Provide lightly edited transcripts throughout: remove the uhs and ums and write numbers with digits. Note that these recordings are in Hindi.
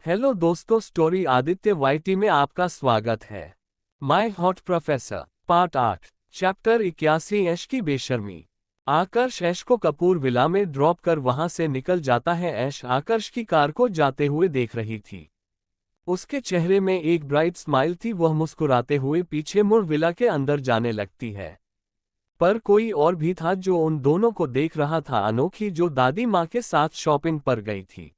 हेलो दोस्तों, स्टोरी आदित्य वाईटी में आपका स्वागत है। My hot professor part 8 chapter 81 ऐश की बेशर्मी। आकर्ष ऐश को कपूर विला में ड्रॉप कर वहां से निकल जाता है। ऐश आकर्ष की कार को जाते हुए देख रही थी। उसके चेहरे में एक ब्राइट स्माइल थी। वह मुस्कुराते हुए पीछे मुड़ विला के अंदर जाने लगती है। पर कोई और भी था जो उन दोनों को देख रहा था। अनोखी जो दादी माँ के साथ शॉपिंग पर गई थी।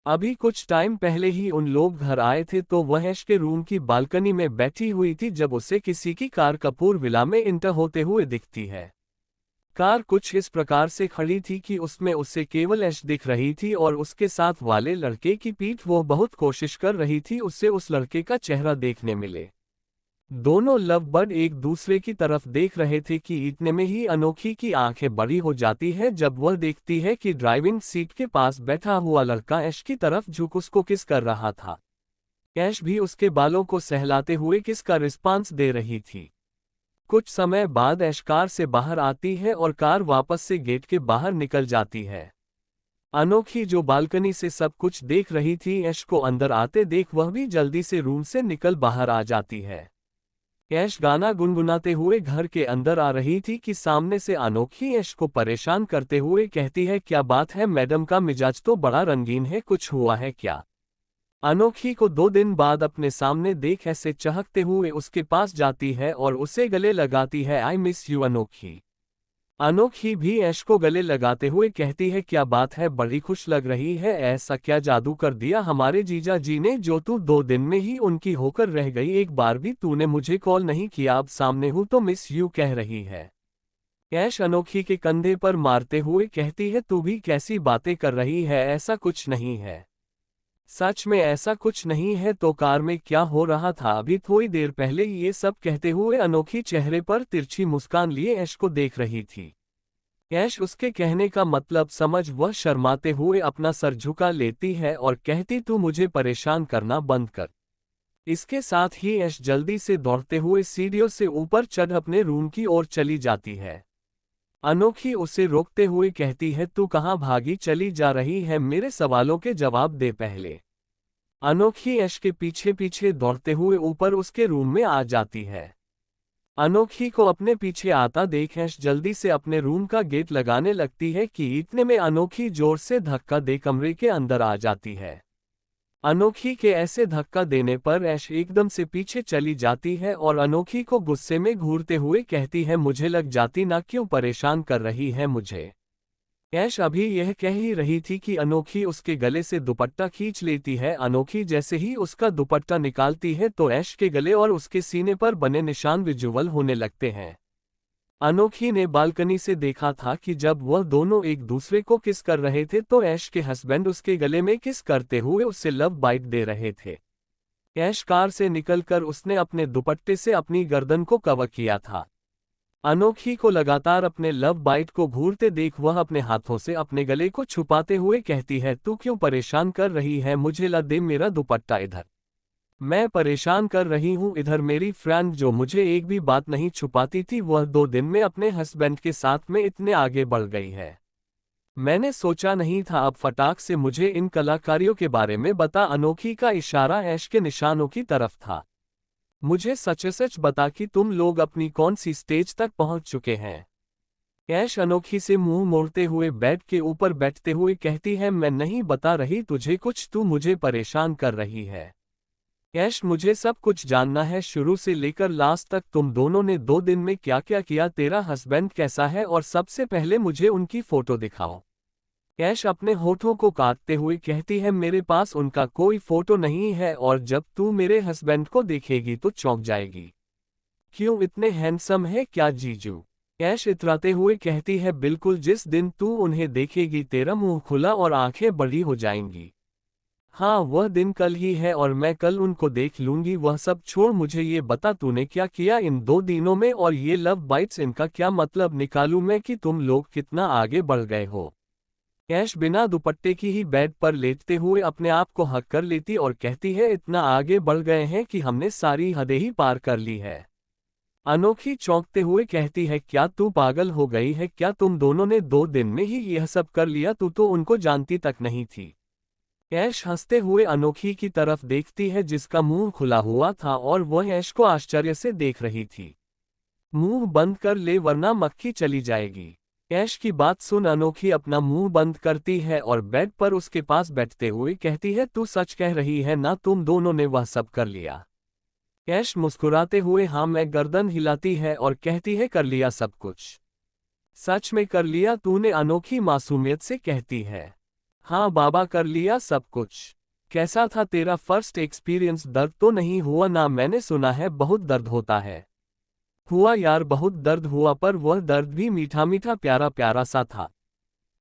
अभी कुछ टाइम पहले ही उन लोग घर आए थे तो वह ऐश के रूम की बालकनी में बैठी हुई थी जब उसे किसी की कार कपूर विला में इंटर होते हुए दिखती है। कार कुछ इस प्रकार से खड़ी थी कि उसमें उसे केवल ऐश दिख रही थी और उसके साथ वाले लड़के की पीठ। वो बहुत कोशिश कर रही थी उससे उस लड़के का चेहरा देखने मिले। दोनों लव बर्ड एक दूसरे की तरफ देख रहे थे कि इतने में ही अनोखी की आंखें बड़ी हो जाती है जब वह देखती है कि ड्राइविंग सीट के पास बैठा हुआ लड़का ऐश की तरफ झुक उसको किस कर रहा था। ऐश भी उसके बालों को सहलाते हुए किस का रिस्पांस दे रही थी। कुछ समय बाद ऐश कार से बाहर आती है और कार वापस से गेट के बाहर निकल जाती है। अनोखी जो बालकनी से सब कुछ देख रही थी, ऐश को अंदर आते देख वह भी जल्दी से रूम से निकल बाहर आ जाती है। ऐश गाना गुनगुनाते हुए घर के अंदर आ रही थी कि सामने से अनोखी ऐश को परेशान करते हुए कहती है, क्या बात है मैडम, का मिजाज तो बड़ा रंगीन है, कुछ हुआ है क्या? अनोखी को 2 दिन बाद अपने सामने देख ऐसे चहकते हुए उसके पास जाती है और उसे गले लगाती है। आई मिस यू अनोखी। अनोखी भी ऐश को गले लगाते हुए कहती है, क्या बात है, बड़ी खुश लग रही है, ऐसा क्या जादू कर दिया हमारे जीजा जी ने जो तू 2 दिन में ही उनकी होकर रह गई। एक बार भी तूने मुझे कॉल नहीं किया, अब सामने हूं तो मिस यू कह रही है। ऐश अनोखी के कंधे पर मारते हुए कहती है, तू भी कैसी बातें कर रही है, ऐसा कुछ नहीं है। सच में ऐसा कुछ नहीं है तो कार में क्या हो रहा था अभी थोड़ी देर पहले? ये सब कहते हुए अनोखी चेहरे पर तिरछी मुस्कान लिए ऐश को देख रही थी। ऐश उसके कहने का मतलब समझ वह शर्माते हुए अपना सर झुका लेती है और कहती, तू मुझे परेशान करना बंद कर। इसके साथ ही ऐश जल्दी से दौड़ते हुए सीढ़ियों से ऊपर चढ़ अपने रूम की ओर चली जाती है। अनोखी उसे रोकते हुए कहती है, तू कहाँ भागी चली जा रही है, मेरे सवालों के जवाब दे पहले। अनोखी ऐश के पीछे पीछे दौड़ते हुए ऊपर उसके रूम में आ जाती है। अनोखी को अपने पीछे आता देख ऐश जल्दी से अपने रूम का गेट लगाने लगती है कि इतने में अनोखी जोर से धक्का दे कमरे के अंदर आ जाती है। अनोखी के ऐसे धक्का देने पर ऐश एकदम से पीछे चली जाती है और अनोखी को गुस्से में घूरते हुए कहती है, मुझे लग जाती ना, क्यों परेशान कर रही है मुझे। ऐश अभी यह कह ही रही थी कि अनोखी उसके गले से दुपट्टा खींच लेती है। अनोखी जैसे ही उसका दुपट्टा निकालती है तो ऐश के गले और उसके सीने पर बने निशान विजुअल होने लगते हैं। अनोखी ने बालकनी से देखा था कि जब वह दोनों एक दूसरे को किस कर रहे थे तो ऐश के हस्बैंड उसके गले में किस करते हुए उससे लव बाइट दे रहे थे। ऐश कार से निकलकर उसने अपने दुपट्टे से अपनी गर्दन को कवर किया था। अनोखी को लगातार अपने लव बाइट को घूरते देख वह अपने हाथों से अपने गले को छुपाते हुए कहती है, तू क्यों परेशान कर रही है मुझे, ला दे मेरा दुपट्टा इधर। मैं परेशान कर रही हूँ इधर। मेरी फ्रेंड जो मुझे एक भी बात नहीं छुपाती थी वह 2 दिन में अपने हस्बैंड के साथ में इतने आगे बढ़ गई है। मैंने सोचा नहीं था, अब फटाक से मुझे इन कलाकारियों के बारे में बता। अनोखी का इशारा ऐश के निशानों की तरफ था। मुझे सच सच बता कि तुम लोग अपनी कौन सी स्टेज तक पहुंच चुके हैं। ऐश अनोखी से मुंह मोड़ते हुए बेड के ऊपर बैठते हुए कहती है, मैं नहीं बता रही तुझे कुछ, तू मुझे परेशान कर रही है। ऐश मुझे सब कुछ जानना है, शुरू से लेकर लास्ट तक तुम दोनों ने 2 दिन में क्या क्या किया, तेरा हस्बैंड कैसा है और सबसे पहले मुझे उनकी फोटो दिखाओ। ऐश अपने होठों को काटते हुए कहती है, मेरे पास उनका कोई फोटो नहीं है और जब तू मेरे हस्बैंड को देखेगी तो चौंक जाएगी। क्यों, इतने हैंडसम है क्या जीजू? ऐश इतराते हुए कहती है, बिल्कुल, जिस दिन तू उन्हें देखेगी तेरा मुंह खुला और आंखें बड़ी हो जाएंगी। हाँ, वह दिन कल ही है और मैं कल उनको देख लूंगी। वह सब छोड़, मुझे ये बता तूने क्या किया इन 2 दिनों में और ये लव बाइट्स, इनका क्या मतलब निकालूं मैं कि तुम लोग कितना आगे बढ़ गए हो। ऐश बिना दुपट्टे की ही बेड पर लेटते हुए अपने आप को हक कर लेती और कहती है, इतना आगे बढ़ गए हैं कि हमने सारी हदें ही पार कर ली है। अनोखी चौंकते हुए कहती है, क्या तू पागल हो गई है क्या? तुम दोनों ने 2 दिन में ही यह सब कर लिया, तू तो उनको जानती तक नहीं थी। ऐश हंसते हुए अनोखी की तरफ देखती है जिसका मुंह खुला हुआ था और वह ऐश को आश्चर्य से देख रही थी। मुंह बंद कर ले वरना मक्खी चली जाएगी। ऐश की बात सुन अनोखी अपना मुंह बंद करती है और बेड पर उसके पास बैठते हुए कहती है, तू सच कह रही है ना, तुम दोनों ने वह सब कर लिया? ऐश मुस्कुराते हुए हाँ मैं गर्दन हिलाती है और कहती है, कर लिया सब कुछ? सच में कर लिया तूने? अनोखी मासूमियत से कहती है। हाँ बाबा, कर लिया सब कुछ। कैसा था तेरा फर्स्ट एक्सपीरियंस? दर्द तो नहीं हुआ ना? मैंने सुना है बहुत दर्द होता है। हुआ यार, बहुत दर्द हुआ, पर वह दर्द भी मीठा मीठा प्यारा प्यारा सा था।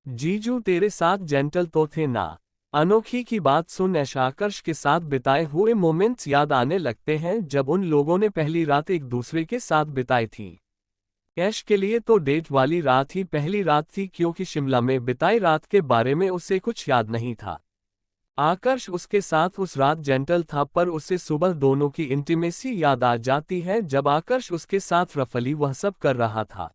जीजू तेरे साथ जेंटल तो थे ना? अनोखी की बात सुन ऐश आकर्ष के साथ बिताए हुए मोमेंट्स याद आने लगते हैं जब उन लोगों ने पहली रात एक दूसरे के साथ बिताई थी। ऐश के लिए तो डेट वाली रात ही पहली रात थी क्योंकि शिमला में बिताई रात के बारे में उसे कुछ याद नहीं था। आकर्ष उसके साथ उस रात जेंटल था पर उसे सुबह दोनों की इंटीमेसी याद आ जाती है जब आकर्ष उसके साथ रफली वह सब कर रहा था।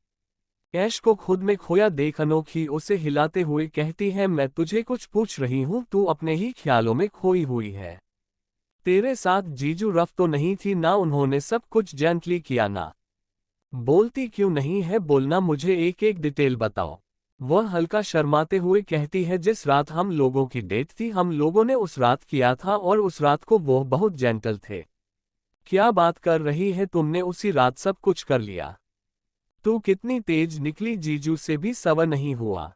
ऐश को खुद में खोया देख अनोखी उसे हिलाते हुए कहती है, मैं तुझे कुछ पूछ रही हूँ, तू अपने ही ख्यालों में खोई हुई है। तेरे साथ जीजू रफ तो नहीं थी ना? उन्होंने सब कुछ जेंटली किया ना? बोलती क्यों नहीं है? बोलना, मुझे एक एक डिटेल बताओ। वह हल्का शर्माते हुए कहती है, जिस रात हम लोगों की डेट थी हम लोगों ने उस रात किया था और उस रात को वो बहुत जेंटल थे। क्या बात कर रही है? तुमने उसी रात सब कुछ कर लिया? तू कितनी तेज निकली, जीजू से भी सबर नहीं हुआ।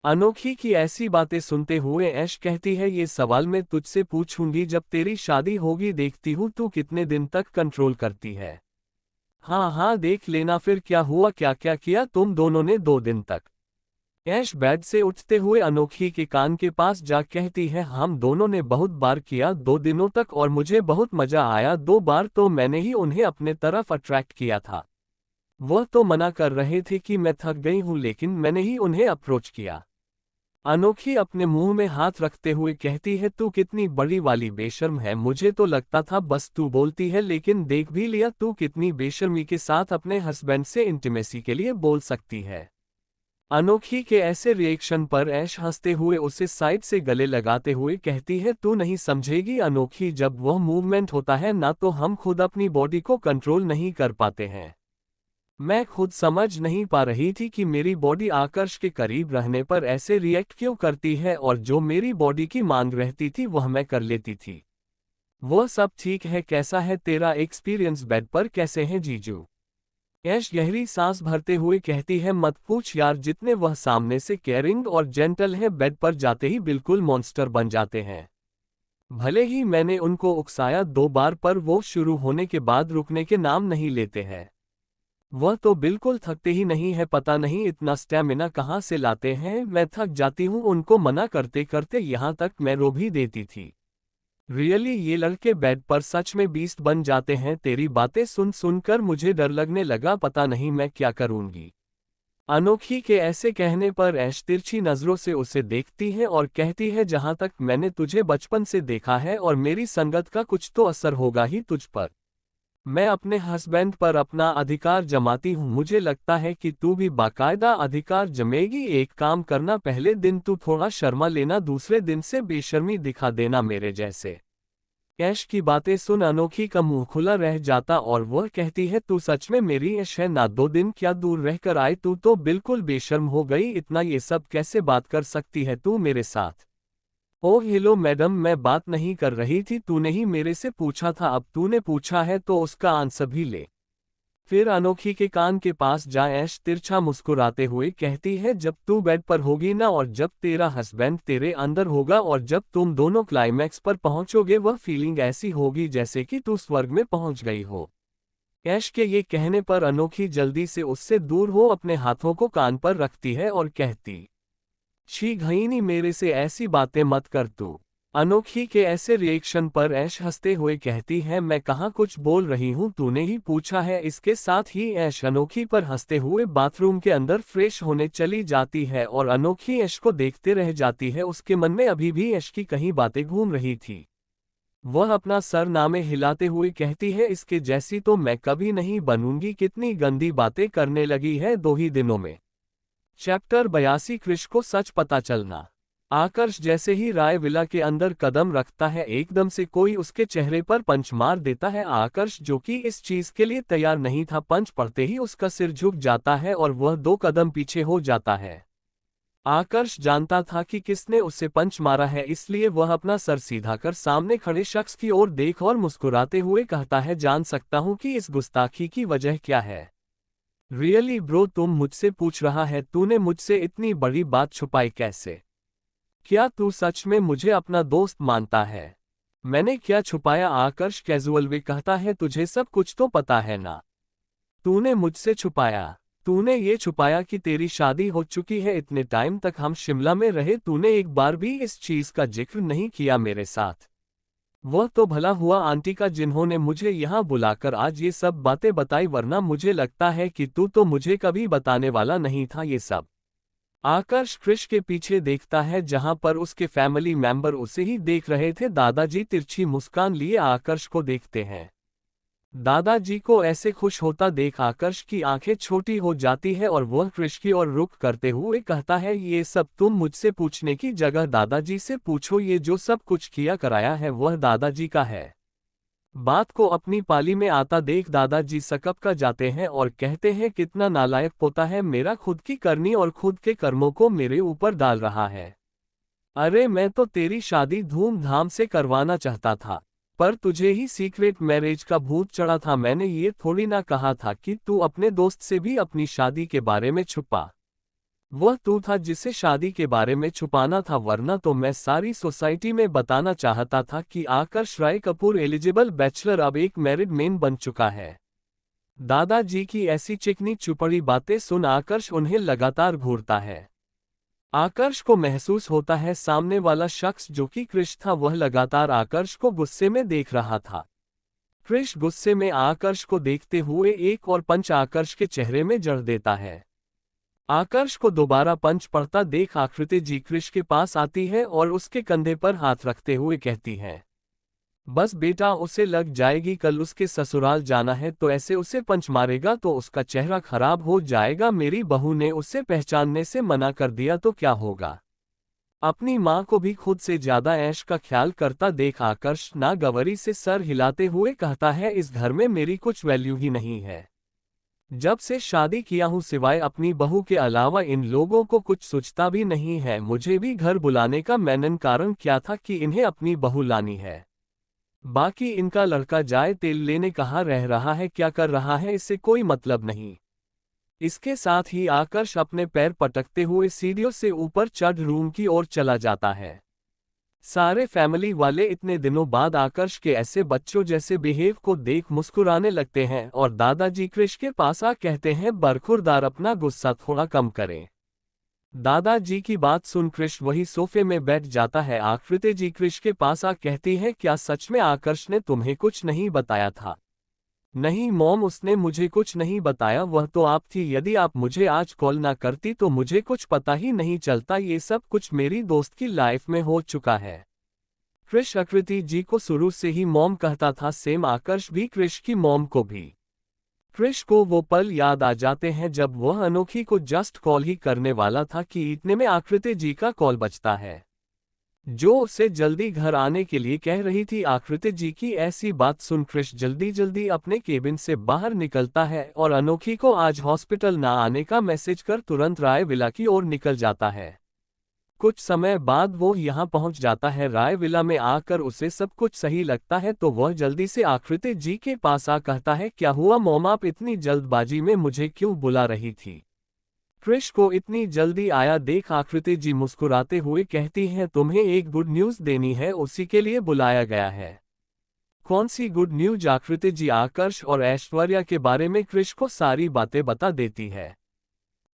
अनोखी की ऐसी बातें सुनते हुए ऐश कहती है, ये सवाल मैं तुझसे पूछूंगी जब तेरी शादी होगी, देखती हूँ तू कितने दिन तक कंट्रोल करती है। हाँ हाँ देख लेना। फिर क्या हुआ? क्या क्या किया तुम दोनों ने 2 दिन तक? ऐश बेड से उठते हुए अनोखी के कान के पास जा कहती है, हम दोनों ने बहुत बार किया 2 दिनों तक और मुझे बहुत मजा आया। 2 बार तो मैंने ही उन्हें अपने तरफ अट्रैक्ट किया था। वह तो मना कर रहे थे कि मैं थक गई हूं लेकिन मैंने ही उन्हें अप्रोच किया। अनोखी अपने मुंह में हाथ रखते हुए कहती है, तू कितनी बड़ी वाली बेशर्म है। मुझे तो लगता था बस तू बोलती है लेकिन देख भी लिया तू कितनी बेशर्मी के साथ अपने हस्बैंड से इंटीमेसी के लिए बोल सकती है। अनोखी के ऐसे रिएक्शन पर ऐश हंसते हुए उसे साइड से गले लगाते हुए कहती है, तू नहीं समझेगी अनोखी, जब वह मूवमेंट होता है ना तो हम खुद अपनी बॉडी को कंट्रोल नहीं कर पाते हैं। मैं खुद समझ नहीं पा रही थी कि मेरी बॉडी आकर्ष के करीब रहने पर ऐसे रिएक्ट क्यों करती है और जो मेरी बॉडी की मांग रहती थी वह मैं कर लेती थी। वह सब ठीक है। कैसा है तेरा एक्सपीरियंस? बेड पर कैसे हैं जीजू? ऐश गहरी सांस भरते हुए कहती है, मत पूछ यार, जितने वह सामने से केयरिंग और जेंटल है बेड पर जाते ही बिल्कुल मॉन्स्टर बन जाते हैं। भले ही मैंने उनको उकसाया 2 बार पर वो शुरू होने के बाद रुकने के नाम नहीं लेते हैं। वह तो बिल्कुल थकते ही नहीं है, पता नहीं इतना स्टैमिना कहाँ से लाते हैं। मैं थक जाती हूँ उनको मना करते करते, यहाँ तक मैं रो भी देती थी। रियली ये लड़के बेड पर सच में बीस्ट बन जाते हैं। तेरी बातें सुन सुनकर मुझे डर लगने लगा, पता नहीं मैं क्या करूंगी। अनोखी के ऐसे कहने पर ऐश तिरछी नजरों से उसे देखती है और कहती है, जहां तक मैंने तुझे बचपन से देखा है और मेरी संगत का कुछ तो असर होगा ही तुझ पर। मैं अपने हस्बैंड पर अपना अधिकार जमाती हूँ, मुझे लगता है कि तू भी बाकायदा अधिकार जमेगी। एक काम करना, पहले दिन तू थोड़ा शर्मा लेना, दूसरे दिन से बेशर्मी दिखा देना मेरे जैसे। ऐश की बातें सुन अनोखी का मुंह खुला रह जाता और वह कहती है, तू सच में मेरी ऐश है ना? 2 दिन क्या दूर रहकर आई, तू तो बिल्कुल बेशर्म हो गई। इतना ये सब कैसे बात कर सकती है तू मेरे साथ? ओह हेलो मैडम, मैं बात नहीं कर रही थी, तूने ही मेरे से पूछा था, अब तूने पूछा है तो उसका आंसर भी ले। फिर अनोखी के कान के पास जा ऐश तिरछा मुस्कुराते हुए कहती है, जब तू बेड पर होगी ना और जब तेरा हस्बैंड तेरे अंदर होगा और जब तुम दोनों क्लाइमैक्स पर पहुंचोगे, वह फीलिंग ऐसी होगी जैसे कि तू स्वर्ग में पहुंच गई हो। ऐश के ये कहने पर अनोखी जल्दी से उससे दूर हो अपने हाथों को कान पर रखती है और कहती, छी घईनी, मेरे से ऐसी बातें मत कर तू। अनोखी के ऐसे रिएक्शन पर ऐश हंसते हुए कहती है, मैं कहाँ कुछ बोल रही हूँ, तूने ही पूछा है। इसके साथ ही ऐश अनोखी पर हंसते हुए बाथरूम के अंदर फ्रेश होने चली जाती है और अनोखी ऐश को देखते रह जाती है। उसके मन में अभी भी ऐश की कहीं बातें घूम रही थी। वह अपना सर नामे हिलाते हुए कहती है, इसके जैसी तो मैं कभी नहीं बनूंगी। कितनी गंदी बातें करने लगी है 2 ही दिनों में। चैप्टर 82 क्रिश को सच पता चलना। आकर्ष जैसे ही राय विला के अंदर कदम रखता है एकदम से कोई उसके चेहरे पर पंच मार देता है। आकर्ष जो कि इस चीज के लिए तैयार नहीं था, पंच पड़ते ही उसका सिर झुक जाता है और वह 2 कदम पीछे हो जाता है। आकर्ष जानता था कि किसने उसे पंच मारा है, इसलिए वह अपना सर सीधा कर सामने खड़े शख्स की ओर देख और मुस्कुराते हुए कहता है, जान सकता हूं कि इस गुस्ताखी की वजह क्या है? रियली ब्रो, तुम मुझसे पूछ रहा है तूने मुझसे इतनी बड़ी बात छुपाई कैसे? क्या तू सच में मुझे अपना दोस्त मानता है? मैंने क्या छुपाया? आकर्ष कैजुअल वे कहता है, तुझे सब कुछ तो पता है ना? तूने मुझसे छुपाया। तूने ये छुपाया कि तेरी शादी हो चुकी है। इतने टाइम तक हम शिमला में रहे, तूने एक बार भी इस चीज का जिक्र नहीं किया मेरे साथ। वह तो भला हुआ आंटी का जिन्होंने मुझे यहाँ बुलाकर आज ये सब बातें बताई, वरना मुझे लगता है कि तू तो मुझे कभी बताने वाला नहीं था ये सब। आकर्ष क्रिश के पीछे देखता है जहां पर उसके फैमिली मेंबर उसे ही देख रहे थे। दादाजी तिरछी मुस्कान लिए आकर्ष को देखते हैं। दादाजी को ऐसे खुश होता देख आकर्ष की आंखें छोटी हो जाती है और वह क्रिश की ओर रुख करते हुए कहता है, ये सब तुम मुझसे पूछने की जगह दादाजी से पूछो। ये जो सब कुछ किया कराया है वह दादाजी का है। बात को अपनी पाली में आता देख दादाजी सकप का जाते हैं और कहते हैं, कितना नालायक पोता है मेरा, खुद की करनी और खुद के कर्मों को मेरे ऊपर डाल रहा है। अरे मैं तो तेरी शादी धूमधाम से करवाना चाहता था, पर तुझे ही सीक्रेट मैरिज का भूत चढ़ा था। मैंने ये थोड़ी ना कहा था कि तू अपने दोस्त से भी अपनी शादी के बारे में छुपा। वह तू था जिसे शादी के बारे में छुपाना था, वरना तो मैं सारी सोसाइटी में बताना चाहता था कि आकर्ष राय कपूर एलिजिबल बैचलर अब एक मैरिड मैन बन चुका है। दादाजी की ऐसी चिकनी चुपड़ी बातें सुन आकर्ष उन्हें लगातार घूरता है। आकर्ष को महसूस होता है सामने वाला शख्स जो कि क्रिश था वह लगातार आकर्ष को गुस्से में देख रहा था। क्रिश गुस्से में आकर्ष को देखते हुए एक और पंच आकर्ष के चेहरे में जड़ देता है। आकर्ष को दोबारा पंच पड़ता देख आकृति जी क्रिश के पास आती है और उसके कंधे पर हाथ रखते हुए कहती है, बस बेटा उसे लग जाएगी, कल उसके ससुराल जाना है तो ऐसे उसे पंच मारेगा तो उसका चेहरा खराब हो जाएगा। मेरी बहू ने उसे पहचानने से मना कर दिया तो क्या होगा? अपनी माँ को भी खुद से ज्यादा ऐश का ख्याल करता देख आकर्ष नागवरी से सर हिलाते हुए कहता है, इस घर में मेरी कुछ वैल्यू ही नहीं है। जब से शादी किया हूं सिवाय अपनी बहू के अलावा इन लोगों को कुछ सोचता भी नहीं है। मुझे भी घर बुलाने का मेनन कारण क्या था कि इन्हें अपनी बहू लानी है। बाकी इनका लड़का जाए तेल लेने कहाँ रह रहा है, क्या कर रहा है, इससे कोई मतलब नहीं। इसके साथ ही आकर्ष अपने पैर पटकते हुए सीढ़ियों से ऊपर चढ़ रूम की ओर चला जाता है। सारे फैमिली वाले इतने दिनों बाद आकर्ष के ऐसे बच्चों जैसे बिहेव को देख मुस्कुराने लगते हैं और दादाजी क्रिश के पास आ कहते हैं, बरखुरदार अपना गुस्सा थोड़ा कम करें। दादाजी की बात सुन क्रिश वही सोफे में बैठ जाता है। आकृति जी क्रिश के पास आ कहती है, क्या सच में आकर्ष ने तुम्हें कुछ नहीं बताया था? नहीं मॉम, उसने मुझे कुछ नहीं बताया, वह तो आप थी। यदि आप मुझे आज कॉल ना करती तो मुझे कुछ पता ही नहीं चलता। ये सब कुछ मेरी दोस्त की लाइफ में हो चुका है। क्रिश आकृति जी को शुरू से ही मॉम कहता था, सेम आकर्ष भी क्रिश की मॉम को भी। क्रिश को वो पल याद आ जाते हैं जब वह अनोखी को जस्ट कॉल ही करने वाला था कि इतने में आकृति जी का कॉल बजता है, जो उसे जल्दी घर आने के लिए कह रही थी। आकृति जी की ऐसी बात सुन क्रिश जल्दी जल्दी अपने केबिन से बाहर निकलता है और अनोखी को आज हॉस्पिटल ना आने का मैसेज कर तुरंत राय विला की ओर निकल जाता है। कुछ समय बाद वो यहाँ पहुँच जाता है। राय विला में आकर उसे सब कुछ सही लगता है तो वह जल्दी से आकृति जी के पास आ कहता है, क्या हुआ मॉम, आप इतनी जल्दबाजी में मुझे क्यों बुला रही थी? क्रिश को इतनी जल्दी आया देख आकृति जी मुस्कुराते हुए कहती हैं, तुम्हें एक गुड न्यूज़ देनी है, उसी के लिए बुलाया गया है। कौन सी गुड न्यूज? आकृति जी आकर्ष और ऐश्वर्या के बारे में क्रिश को सारी बातें बता देती है।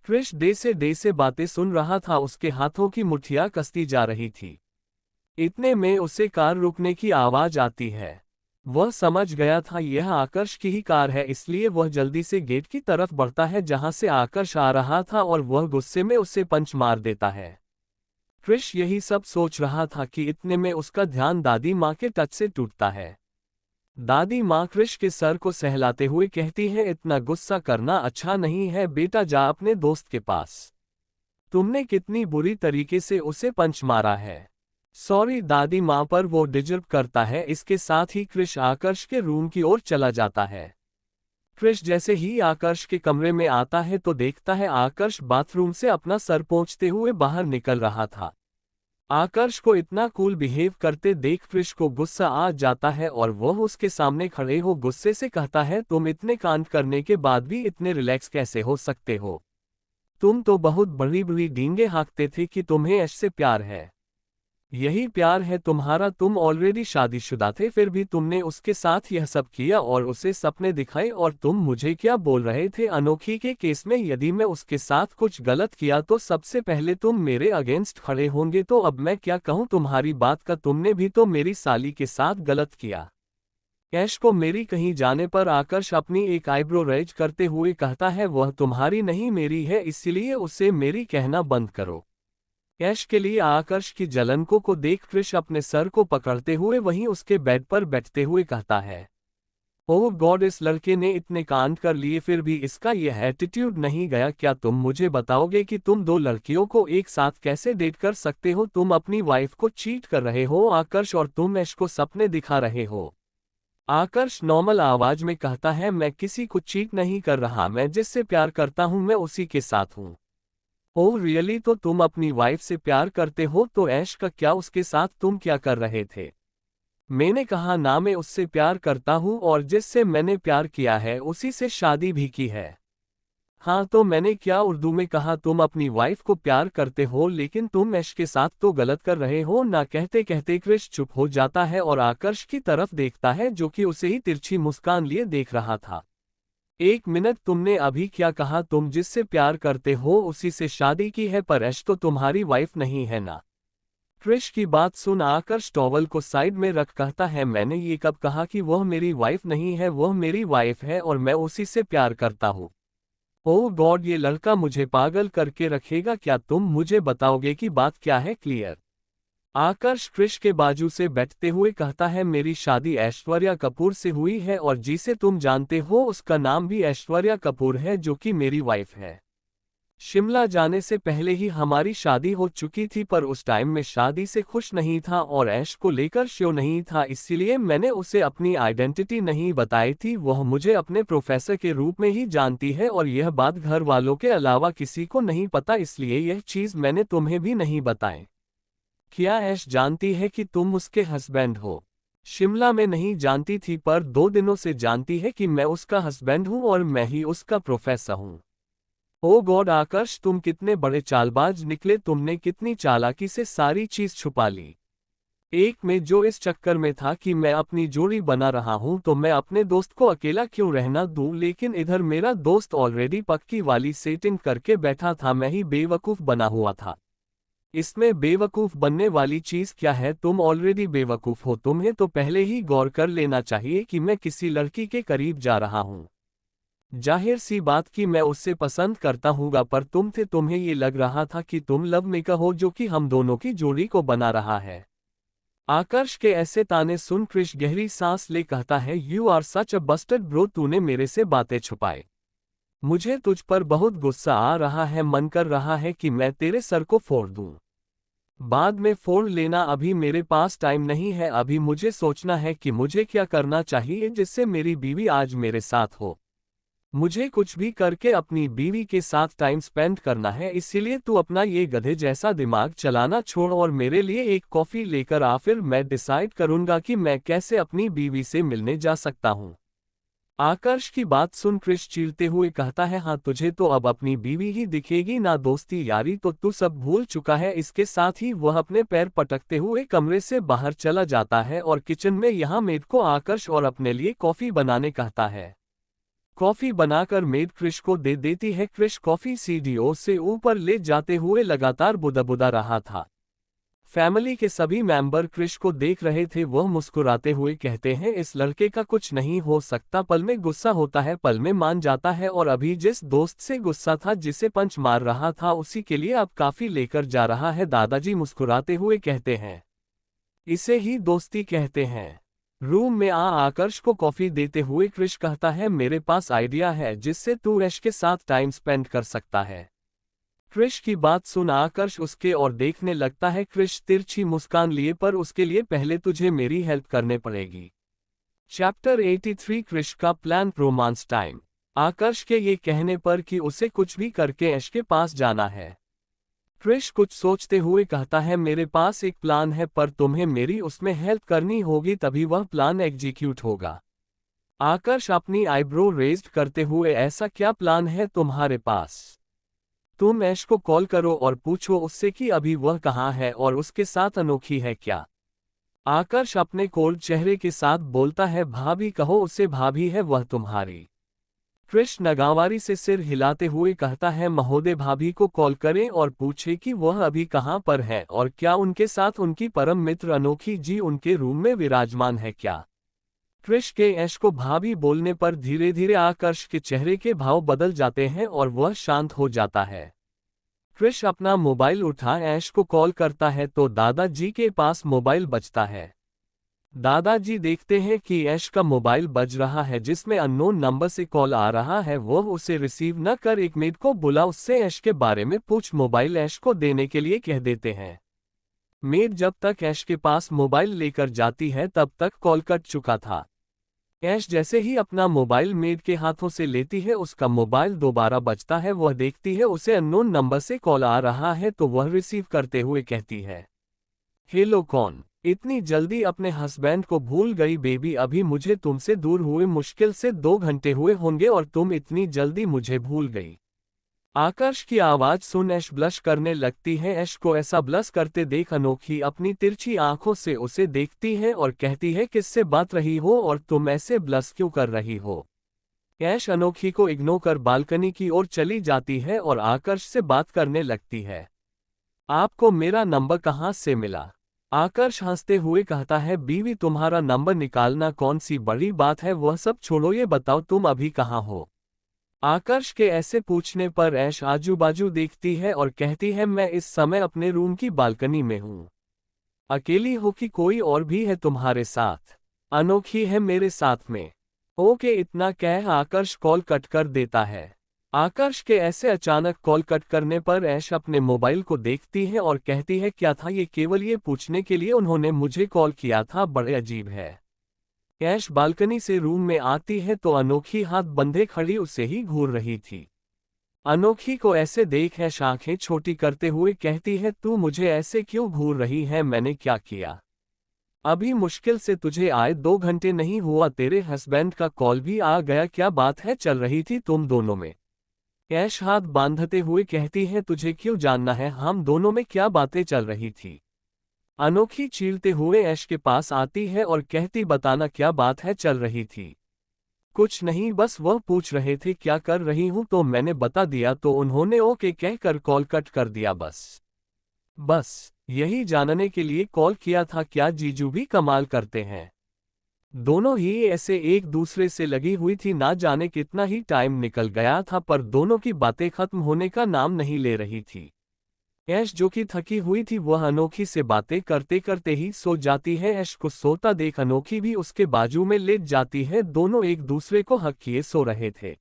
क्रिश डे से बातें सुन रहा था, उसके हाथों की मुट्ठियां कसती जा रही थी। इतने में उसे कार रुकने की आवाज आती है। वह समझ गया था यह आकर्ष की ही कार है, इसलिए वह जल्दी से गेट की तरफ बढ़ता है जहां से आकर्ष आ रहा था और वह गुस्से में उसे पंच मार देता है। क्रिश यही सब सोच रहा था कि इतने में उसका ध्यान दादी माँ के टच से टूटता है। दादी माँ क्रिश के सर को सहलाते हुए कहती है, इतना गुस्सा करना अच्छा नहीं है बेटा, जा अपने दोस्त के पास। तुमने कितनी बुरी तरीके से उसे पंच मारा है। सॉरी दादी माँ, पर वो डिजर्व करता है। इसके साथ ही क्रिश आकर्ष के रूम की ओर चला जाता है। क्रिश जैसे ही आकर्ष के कमरे में आता है तो देखता है आकर्ष बाथरूम से अपना सर पोंछते हुए बाहर निकल रहा था। आकर्ष को इतना कूल बिहेव करते देख क्रिश को गुस्सा आ जाता है और वह उसके सामने खड़े हो गुस्से से कहता है, तुम इतने कांड करने के बाद भी इतने रिलैक्स कैसे हो सकते हो? तुम तो बहुत बड़ी बड़ी डींगे हाँकते थे कि तुम्हें ऐश से प्यार है। यही प्यार है तुम्हारा। तुम ऑलरेडी शादीशुदा थे, फिर भी तुमने उसके साथ यह सब किया और उसे सपने दिखाए। और तुम मुझे क्या बोल रहे थे? अनोखी के केस में यदि मैं उसके साथ कुछ गलत किया तो सबसे पहले तुम मेरे अगेंस्ट खड़े होंगे, तो अब मैं क्या कहूँ तुम्हारी बात का? तुमने भी तो मेरी साली के साथ गलत किया। ऐश को मेरी कहीं जाने पर आकर्ष अपनी एक आईब्रो रेज करते हुए कहता है, वह तुम्हारी नहीं मेरी है, इसलिए उसे मेरी कहना बंद करो। ऐश के लिए आकर्ष की जलन को देख क्रिश अपने सर को पकड़ते हुए वहीं उसके बेड पर बैठते हुए कहता है, ओह गॉड, इस लड़के ने इतने कांड कर लिए फिर भी इसका यह एटीट्यूड नहीं गया। क्या तुम मुझे बताओगे कि तुम दो लड़कियों को एक साथ कैसे डेट कर सकते हो? तुम अपनी वाइफ को चीट कर रहे हो आकर्ष, और तुम ऐश को सपने दिखा रहे हो। आकर्ष नॉर्मल आवाज में कहता है, मैं किसी को चीट नहीं कर रहा, मैं जिससे प्यार करता हूं मैं उसी के साथ हूं। Oh really? तो तुम अपनी वाइफ से प्यार करते हो? तो ऐश का क्या, उसके साथ तुम क्या कर रहे थे? मैंने कहा ना, मैं उससे प्यार करता हूँ और जिससे मैंने प्यार किया है उसी से शादी भी की है। हाँ तो मैंने क्या उर्दू में कहा? तुम अपनी वाइफ को प्यार करते हो लेकिन तुम ऐश के साथ तो गलत कर रहे हो ना। कहते कहते क्रिश चुप हो जाता है और आकर्ष की तरफ देखता है जो कि उसे ही तिरछी मुस्कान लिए देख रहा था। एक मिनट, तुमने अभी क्या कहा? तुम जिससे प्यार करते हो उसी से शादी की है, पर ऐश तो तुम्हारी वाइफ नहीं है ना। क्रिश की बात सुन आकर्ष टॉवल को साइड में रख कहता है, मैंने ये कब कहा कि वह मेरी वाइफ नहीं है? वह मेरी वाइफ है और मैं उसी से प्यार करता हूँ। ओह गॉड, ये लड़का मुझे पागल करके रखेगा। क्या तुम मुझे बताओगे कि बात क्या है? क्लियर। आकर्ष क्रिश के बाजू से बैठते हुए कहता है, मेरी शादी ऐश्वर्या कपूर से हुई है और जिसे तुम जानते हो उसका नाम भी ऐश्वर्या कपूर है, जो कि मेरी वाइफ है। शिमला जाने से पहले ही हमारी शादी हो चुकी थी, पर उस टाइम में शादी से खुश नहीं था और ऐश को लेकर श्योर नहीं था, इसलिए मैंने उसे अपनी आइडेंटिटी नहीं बताई थी। वह मुझे अपने प्रोफेसर के रूप में ही जानती है और यह बात घर वालों के अलावा किसी को नहीं पता, इसलिए यह चीज मैंने तुम्हें भी नहीं बताई। क्या ऐश जानती है कि तुम उसके हस्बैंड हो? शिमला में नहीं जानती थी, पर 2 दिनों से जानती है कि मैं उसका हस्बैंड हूं और मैं ही उसका प्रोफेसर हूं। ओ गॉड आकर्ष, तुम कितने बड़े चालबाज निकले। तुमने कितनी चालाकी से सारी चीज छुपा ली। एक में जो इस चक्कर में था कि मैं अपनी जोड़ी बना रहा हूं तो मैं अपने दोस्त को अकेला क्यों रहना दूं, लेकिन इधर मेरा दोस्त ऑलरेडी पक्की वाली सेटिंग करके बैठा था, मैं ही बेवकूफ बना हुआ था। इसमें बेवकूफ बनने वाली चीज क्या है? तुम ऑलरेडी बेवकूफ हो। तुम्हें तो पहले ही गौर कर लेना चाहिए कि मैं किसी लड़की के करीब जा रहा हूं। जाहिर सी बात कि मैं उससे पसंद करता हूँगा, पर तुम्हें ये लग रहा था कि तुम लव मेकर हो जो कि हम दोनों की जोड़ी को बना रहा है। आकर्ष के ऐसे ताने सुन क्रिश गहरी सांस ले कहता है, you are such a bastard bro, तूने मेरे से बातें छुपाए। मुझे तुझ पर बहुत गुस्सा आ रहा है, मन कर रहा है कि मैं तेरे सर को फोड़ दूं। बाद में फोड़ लेना, अभी मेरे पास टाइम नहीं है। अभी मुझे सोचना है कि मुझे क्या करना चाहिए जिससे मेरी बीवी आज मेरे साथ हो। मुझे कुछ भी करके अपनी बीवी के साथ टाइम स्पेंड करना है, इसीलिए तू अपना ये गधे जैसा दिमाग चलाना छोड़ और मेरे लिए एक कॉफी लेकर आ, फिर मैं डिसाइड करूंगा कि मैं कैसे अपनी बीवी से मिलने जा सकता हूँ। आकर्ष की बात सुन क्रिश चीरते हुए कहता है, हाँ तुझे तो अब अपनी बीवी ही दिखेगी ना, दोस्ती यारी तो तू सब भूल चुका है। इसके साथ ही वह अपने पैर पटकते हुए कमरे से बाहर चला जाता है और किचन में यहाँ मेड को आकर्ष और अपने लिए कॉफी बनाने कहता है। कॉफी बनाकर मेड क्रिश को दे देती है। क्रिश कॉफी सीढ़ियों से ऊपर ले जाते हुए लगातार बुदबुदा रहा था। फैमिली के सभी मेंबर क्रिश को देख रहे थे। वह मुस्कुराते हुए कहते हैं, इस लड़के का कुछ नहीं हो सकता। पल में गुस्सा होता है, पल में मान जाता है और अभी जिस दोस्त से गुस्सा था, जिसे पंच मार रहा था, उसी के लिए अब काफी लेकर जा रहा है। दादाजी मुस्कुराते हुए कहते हैं, इसे ही दोस्ती कहते हैं। रूम में आकर्ष को कॉफी देते हुए क्रिश कहता है, मेरे पास आइडिया है जिससे तू ऐश के साथ टाइम स्पेंड कर सकता है। क्रिश की बात सुन आकर्ष उसके और देखने लगता है। क्रिश तिरछी मुस्कान लिए, पर उसके लिए पहले तुझे मेरी हेल्प करने पड़ेगी। चैप्टर 83 क्रिश का प्लान रोमांस टाइम। आकर्ष के ये कहने पर कि उसे कुछ भी करके ऐश के पास जाना है। क्रिश कुछ सोचते हुए कहता है, मेरे पास एक प्लान है, पर तुम्हें मेरी उसमें हेल्प करनी होगी, तभी वह प्लान एग्जीक्यूट होगा। आकर्ष अपनी आईब्रो रेज्ड करते हुए, ऐसा क्या प्लान है तुम्हारे पास? तुम ऐश को कॉल करो और पूछो उससे कि अभी वह कहाँ है और उसके साथ अनोखी है क्या। आकर्ष अपने कोल्ड चेहरे के साथ बोलता है, भाभी कहो उसे, भाभी है वह तुम्हारी। क्रिश नगावारी से सिर हिलाते हुए कहता है, महोदय भाभी को कॉल करें और पूछे कि वह अभी कहाँ पर है और क्या उनके साथ उनकी परम मित्र अनोखी जी उनके रूम में विराजमान है क्या। क्रिश के ऐश को भाभी बोलने पर धीरे धीरे आकर्ष के चेहरे के भाव बदल जाते हैं और वह शांत हो जाता है। क्रिश अपना मोबाइल उठा ऐश को कॉल करता है तो दादाजी के पास मोबाइल बजता है। दादाजी देखते हैं कि ऐश का मोबाइल बज रहा है जिसमें अननोन नंबर से कॉल आ रहा है। वह उसे रिसीव न कर एक मेड को बुला उससे ऐश के बारे में पूछ, मोबाइल ऐश को देने के लिए कह देते हैं। मेड जब तक ऐश के पास मोबाइल लेकर जाती है तब तक कॉल कट चुका था। ऐश जैसे ही अपना मोबाइल मेड के हाथों से लेती है उसका मोबाइल दोबारा बजता है। वह देखती है उसे अननोन नंबर से कॉल आ रहा है तो वह रिसीव करते हुए कहती है, हेलो कौन? इतनी जल्दी अपने हस्बैंड को भूल गई बेबी? अभी मुझे तुमसे दूर हुए मुश्किल से 2 घंटे हुए होंगे और तुम इतनी जल्दी मुझे भूल गई। आकर्ष की आवाज सुन ऐश ब्लश करने लगती है। ऐश को ऐसा ब्लश करते देख अनोखी अपनी तिरछी आंखों से उसे देखती है और कहती है, किससे बात रही हो और तुम ऐसे ब्लश क्यों कर रही हो? ऐश अनोखी को इग्नोर कर बालकनी की ओर चली जाती है और आकर्ष से बात करने लगती है। आपको मेरा नंबर कहाँ से मिला? आकर्ष हंसते हुए कहता है, बीवी तुम्हारा नंबर निकालना कौन सी बड़ी बात है, वह सब छोड़ो, ये बताओ तुम अभी कहाँ हो? आकर्ष के ऐसे पूछने पर ऐश आजू बाजू देखती है और कहती है, मैं इस समय अपने रूम की बालकनी में हूँ। अकेली हो कि कोई और भी है तुम्हारे साथ? अनोखी है मेरे साथ में। ओके, इतना कह आकर्ष कॉल कट कर देता है। आकर्ष के ऐसे अचानक कॉल कट करने पर ऐश अपने मोबाइल को देखती है और कहती है, क्या था ये? केवल ये पूछने के लिए उन्होंने मुझे कॉल किया था, बड़े अजीब है। ऐश बालकनी से रूम में आती है तो अनोखी हाथ बंधे खड़ी उसे ही घूर रही थी। अनोखी को ऐसे देख ऐश आंखें छोटी करते हुए कहती है, तू मुझे ऐसे क्यों घूर रही है? मैंने क्या किया? अभी मुश्किल से तुझे आए 2 घंटे नहीं हुआ, तेरे हस्बैंड का कॉल भी आ गया, क्या बात है चल रही थी तुम दोनों में? ऐश हाथ बांधते हुए कहती है, तुझे क्यों जानना है हम दोनों में क्या बातें चल रही थी? अनोखी चीरते हुए ऐश के पास आती है और कहती, बताना क्या बात है चल रही थी? कुछ नहीं, बस वह पूछ रहे थे क्या कर रही हूं तो मैंने बता दिया तो उन्होंने ओके कहकर कॉल कट कर दिया। बस यही जानने के लिए कॉल किया था, क्या जीजू भी कमाल करते हैं। दोनों ही ऐसे एक दूसरे से लगी हुई थी, ना जाने कितना ही टाइम निकल गया था पर दोनों की बातें खत्म होने का नाम नहीं ले रही थी। ऐश जो कि थकी हुई थी वह अनोखी से बातें करते करते ही सो जाती है। ऐश को सोता देख अनोखी भी उसके बाजू में लेट जाती है। दोनों एक दूसरे को हक किए सो रहे थे।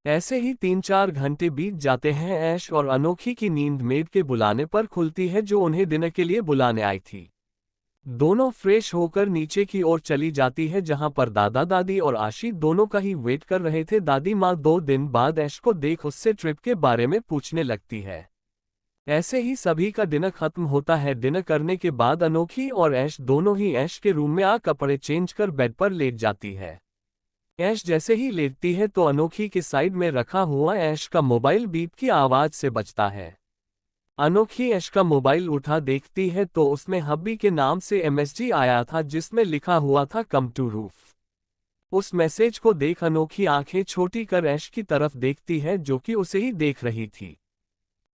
ऐसे ही 3-4 घंटे बीत जाते हैं। ऐश और अनोखी की नींद मेड के बुलाने पर खुलती है जो उन्हें डिनर के लिए बुलाने आई थी। दोनों फ्रेश होकर नीचे की ओर चली जाती है जहां पर दादा दादी और आशी दोनों का ही वेट कर रहे थे। दादी माँ 2 दिन बाद ऐश को देख उससे ट्रिप के बारे में पूछने लगती है। ऐसे ही सभी का डिनर खत्म होता है। डिनर करने के बाद अनोखी और ऐश दोनों ही ऐश के रूम में आ कपड़े चेंज कर बेड पर लेट जाती है। ऐश जैसे ही लेटती है तो अनोखी के साइड में रखा हुआ ऐश का मोबाइल बीप की आवाज से बजता है। अनोखी ऐश का मोबाइल उठा देखती है तो उसमें हब्बी के नाम से एमएसजी आया था जिसमें लिखा हुआ था कम टू रूफ। उस मैसेज को देख अनोखी आंखें छोटी कर ऐश की तरफ देखती है जो कि उसे ही देख रही थी।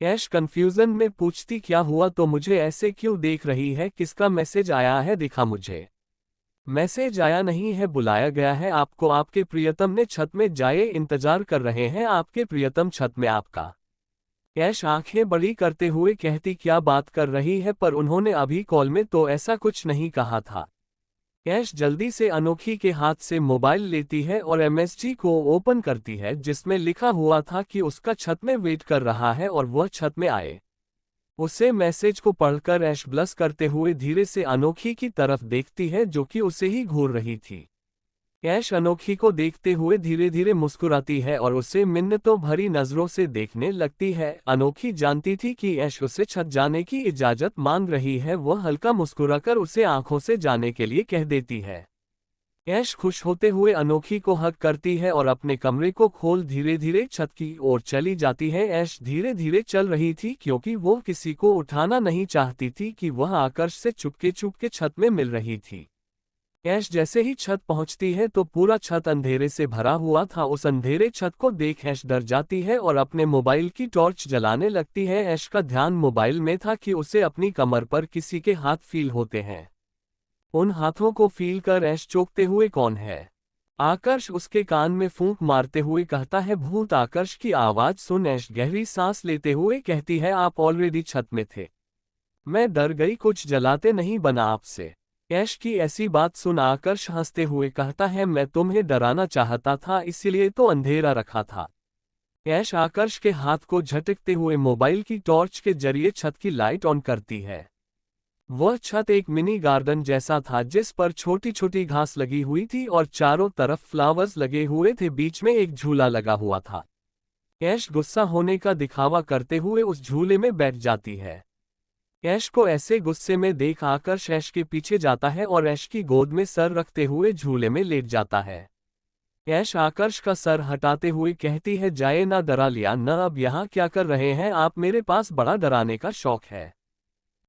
ऐश कंफ्यूजन में पूछती, क्या हुआ? तो मुझे ऐसे क्यों देख रही है? किसका मैसेज आया है, दिखा मुझे। मैसेज आया नहीं है, बुलाया गया है आपको, आपके प्रियतम ने छत में जाए इंतजार कर रहे हैं आपके प्रियतम छत में आपका। ऐश आंखें बड़ी करते हुए कहती, क्या बात कर रही है? पर उन्होंने अभी कॉल में तो ऐसा कुछ नहीं कहा था। ऐश जल्दी से अनोखी के हाथ से मोबाइल लेती है और एमएसजी को ओपन करती है, जिसमें लिखा हुआ था कि उसका छत में वेट कर रहा है और वह छत में आए। उसे मैसेज को पढ़कर ऐश ब्लश करते हुए धीरे से अनोखी की तरफ देखती है, जो कि उसे ही घूर रही थी। ऐश अनोखी को देखते हुए धीरे धीरे मुस्कुराती है और उसे मिन्नतों भरी नजरों से देखने लगती है। अनोखी जानती थी कि ऐश उसे छत जाने की इजाजत मांग रही है। वह हल्का मुस्कुराकर उसे आंखों से जाने के लिए कह देती है। ऐश खुश होते हुए अनोखी को हक करती है और अपने कमरे को खोल धीरे धीरे छत की ओर चली जाती है। ऐश धीरे धीरे चल रही थी क्योंकि वो किसी को उठाना नहीं चाहती थी कि वह आकर्ष से चुपके चुपके छत में मिल रही थी। ऐश जैसे ही छत पहुंचती है तो पूरा छत अंधेरे से भरा हुआ था। उस अंधेरे छत को देख ऐश डर जाती है और अपने मोबाइल की टॉर्च जलाने लगती है। ऐश का ध्यान मोबाइल में था कि उसे अपनी कमर पर किसी के हाथ फील होते हैं। उन हाथों को फील कर ऐश चौंकते हुए कौन है? आकर्ष उसके कान में फूंक मारते हुए कहता है भूत। आकर्ष की आवाज सुन ऐश गहरी सांस लेते हुए कहती है आप ऑलरेडी छत में थे। मैं डर गई, कुछ जलाते नहीं बना आपसे। ऐश की ऐसी बात सुन आकर्ष हंसते हुए कहता है मैं तुम्हें डराना चाहता था, इसीलिए तो अंधेरा रखा था। ऐश आकर्ष के हाथ को झटकते हुए मोबाइल की टॉर्च के जरिए छत की लाइट ऑन करती है। वह छत एक मिनी गार्डन जैसा था जिस पर छोटी छोटी घास लगी हुई थी और चारों तरफ फ्लावर्स लगे हुए थे। बीच में एक झूला लगा हुआ था। ऐश गुस्सा होने का दिखावा करते हुए उस झूले में बैठ जाती है। ऐश को ऐसे गुस्से में देख आकर्ष ऐश के पीछे जाता है और ऐश की गोद में सर रखते हुए झूले में लेट जाता है। ऐश आकर्ष का सर हटाते हुए कहती है जाए ना, डरा लिया न, अब यहाँ क्या कर रहे हैं आप? मेरे पास बड़ा डराने का शौक है।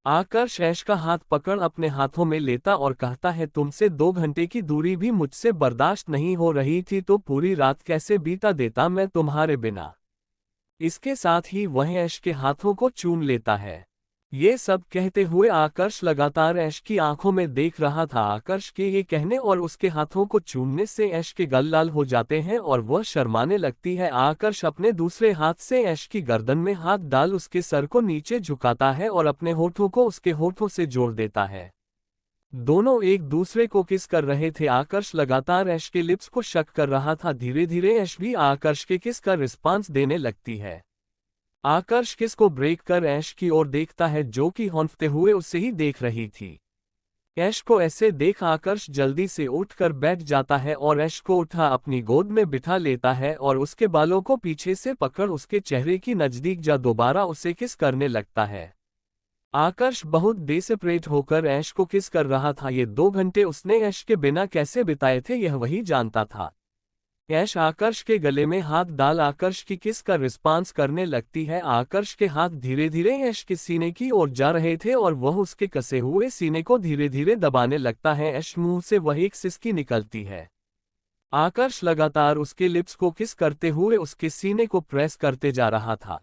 आकर्ष ऐश का हाथ पकड़ अपने हाथों में लेता और कहता है तुमसे 2 घंटे की दूरी भी मुझसे बर्दाश्त नहीं हो रही थी तो पूरी रात कैसे बीता देता मैं तुम्हारे बिना। इसके साथ ही वह ऐश के हाथों को चूम लेता है। ये सब कहते हुए आकर्ष लगातार ऐश की आंखों में देख रहा था। आकर्ष के ये कहने और उसके हाथों को चूमने से ऐश के गाल लाल हो जाते हैं और वह शर्माने लगती है। आकर्ष अपने दूसरे हाथ से ऐश की गर्दन में हाथ डाल उसके सर को नीचे झुकाता है और अपने होठों को उसके होठों से जोड़ देता है। दोनों एक दूसरे को किस कर रहे थे। आकर्ष लगातार ऐश के लिप्स को शक कर रहा था। धीरे धीरे ऐश भी आकर्ष के किस का रिस्पांस देने लगती है। आकर्ष किस को ब्रेक कर ऐश की ओर देखता है जो कि हौंफते हुए उसे ही देख रही थी। ऐश को ऐसे देख आकर्ष जल्दी से उठकर बैठ जाता है और ऐश को उठा अपनी गोद में बिठा लेता है और उसके बालों को पीछे से पकड़ उसके चेहरे की नजदीक जा दोबारा उसे किस करने लगता है। आकर्ष बहुत डेस्परेट होकर ऐश को किस कर रहा था। ये 2 घंटे उसने ऐश के बिना कैसे बिताए थे यह वही जानता था। ऐश आकर्ष के गले में हाथ डाल आकर्ष की किस का रिस्पांस करने लगती है। आकर्ष के हाथ धीरे धीरे ऐश के सीने की ओर जा रहे थे और वह उसके कसे हुए सीने को धीरे धीरे दबाने लगता है। ऐश मुंह से वह एक सिसकी निकलती है। आकर्ष लगातार उसके लिप्स को किस करते हुए उसके सीने को प्रेस करते जा रहा था।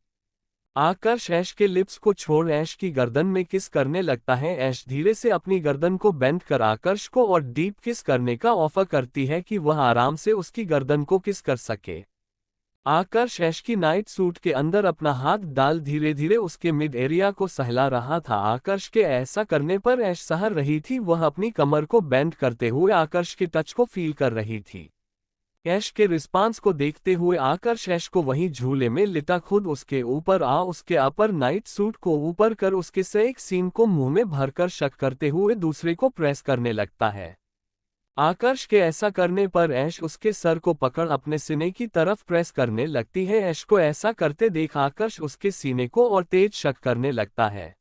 आकर्ष ऐश के लिप्स को छोड़ ऐश की गर्दन में किस करने लगता है। ऐश धीरे से अपनी गर्दन को बेंड कर आकर्ष को और डीप किस करने का ऑफर करती है कि वह आराम से उसकी गर्दन को किस कर सके। आकर्ष ऐश की नाइट सूट के अंदर अपना हाथ डाल धीरे धीरे उसके मिड एरिया को सहला रहा था। आकर्ष के ऐसा करने पर ऐश सहर रही थी। वह अपनी कमर को बेंड करते हुए आकर्ष के टच को फील कर रही थी। ऐश के रिस्पांस को देखते हुए आकर्ष ऐश को वहीं झूले में लिटा खुद उसके ऊपर आ उसके अपर नाइट सूट को ऊपर कर उसके से एक सीन को मुंह में भरकर शक करते हुए दूसरे को प्रेस करने लगता है। आकर्ष के ऐसा करने पर ऐश उसके सर को पकड़ अपने सीने की तरफ प्रेस करने लगती है। ऐश को ऐसा करते देख आकर्ष उसके सीने को और तेज शक करने लगता है।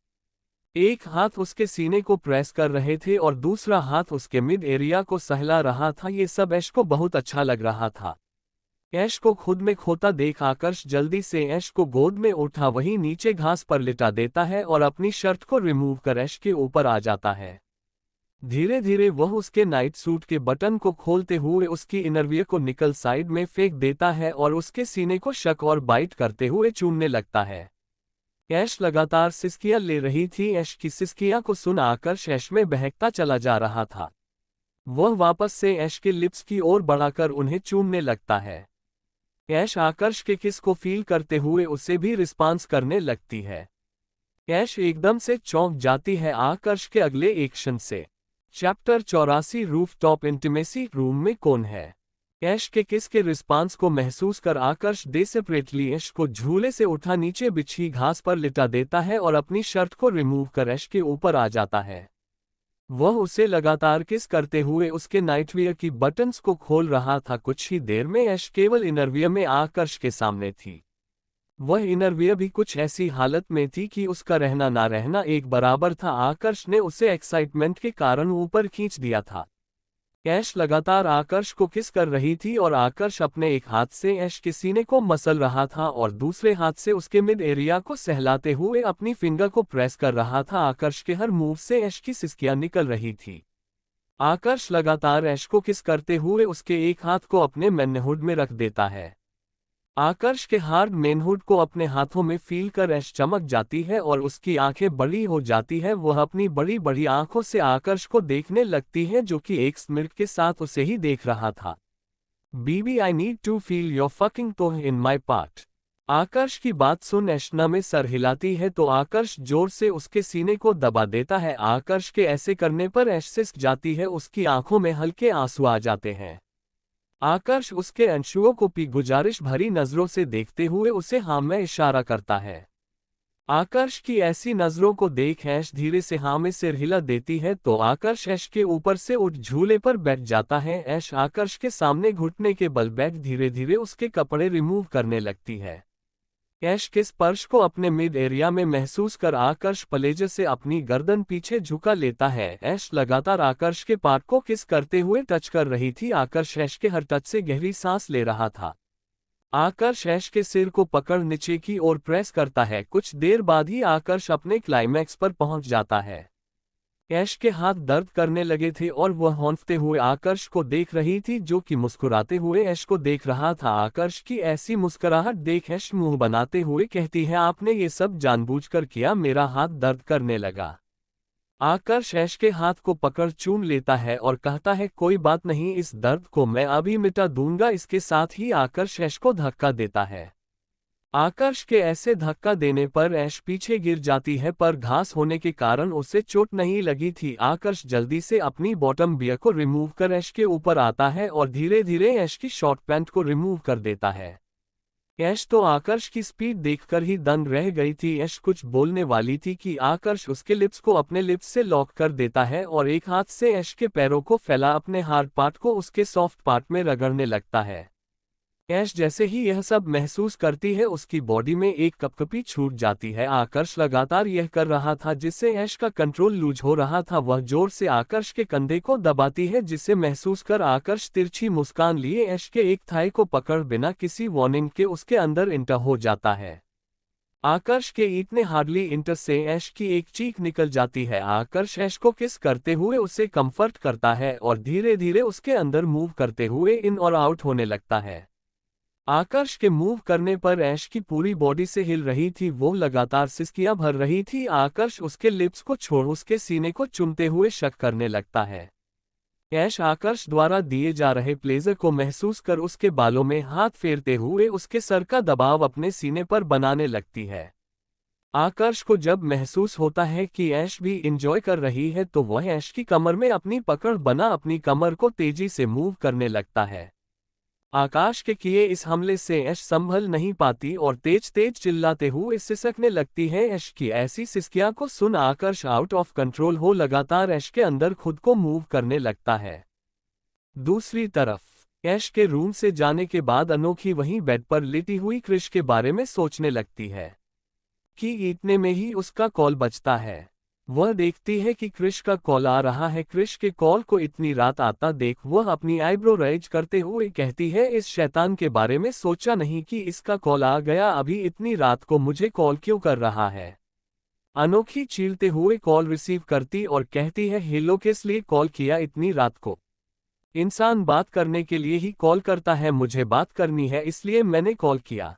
एक हाथ उसके सीने को प्रेस कर रहे थे और दूसरा हाथ उसके मिड एरिया को सहला रहा था। ये सब ऐश को बहुत अच्छा लग रहा था। ऐश को खुद में खोता देख आकर्ष जल्दी से ऐश को गोद में उठा वहीं नीचे घास पर लिटा देता है और अपनी शर्ट को रिमूव कर ऐश के ऊपर आ जाता है। धीरे धीरे वह उसके नाइट सूट के बटन को खोलते हुए उसकी इनरवियर को निकल साइड में फेंक देता है और उसके सीने को शक और बाइट करते हुए चूमने लगता है। ऐश लगातार सिसकियां ले रही थी। ऐश की सिसकियां को सुन आकर्ष ऐश में बहकता चला जा रहा था। वह वापस से ऐश के लिप्स की ओर बढ़ाकर उन्हें चूमने लगता है। ऐश आकर्ष के किस को फील करते हुए उसे भी रिस्पांस करने लगती है। ऐश एकदम से चौंक जाती है आकर्ष के अगले एक्शन से। Chapter 84 rooftop intimacy. रूम में कौन है? ऐश के किस के रिस्पांस को महसूस कर आकर्ष डेस्परेटली ऐश को झूले से उठा नीचे बिछी घास पर लिटा देता है और अपनी शर्ट को रिमूव कर ऐश के ऊपर आ जाता है। वह उसे लगातार किस करते हुए उसके नाइटवियर की बटन्स को खोल रहा था। कुछ ही देर में ऐश केवल इनरवियर में आकर्ष के सामने थी। वह इनरवियर भी कुछ ऐसी हालत में थी कि उसका रहना ना रहना एक बराबर था। आकर्ष ने उसे एक्साइटमेंट के कारण ऊपर खींच दिया था। ऐश लगातार आकर्ष को किस कर रही थी और आकर्ष अपने एक हाथ से ऐश के सीने को मसल रहा था और दूसरे हाथ से उसके मिड एरिया को सहलाते हुए अपनी फिंगर को प्रेस कर रहा था। आकर्ष के हर मूव से ऐश की सिसकियां निकल रही थी। आकर्ष लगातार ऐश को किस करते हुए उसके एक हाथ को अपने मैनहुड में रख देता है। आकर्ष के हार्ड मैनहुड को अपने हाथों में फील कर ऐश चमक जाती है और उसकी आंखें बड़ी हो जाती है। वह अपनी बड़ी बड़ी आंखों से आकर्ष को देखने लगती है जो कि एक स्मिर्क के साथ उसे ही देख रहा था। Baby I need to feel your fucking toe in my part. Aakarsh की बात सुन ऐशना में सर हिलाती है तो आकर्ष जोर से उसके सीने को दबा देता है। आकर्ष के ऐसे करने पर ऐश सिसक जाती है। उसकी आंखों में हल्के आंसू आ जाते हैं। आकर्ष उसके अंशुओं को गुजारिश भरी नजरों से देखते हुए उसे हाँ में इशारा करता है। आकर्ष की ऐसी नजरों को देख ऐश धीरे से हाँ में सिर हिला देती है तो आकर्ष ऐश के ऊपर से उठ झूले पर बैठ जाता है। ऐश आकर्ष के सामने घुटने के बल बैठ धीरे धीरे उसके कपड़े रिमूव करने लगती है। ऐश के स्पर्श को अपने मिड एरिया में महसूस कर आकर्ष पलेजे से अपनी गर्दन पीछे झुका लेता है। ऐश लगातार आकर्ष के पार्ट को किस करते हुए टच कर रही थी। आकर्ष ऐश के हर टच से गहरी सांस ले रहा था। आकर्ष ऐश के सिर को पकड़ नीचे की ओर प्रेस करता है। कुछ देर बाद ही आकर्ष अपने क्लाइमैक्स पर पहुंच जाता है। ऐश के हाथ दर्द करने लगे थे और वह हौंफते हुए आकर्ष को देख रही थी जो कि मुस्कुराते हुए ऐश को देख रहा था। आकर्ष की ऐसी मुस्कुराहट देख ऐश मुंह बनाते हुए कहती है, आपने ये सब जानबूझकर किया, मेरा हाथ दर्द करने लगा। आकर्ष ऐश के हाथ को पकड़ चूम लेता है और कहता है, कोई बात नहीं, इस दर्द को मैं अभी मिटा दूंगा। इसके साथ ही आकर्ष ऐश को धक्का देता है। आकर्ष के ऐसे धक्का देने पर ऐश पीछे गिर जाती है पर घास होने के कारण उसे चोट नहीं लगी थी। आकर्ष जल्दी से अपनी बॉटम बियर को रिमूव कर ऐश के ऊपर आता है और धीरे धीरे ऐश की शॉर्ट पैंट को रिमूव कर देता है। ऐश तो आकर्ष की स्पीड देखकर ही दंग रह गई थी। ऐश कुछ बोलने वाली थी कि आकर्ष उसके लिप्स को अपने लिप्स से लॉक कर देता है और एक हाथ से ऐश के पैरों को फैला अपने हार्ड पार्ट को उसके सॉफ्ट पार्ट में रगड़ने लगता है। ऐश जैसे ही यह सब महसूस करती है उसकी बॉडी में एक कपकपी छूट जाती है। आकर्ष लगातार यह कर रहा था जिससे ऐश का कंट्रोल लूज हो रहा था। वह जोर से आकर्ष के कंधे को दबाती है जिसे महसूस कर आकर्ष तिरछी मुस्कान लिए ऐश के एक थाई को पकड़ बिना किसी वार्निंग के उसके अंदर इंटर हो जाता है। आकर्ष के इतने हार्डली इंटर से ऐश की एक चीख निकल जाती है। आकर्ष ऐश को किस करते हुए उसे कंफर्ट करता है और धीरे धीरे उसके अंदर मूव करते हुए इन और आउट होने लगता है। आकर्ष के मूव करने पर ऐश की पूरी बॉडी से हिल रही थी। वो लगातार सिसकियां भर रही थी। आकर्ष उसके लिप्स को छोड़ उसके सीने को चूमते हुए शक करने लगता है। ऐश आकर्ष द्वारा दिए जा रहे प्लेजर को महसूस कर उसके बालों में हाथ फेरते हुए उसके सर का दबाव अपने सीने पर बनाने लगती है। आकर्ष को जब महसूस होता है कि ऐश भी इंजॉय कर रही है तो वह ऐश की कमर में अपनी पकड़ बना अपनी कमर को तेजी से मूव करने लगता है। आकाश के किए इस हमले से ऐश संभल नहीं पाती और तेज तेज चिल्लाते हुए सिसकने लगती है। ऐश की ऐसी सिसकियां को सुन आकर्ष आउट ऑफ कंट्रोल हो लगातार ऐश के अंदर खुद को मूव करने लगता है। दूसरी तरफ ऐश के रूम से जाने के बाद अनोखी वहीं बेड पर लेटी हुई क्रिश के बारे में सोचने लगती है कि इतने में ही उसका कॉल बजता है। वह देखती है कि क्रिश का कॉल आ रहा है। क्रिश के कॉल को इतनी रात आता देख वह अपनी आईब्रो रेज करते हुए कहती है, इस शैतान के बारे में सोचा नहीं कि इसका कॉल आ गया, अभी इतनी रात को मुझे कॉल क्यों कर रहा है। अनोखी चीलते हुए कॉल रिसीव करती और कहती है, हेलो, किस लिए कॉल किया इतनी रात को? इंसान बात करने के लिए ही कॉल करता है, मुझे बात करनी है इसलिए मैंने कॉल किया।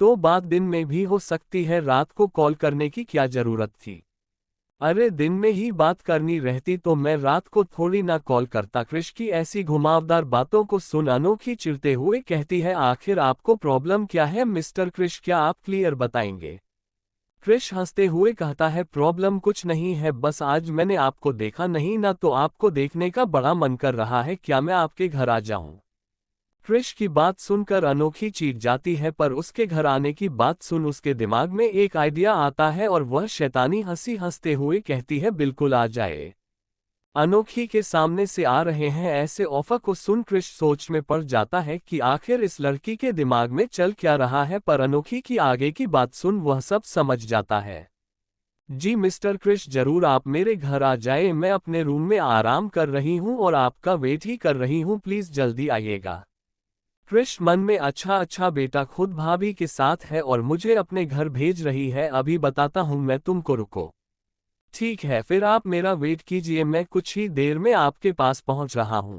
तो बात दिन में भी हो सकती है, रात को कॉल करने की क्या जरूरत थी? अरे दिन में ही बात करनी रहती तो मैं रात को थोड़ी ना कॉल करता। क्रिश की ऐसी घुमावदार बातों को सुन अनोखी चिढ़ते हुए कहती है, आखिर आपको प्रॉब्लम क्या है मिस्टर क्रिश, क्या आप क्लियर बताएंगे? क्रिश हंसते हुए कहता है, प्रॉब्लम कुछ नहीं है, बस आज मैंने आपको देखा नहीं ना, तो आपको देखने का बड़ा मन कर रहा है, क्या मैं आपके घर आ जाऊं? क्रिश की बात सुनकर अनोखी चीख जाती है, पर उसके घर आने की बात सुन उसके दिमाग में एक आइडिया आता है और वह शैतानी हंसी हंसते हुए कहती है, बिल्कुल आ जाए। अनोखी के सामने से आ रहे हैं ऐसे ऑफर को सुन क्रिश सोच में पड़ जाता है कि आखिर इस लड़की के दिमाग में चल क्या रहा है, पर अनोखी की आगे की बात सुन वह सब समझ जाता है। जी मिस्टर क्रिश, जरूर आप मेरे घर आ जाए, मैं अपने रूम में आराम कर रही हूँ और आपका वेट ही कर रही हूँ, प्लीज जल्दी आइएगा। क्रिश मन में, अच्छा अच्छा बेटा खुद भाभी के साथ है और मुझे अपने घर भेज रही है, अभी बताता हूँ मैं तुमको, रुको। ठीक है, फिर आप मेरा वेट कीजिए, मैं कुछ ही देर में आपके पास पहुंच रहा हूं।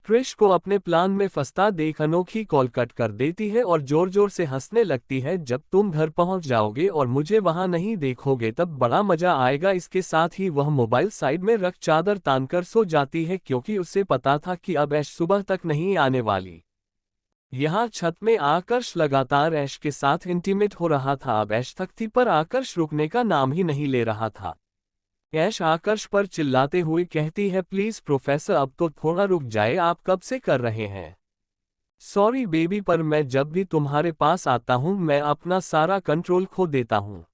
क्रिश को अपने प्लान में फंसता देख अनोखी कॉल कट कर देती है और जोर जोर से हंसने लगती है, जब तुम घर पहुंच जाओगे और मुझे वहां नहीं देखोगे तब बड़ा मजा आएगा। इसके साथ ही वह मोबाइल साइड में रख चादर तानकर सो जाती है, क्योंकि उसे पता था कि अब ऐश सुबह तक नहीं आने वाली। यहाँ छत में आकर्ष लगातार ऐश के साथ इंटीमेट हो रहा था। अब ऐश थकती पर आकर्ष रुकने का नाम ही नहीं ले रहा था। ऐश आकर्ष पर चिल्लाते हुए कहती है, प्लीज प्रोफेसर अब तो थोड़ा रुक जाए, आप कब से कर रहे हैं? सॉरी बेबी, पर मैं जब भी तुम्हारे पास आता हूँ मैं अपना सारा कंट्रोल खो देता हूँ।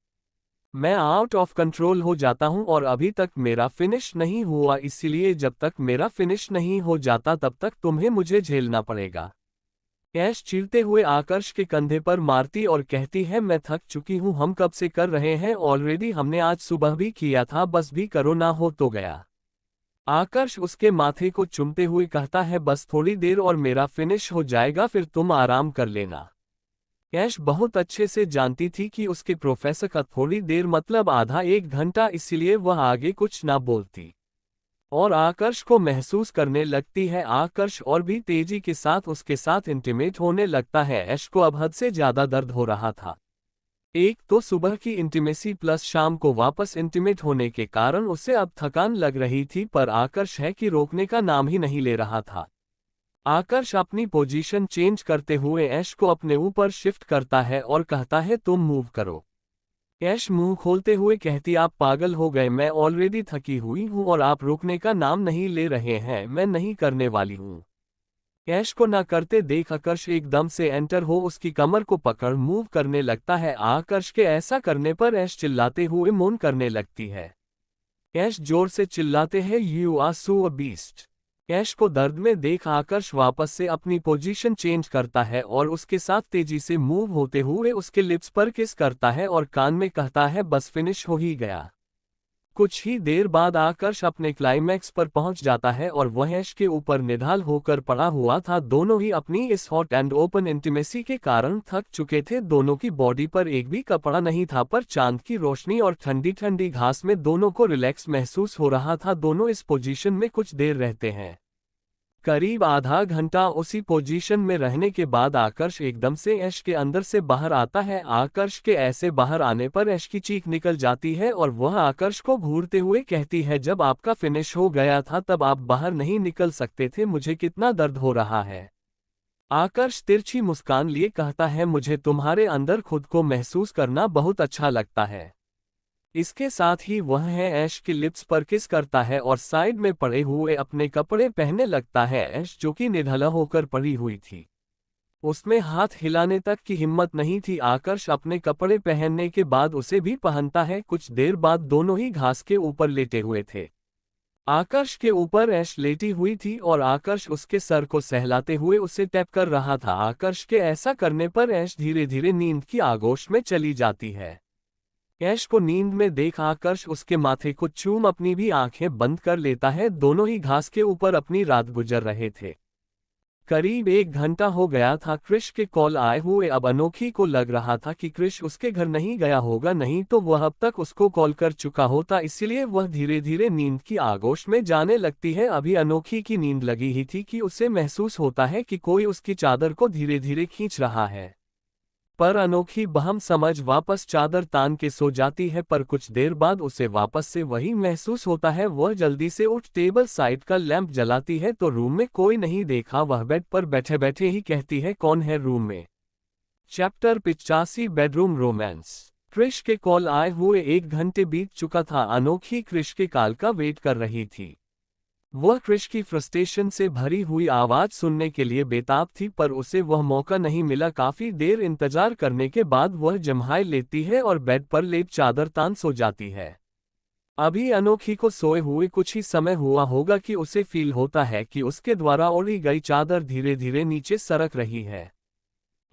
मैं आउट ऑफ कंट्रोल हो जाता हूँ और अभी तक मेरा फिनिश नहीं हुआ, इसलिए जब तक मेरा फिनिश नहीं हो जाता तब तक तुम्हें मुझे झेलना पड़ेगा। ऐश चिढ़ते हुए आकर्ष के कंधे पर मारती और कहती है, मैं थक चुकी हूँ, हम कब से कर रहे हैं ऑलरेडी, हमने आज सुबह भी किया था, बस भी करो ना हो तो गया। आकर्ष उसके माथे को चूमते हुए कहता है, बस थोड़ी देर और मेरा फिनिश हो जाएगा, फिर तुम आराम कर लेना। ऐश बहुत अच्छे से जानती थी कि उसके प्रोफेसर का थोड़ी देर मतलब आधा एक घंटा, इसीलिए वह आगे कुछ ना बोलती और आकर्ष को महसूस करने लगती है। आकर्ष और भी तेजी के साथ उसके साथ इंटीमेट होने लगता है। ऐश को अब हद से ज्यादा दर्द हो रहा था। एक तो सुबह की इंटीमेसी प्लस शाम को वापस इंटीमेट होने के कारण उसे अब थकान लग रही थी, पर आकर्ष है कि रोकने का नाम ही नहीं ले रहा था। आकर्ष अपनी पोजीशन चेंज करते हुए ऐश को अपने ऊपर शिफ्ट करता है और कहता है, तुम मूव करो। ऐश मुंह खोलते हुए कहती, आप पागल हो गए, मैं ऑलरेडी थकी हुई हूं और आप रुकने का नाम नहीं ले रहे हैं, मैं नहीं करने वाली हूं। ऐश को ना करते देख आकर्ष एकदम से एंटर हो उसकी कमर को पकड़ मूव करने लगता है। आकर्ष के ऐसा करने पर ऐश चिल्लाते हुए मौन करने लगती है। ऐश जोर से चिल्लाते हैं, you are so a beast. Aish को दर्द में देख आकर्ष वापस से अपनी पोजीशन चेंज करता है और उसके साथ तेजी से मूव होते हुए उसके लिप्स पर किस करता है और कान में कहता है, बस फिनिश हो ही गया। कुछ ही देर बाद आकर्ष अपने क्लाइमैक्स पर पहुंच जाता है और वह ऐश के ऊपर निढाल होकर पड़ा हुआ था। दोनों ही अपनी इस हॉट एंड ओपन इंटीमेसी के कारण थक चुके थे। दोनों की बॉडी पर एक भी कपड़ा नहीं था, पर चांद की रोशनी और ठंडी ठंडी घास में दोनों को रिलैक्स महसूस हो रहा था। दोनों इस पोजीशन में कुछ देर रहते हैं, करीब आधा घंटा। उसी पोजीशन में रहने के बाद आकर्ष एकदम से ऐश के अंदर से बाहर आता है। आकर्ष के ऐसे बाहर आने पर ऐश की चीख निकल जाती है और वह आकर्ष को घूरते हुए कहती है, जब आपका फिनिश हो गया था तब आप बाहर नहीं निकल सकते थे, मुझे कितना दर्द हो रहा है। आकर्ष तिरछी मुस्कान लिए कहता है, मुझे तुम्हारे अंदर खुद को महसूस करना बहुत अच्छा लगता है। इसके साथ ही वह है ऐश के लिप्स पर किस करता है और साइड में पड़े हुए अपने कपड़े पहनने लगता है। ऐश जो कि निढला होकर पड़ी हुई थी, उसमें हाथ हिलाने तक की हिम्मत नहीं थी। आकर्ष अपने कपड़े पहनने के बाद उसे भी पहनता है। कुछ देर बाद दोनों ही घास के ऊपर लेटे हुए थे। आकर्ष के ऊपर ऐश लेटी हुई थी और आकर्ष उसके सर को सहलाते हुए उसे टैप कर रहा था। आकर्ष के ऐसा करने पर ऐश धीरे धीरे नींद की आगोश में चली जाती है। ऐश को नींद में देख आकर्ष उसके माथे को चूम अपनी भी आंखें बंद कर लेता है। दोनों ही घास के ऊपर अपनी रात गुजर रहे थे। करीब एक घंटा हो गया था क्रिश के कॉल आए हुए। अब अनोखी को लग रहा था कि क्रिश उसके घर नहीं गया होगा, नहीं तो वह अब तक उसको कॉल कर चुका होता, इसलिए वह धीरे धीरे नींद की आगोश में जाने लगती है। अभी अनोखी की नींद लगी ही थी कि उसे महसूस होता है कि कोई उसकी चादर को धीरे धीरे खींच रहा है, पर अनोखी बहम समझ वापस चादर तान के सो जाती है। पर कुछ देर बाद उसे वापस से वही महसूस होता है। वह जल्दी से उठ टेबल साइड का लैंप जलाती है तो रूम में कोई नहीं देखा। वह बेड पर बैठे बैठे ही कहती है, कौन है रूम में? Chapter 85 bedroom romance. क्रिश के कॉल आए हुए 1 घंटे बीत चुका था। अनोखी क्रिश के कॉल का वेट कर रही थी। वह क्रिश की फ्रस्ट्रेशन से भरी हुई आवाज सुनने के लिए बेताब थी, पर उसे वह मौका नहीं मिला। काफी देर इंतजार करने के बाद वह जम्हाई लेती है और बेड पर लेट चादर तान सो जाती है। अभी अनोखी को सोए हुए कुछ ही समय हुआ होगा कि उसे फील होता है कि उसके द्वारा ओढ़ी गई चादर धीरे धीरे नीचे सरक रही है।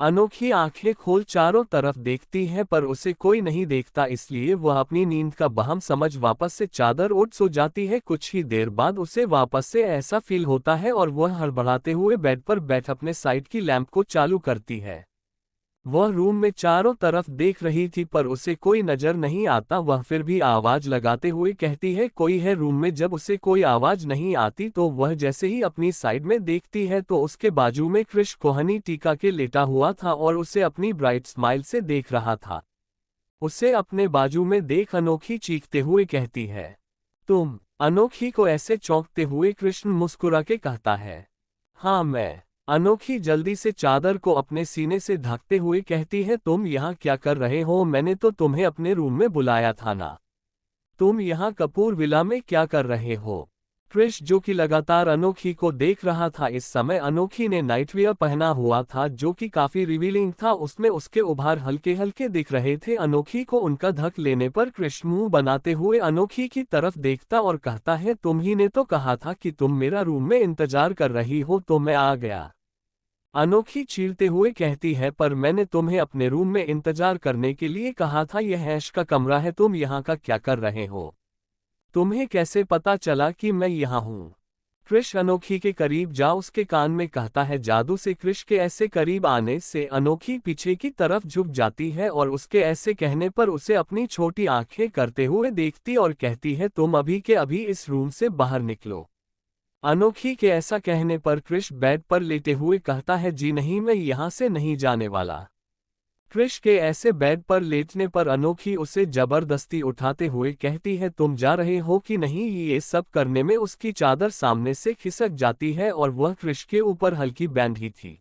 अनोखी आंखें खोल चारों तरफ देखती है, पर उसे कोई नहीं देखता, इसलिए वह अपनी नींद का बहम समझ वापस से चादर ओढ़ सो जाती है। कुछ ही देर बाद उसे वापस से ऐसा फील होता है और वह हड़बड़ाते हुए बेड पर बैठ अपने साइड की लैंप को चालू करती है। वह रूम में चारों तरफ देख रही थी, पर उसे कोई नजर नहीं आता। वह फिर भी आवाज लगाते हुए कहती है, कोई है रूम में। जब उसे कोई आवाज नहीं आती तो वह जैसे ही अपनी साइड में देखती है तो उसके बाजू में क्रिश कोहनी टीका के लेटा हुआ था और उसे अपनी ब्राइट स्माइल से देख रहा था। उसे अपने बाजू में देख अनोखी चीखते हुए कहती है, तुम। अनोखी को ऐसे चौंकते हुए कृष्ण मुस्कुरा के कहता है, हाँ मैं। अनोखी जल्दी से चादर को अपने सीने से ढकते हुए कहती है, तुम यहाँ क्या कर रहे हो? मैंने तो तुम्हें अपने रूम में बुलाया था ना। तुम यहाँ कपूर विला में क्या कर रहे हो? क्रिश, जो कि लगातार अनोखी को देख रहा था, इस समय अनोखी ने नाइटवियर पहना हुआ था जो कि काफी रिवीलिंग था। उसमें उसके उभार हल्के हल्के दिख रहे थे। अनोखी को उनका ढक लेने पर क्रिश मुंह बनाते हुए अनोखी की तरफ देखता और कहता है, तुम ही ने तो कहा था कि तुम मेरा रूम में इंतजार कर रही हो, तो मैं आ गया। अनोखी चीरते हुए कहती है, पर मैंने तुम्हें अपने रूम में इंतजार करने के लिए कहा था। यह ऐश का कमरा है, तुम यहाँ का क्या कर रहे हो? तुम्हें कैसे पता चला कि मैं यहाँ हूँ? क्रिश अनोखी के करीब जा उसके कान में कहता है। जादू से क्रिश के ऐसे करीब आने से अनोखी पीछे की तरफ झुक जाती है और उसके ऐसे कहने पर उसे अपनी छोटी आंखें करते हुए देखती और कहती है, तुम अभी के अभी इस रूम से बाहर निकलो। अनोखी के ऐसा कहने पर क्रिश बेड पर लेटे हुए कहता है, जी नहीं, मैं यहाँ से नहीं जाने वाला। क्रिश के ऐसे बेड पर लेटने पर अनोखी उसे जबरदस्ती उठाते हुए कहती है, तुम जा रहे हो कि नहीं? ये सब करने में उसकी चादर सामने से खिसक जाती है और वह क्रिश के ऊपर हल्की बैंधी थी।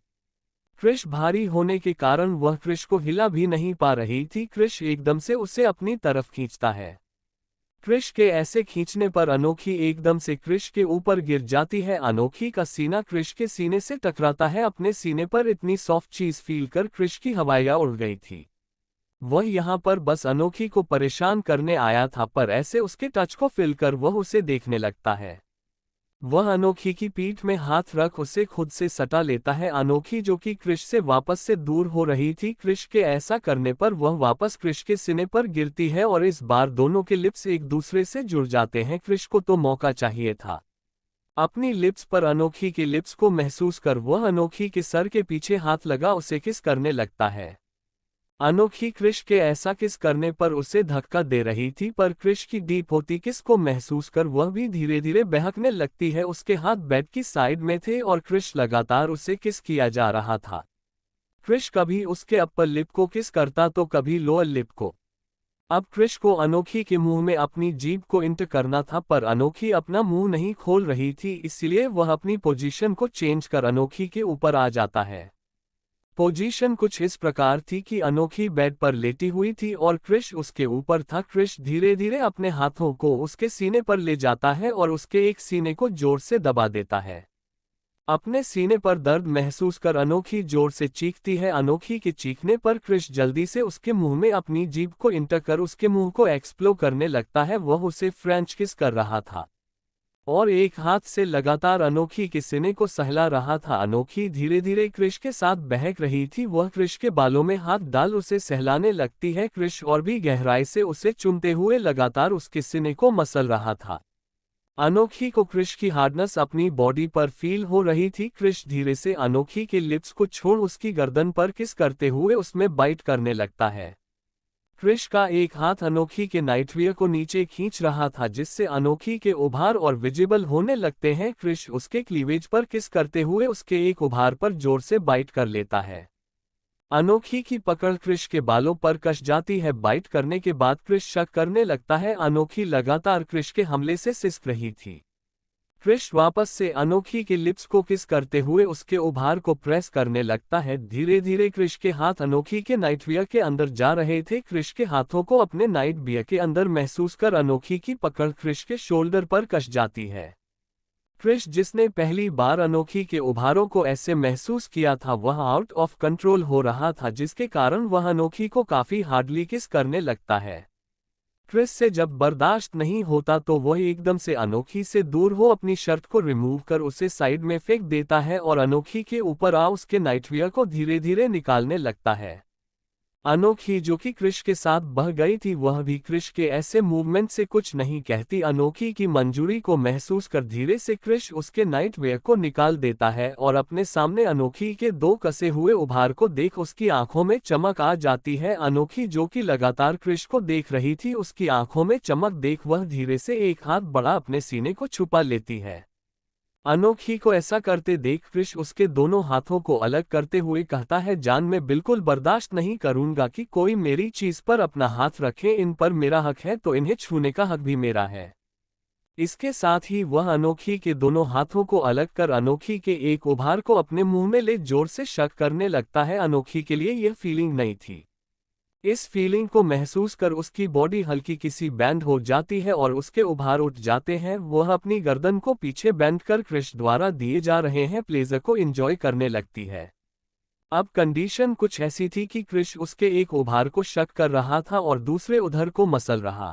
क्रिश भारी होने के कारण वह क्रिश को हिला भी नहीं पा रही थी। क्रिश एकदम से उसे अपनी तरफ खींचता है। क्रिश के ऐसे खींचने पर अनोखी एकदम से क्रिश के ऊपर गिर जाती है। अनोखी का सीना क्रिश के सीने से टकराता है। अपने सीने पर इतनी सॉफ्ट चीज फील कर क्रिश की हवाइयां उड़ गई थी। वह यहाँ पर बस अनोखी को परेशान करने आया था, पर ऐसे उसके टच को फील कर वह उसे देखने लगता है। वह अनोखी की पीठ में हाथ रख उसे खुद से सटा लेता है। अनोखी, जो कि क्रिश से वापस से दूर हो रही थी, क्रिश के ऐसा करने पर वह वापस क्रिश के सीने पर गिरती है और इस बार दोनों के लिप्स एक दूसरे से जुड़ जाते हैं। क्रिश को तो मौका चाहिए था। अपनी लिप्स पर अनोखी के लिप्स को महसूस कर वह अनोखी के सर के पीछे हाथ लगा उसे किस करने लगता है। अनोखी क्रिश के ऐसा किस करने पर उसे धक्का दे रही थी, पर क्रिश की डीप होती किस को महसूस कर वह भी धीरे धीरे बहकने लगती है। उसके हाथ बेड की साइड में थे और क्रिश लगातार उसे किस किया जा रहा था। क्रिश कभी उसके अपर लिप को किस करता तो कभी लोअर लिप को। अब क्रिश को अनोखी के मुंह में अपनी जीभ को इंटर करना था, पर अनोखी अपना मुंह नहीं खोल रही थी, इसलिए वह अपनी पोजीशन को चेंज कर अनोखी के ऊपर आ जाता है। पोजीशन कुछ इस प्रकार थी कि अनोखी बेड पर लेटी हुई थी और क्रिश उसके ऊपर था। क्रिश धीरे धीरे अपने हाथों को उसके सीने पर ले जाता है और उसके एक सीने को जोर से दबा देता है। अपने सीने पर दर्द महसूस कर अनोखी जोर से चीखती है। अनोखी के चीखने पर क्रिश जल्दी से उसके मुंह में अपनी जीभ को इंटर कर उसके मुंह को एक्सप्लोर करने लगता है। वह उसे फ्रेंच किस कर रहा था और एक हाथ से लगातार अनोखी के सीने को सहला रहा था। अनोखी धीरे धीरे क्रिश के साथ बहक रही थी। वह क्रिश के बालों में हाथ डाल उसे सहलाने लगती है। क्रिश और भी गहराई से उसे चूमते हुए लगातार उसके सीने को मसल रहा था। अनोखी को क्रिश की हार्डनेस अपनी बॉडी पर फील हो रही थी। क्रिश धीरे से अनोखी के लिप्स को छोड़ उसकी गर्दन पर किस करते हुए उसमें बाइट करने लगता है। क्रिश का एक हाथ अनोखी के नाइटवियर को नीचे खींच रहा था, जिससे अनोखी के उभार और विजिबल होने लगते हैं। क्रिश उसके क्लीवेज पर किस करते हुए उसके एक उभार पर जोर से बाइट कर लेता है। अनोखी की पकड़ क्रिश के बालों पर कस जाती है। बाइट करने के बाद क्रिश शक करने लगता है। अनोखी लगातार क्रिश के हमले से सिसक रही थी। क्रिश वापस से अनोखी के लिप्स को किस करते हुए उसके उभार को प्रेस करने लगता है। धीरे धीरे क्रिश के हाथ अनोखी के नाइटवियर के अंदर जा रहे थे। क्रिश के हाथों को अपने नाइटवियर के अंदर महसूस कर अनोखी की पकड़ क्रिश के शोल्डर पर कस जाती है। क्रिश जिसने पहली बार अनोखी के उभारों को ऐसे महसूस किया था वह आउट ऑफ कंट्रोल हो रहा था, जिसके कारण वह अनोखी को काफी हार्डली किस करने लगता है। क्रिस से जब बर्दाश्त नहीं होता तो वह एकदम से अनोखी से दूर हो अपनी शर्ट को रिमूव कर उसे साइड में फेंक देता है और अनोखी के ऊपर आ उसके नाइटवियर को धीरे धीरे निकालने लगता है। अनोखी जो कि क्रिश के साथ बह गई थी वह भी क्रिश के ऐसे मूवमेंट से कुछ नहीं कहती। अनोखी की मंजूरी को महसूस कर धीरे से क्रिश उसके नाइटवियर को निकाल देता है और अपने सामने अनोखी के दो कसे हुए उभार को देख उसकी आंखों में चमक आ जाती है। अनोखी जो कि लगातार क्रिश को देख रही थी उसकी आंखों में चमक देख वह धीरे से एक हाथ बढ़ा अपने सीने को छुपा लेती है। अनोखी को ऐसा करते देख क्रिश उसके दोनों हाथों को अलग करते हुए कहता है, जान मैं बिल्कुल बर्दाश्त नहीं करूंगा कि कोई मेरी चीज पर अपना हाथ रखे। इन पर मेरा हक है तो इन्हें छूने का हक भी मेरा है। इसके साथ ही वह अनोखी के दोनों हाथों को अलग कर अनोखी के एक उभार को अपने मुंह में ले जोर से शक करने लगता है। अनोखी के लिए यह फीलिंग नई थी। इस फीलिंग को महसूस कर उसकी बॉडी हल्की किसी बैंड हो जाती है और उसके उभार उठ जाते हैं। वह अपनी गर्दन को पीछे बैंड कर क्रिश द्वारा दिए जा रहे हैं प्लेजर को एंजॉय करने लगती है। अब कंडीशन कुछ ऐसी थी कि क्रिश उसके एक उभार को शक कर रहा था और दूसरे उधर को मसल रहा।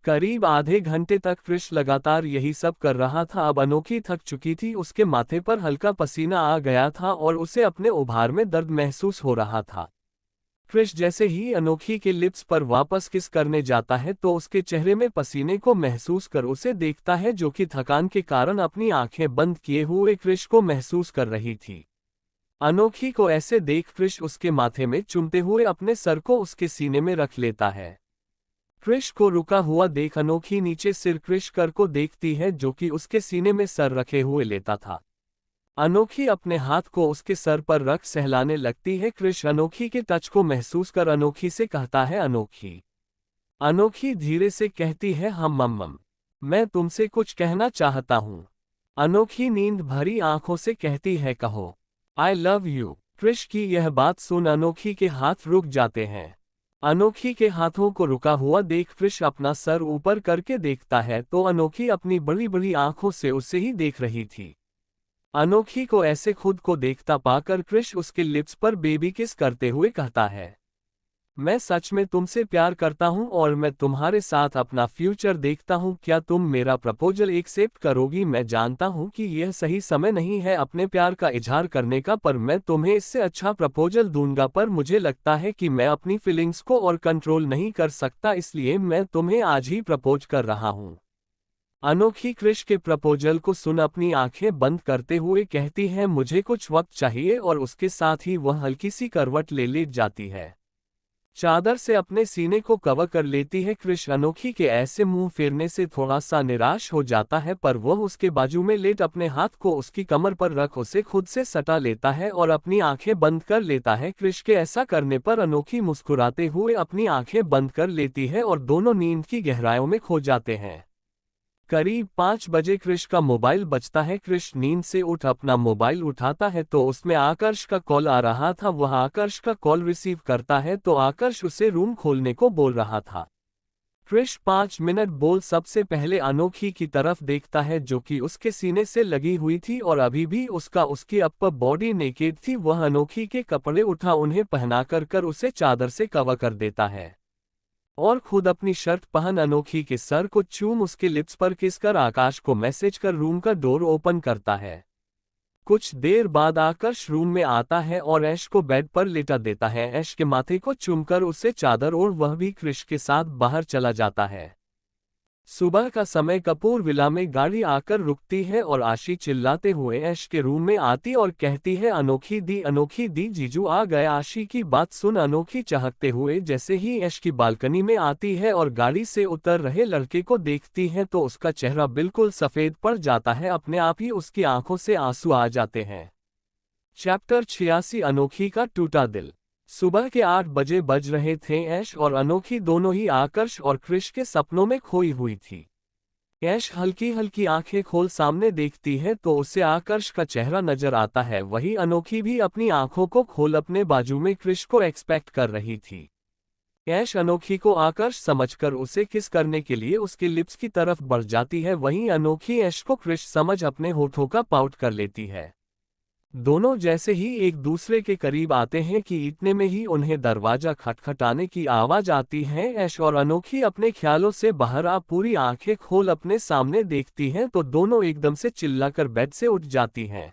करीब आधे घंटे तक क्रिश लगातार यही सब कर रहा था। अब अनोखी थक चुकी थी, उसके माथे पर हल्का पसीना आ गया था और उसे अपने उभार में दर्द महसूस हो रहा था। क्रिश जैसे ही अनोखी के लिप्स पर वापस किस करने जाता है तो उसके चेहरे में पसीने को महसूस कर उसे देखता है, जो कि थकान के कारण अपनी आंखें बंद किए हुए क्रिश को महसूस कर रही थी। अनोखी को ऐसे देख क्रिश उसके माथे में चूमते हुए अपने सर को उसके सीने में रख लेता है। क्रिश को रुका हुआ देख अनोखी नीचे सिर क्रिश कर को देखती है, जो कि उसके सीने में सर रखे हुए लेता था। अनोखी अपने हाथ को उसके सर पर रख सहलाने लगती है। क्रिश अनोखी के टच को महसूस कर अनोखी से कहता है अनोखी। अनोखी धीरे से कहती है मम्म, मैं तुमसे कुछ कहना चाहता हूँ। अनोखी नींद भरी आंखों से कहती है कहो, आई लव यू। क्रिश की यह बात सुन अनोखी के हाथ रुक जाते हैं। अनोखी के हाथों को रुका हुआ देख क्रिश अपना सर ऊपर करके देखता है तो अनोखी अपनी बड़ी बड़ी आंखों से उसे ही देख रही थी। अनोखी को ऐसे खुद को देखता पाकर क्रिश उसके लिप्स पर बेबी किस करते हुए कहता है, मैं सच में तुमसे प्यार करता हूं और मैं तुम्हारे साथ अपना फ्यूचर देखता हूं। क्या तुम मेरा प्रपोजल एक्सेप्ट करोगी? मैं जानता हूं कि यह सही समय नहीं है अपने प्यार का इजहार करने का, पर मैं तुम्हें इससे अच्छा प्रपोजल दूंगा। पर मुझे लगता है कि मैं अपनी फीलिंग्स को और कंट्रोल नहीं कर सकता, इसलिए मैं तुम्हें आज ही प्रपोज कर रहा हूं। अनोखी क्रिश के प्रपोजल को सुन अपनी आंखें बंद करते हुए कहती है, मुझे कुछ वक्त चाहिए, और उसके साथ ही वह हल्की सी करवट ले लेट जाती है। चादर से अपने सीने को कवर कर लेती है। क्रिश अनोखी के ऐसे मुंह फेरने से थोड़ा सा निराश हो जाता है, पर वह उसके बाजू में लेट अपने हाथ को उसकी कमर पर रख उसे खुद से सटा लेता है और अपनी आंखें बंद कर लेता है। क्रिश के ऐसा करने पर अनोखी मुस्कुराते हुए अपनी आंखें बंद कर लेती है और दोनों नींद की गहराइयों में खो जाते हैं। करीब 5 बजे क्रिश का मोबाइल बजता है। क्रिश नींद से उठ अपना मोबाइल उठाता है तो उसमें आकर्ष का कॉल आ रहा था। वह आकर्ष का कॉल रिसीव करता है तो आकर्ष उसे रूम खोलने को बोल रहा था। क्रिश 5 मिनट बोल सबसे पहले अनोखी की तरफ देखता है, जो कि उसके सीने से लगी हुई थी और अभी भी उसकी अपर बॉडी नेकेड थी। वह अनोखी के कपड़े उठा उन्हें पहना कर उसे चादर से कवर कर देता है और खुद अपनी शर्ट पहन अनोखी के सर को चूम उसके लिप्स पर किस कर आकाश को मैसेज कर रूम का डोर ओपन करता है। कुछ देर बाद आकाश रूम में आता है और ऐश को बेड पर लेटा देता है। ऐश के माथे को चूमकर उसे चादर और वह भी क्रिश के साथ बाहर चला जाता है। सुबह का समय कपूर विला में गाड़ी आकर रुकती है और आशी चिल्लाते हुए ऐश के रूम में आती और कहती है, अनोखी दी जीजू आ गए। आशी की बात सुन अनोखी चहकते हुए जैसे ही ऐश की बालकनी में आती है और गाड़ी से उतर रहे लड़के को देखती है तो उसका चेहरा बिल्कुल सफेद पड़ जाता है। अपने आप ही उसकी आंखों से आंसू आ जाते हैं। चैप्टर 86 अनोखी का टूटा दिल। सुबह के 8 बजे बज रहे थे। ऐश और अनोखी दोनों ही आकर्ष और क्रिश के सपनों में खोई हुई थी। ऐश हल्की हल्की आंखें खोल सामने देखती है तो उसे आकर्ष का चेहरा नजर आता है। वही अनोखी भी अपनी आंखों को खोल अपने बाजू में क्रिश को एक्सपेक्ट कर रही थी। ऐश अनोखी को आकर्ष समझकर उसे किस करने के लिए उसके लिप्स की तरफ बढ़ जाती है। वहीं अनोखी ऐश को क्रिश समझ अपने होठों का पाउट कर लेती है। दोनों जैसे ही एक दूसरे के करीब आते हैं कि इतने में ही उन्हें दरवाजा खटखटाने की आवाज आती है। ऐश और अनोखी अपने ख्यालों से बाहर आ पूरी आंखें खोल अपने सामने देखती हैं तो दोनों एकदम से चिल्लाकर बेड से उठ जाती हैं।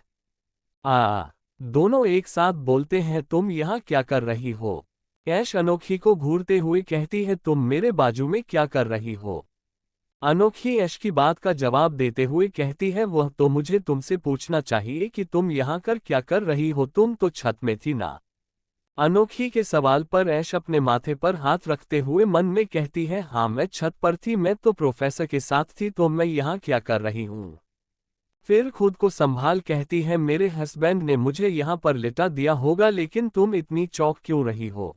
दोनों एक साथ बोलते हैं, तुम यहाँ क्या कर रही हो? ऐश अनोखी को घूरते हुए कहती है, तुम मेरे बाजू में क्या कर रही हो? अनोखी ऐश की बात का जवाब देते हुए कहती है, वह तो मुझे तुमसे पूछना चाहिए कि तुम यहाँ कर क्या कर रही हो, तुम तो छत में थी ना। अनोखी के सवाल पर ऐश अपने माथे पर हाथ रखते हुए मन में कहती है, हाँ मैं छत पर थी, मैं तो प्रोफेसर के साथ थी, तो मैं यहाँ क्या कर रही हूँ। फिर खुद को संभाल कहती है, मेरे हस्बैंड ने मुझे यहाँ पर लिटा दिया होगा, लेकिन तुम इतनी चौंक क्यों रही हो?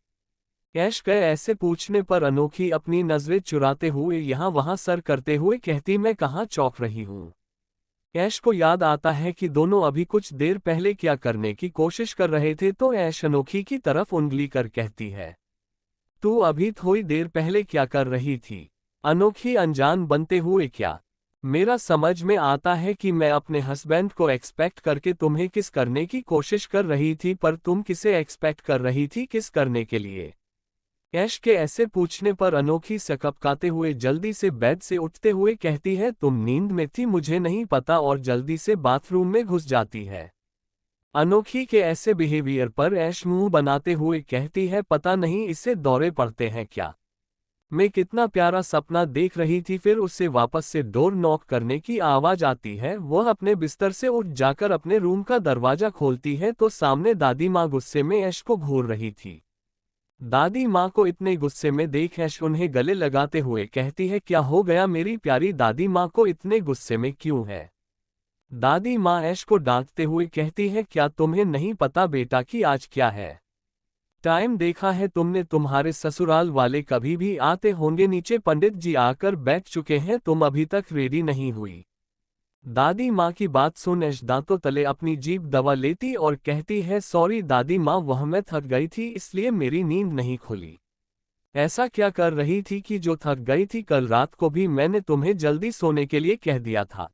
ऐश के ऐसे पूछने पर अनोखी अपनी नजरें चुराते हुए यहाँ वहाँ सर करते हुए कहती, मैं कहाँ चौंक रही हूँ। ऐश को याद आता है कि दोनों अभी कुछ देर पहले क्या करने की कोशिश कर रहे थे, तो ऐश अनोखी की तरफ उंगली कर कहती है, तू अभी थोड़ी देर पहले क्या कर रही थी? अनोखी अनजान बनते हुए, क्या? मेरा समझ में आता है कि मैं अपने हस्बैंड को एक्सपेक्ट करके तुम्हें किस करने की कोशिश कर रही थी, पर तुम किसे एक्सपेक्ट कर रही थी किस करने के लिए? ऐश के ऐसे पूछने पर अनोखी सकपकाते हुए जल्दी से बेड से उठते हुए कहती है, तुम नींद में थी मुझे नहीं पता, और जल्दी से बाथरूम में घुस जाती है। अनोखी के ऐसे बिहेवियर पर ऐश मुंह बनाते हुए कहती है, पता नहीं इससे दौरे पड़ते हैं क्या? मैं कितना प्यारा सपना देख रही थी। फिर उससे वापस से डोर नॉक करने की आवाज आती है। वह अपने बिस्तर से उठ जाकर अपने रूम का दरवाजा खोलती है तो सामने दादी माँ गुस्से में ऐश को घूर रही थी। दादी माँ को इतने गुस्से में देख ऐश उन्हें गले लगाते हुए कहती है, क्या हो गया मेरी प्यारी दादी माँ को इतने गुस्से में क्यों है? दादी माँ ऐश को डांटते हुए कहती है, क्या तुम्हें नहीं पता बेटा कि आज क्या है? टाइम देखा है तुमने? तुम्हारे ससुराल वाले कभी भी आते होंगे, नीचे पंडित जी आकर बैठ चुके हैं, तुम अभी तक रेडी नहीं हुई। दादी माँ की बात सुन ऐश दांतों तले अपनी जीभ दबा लेती और कहती है, सॉरी दादी माँ, वह मैं थक गई थी इसलिए मेरी नींद नहीं खुली। ऐसा क्या कर रही थी कि जो थक गई थी? कल रात को भी मैंने तुम्हें जल्दी सोने के लिए कह दिया था।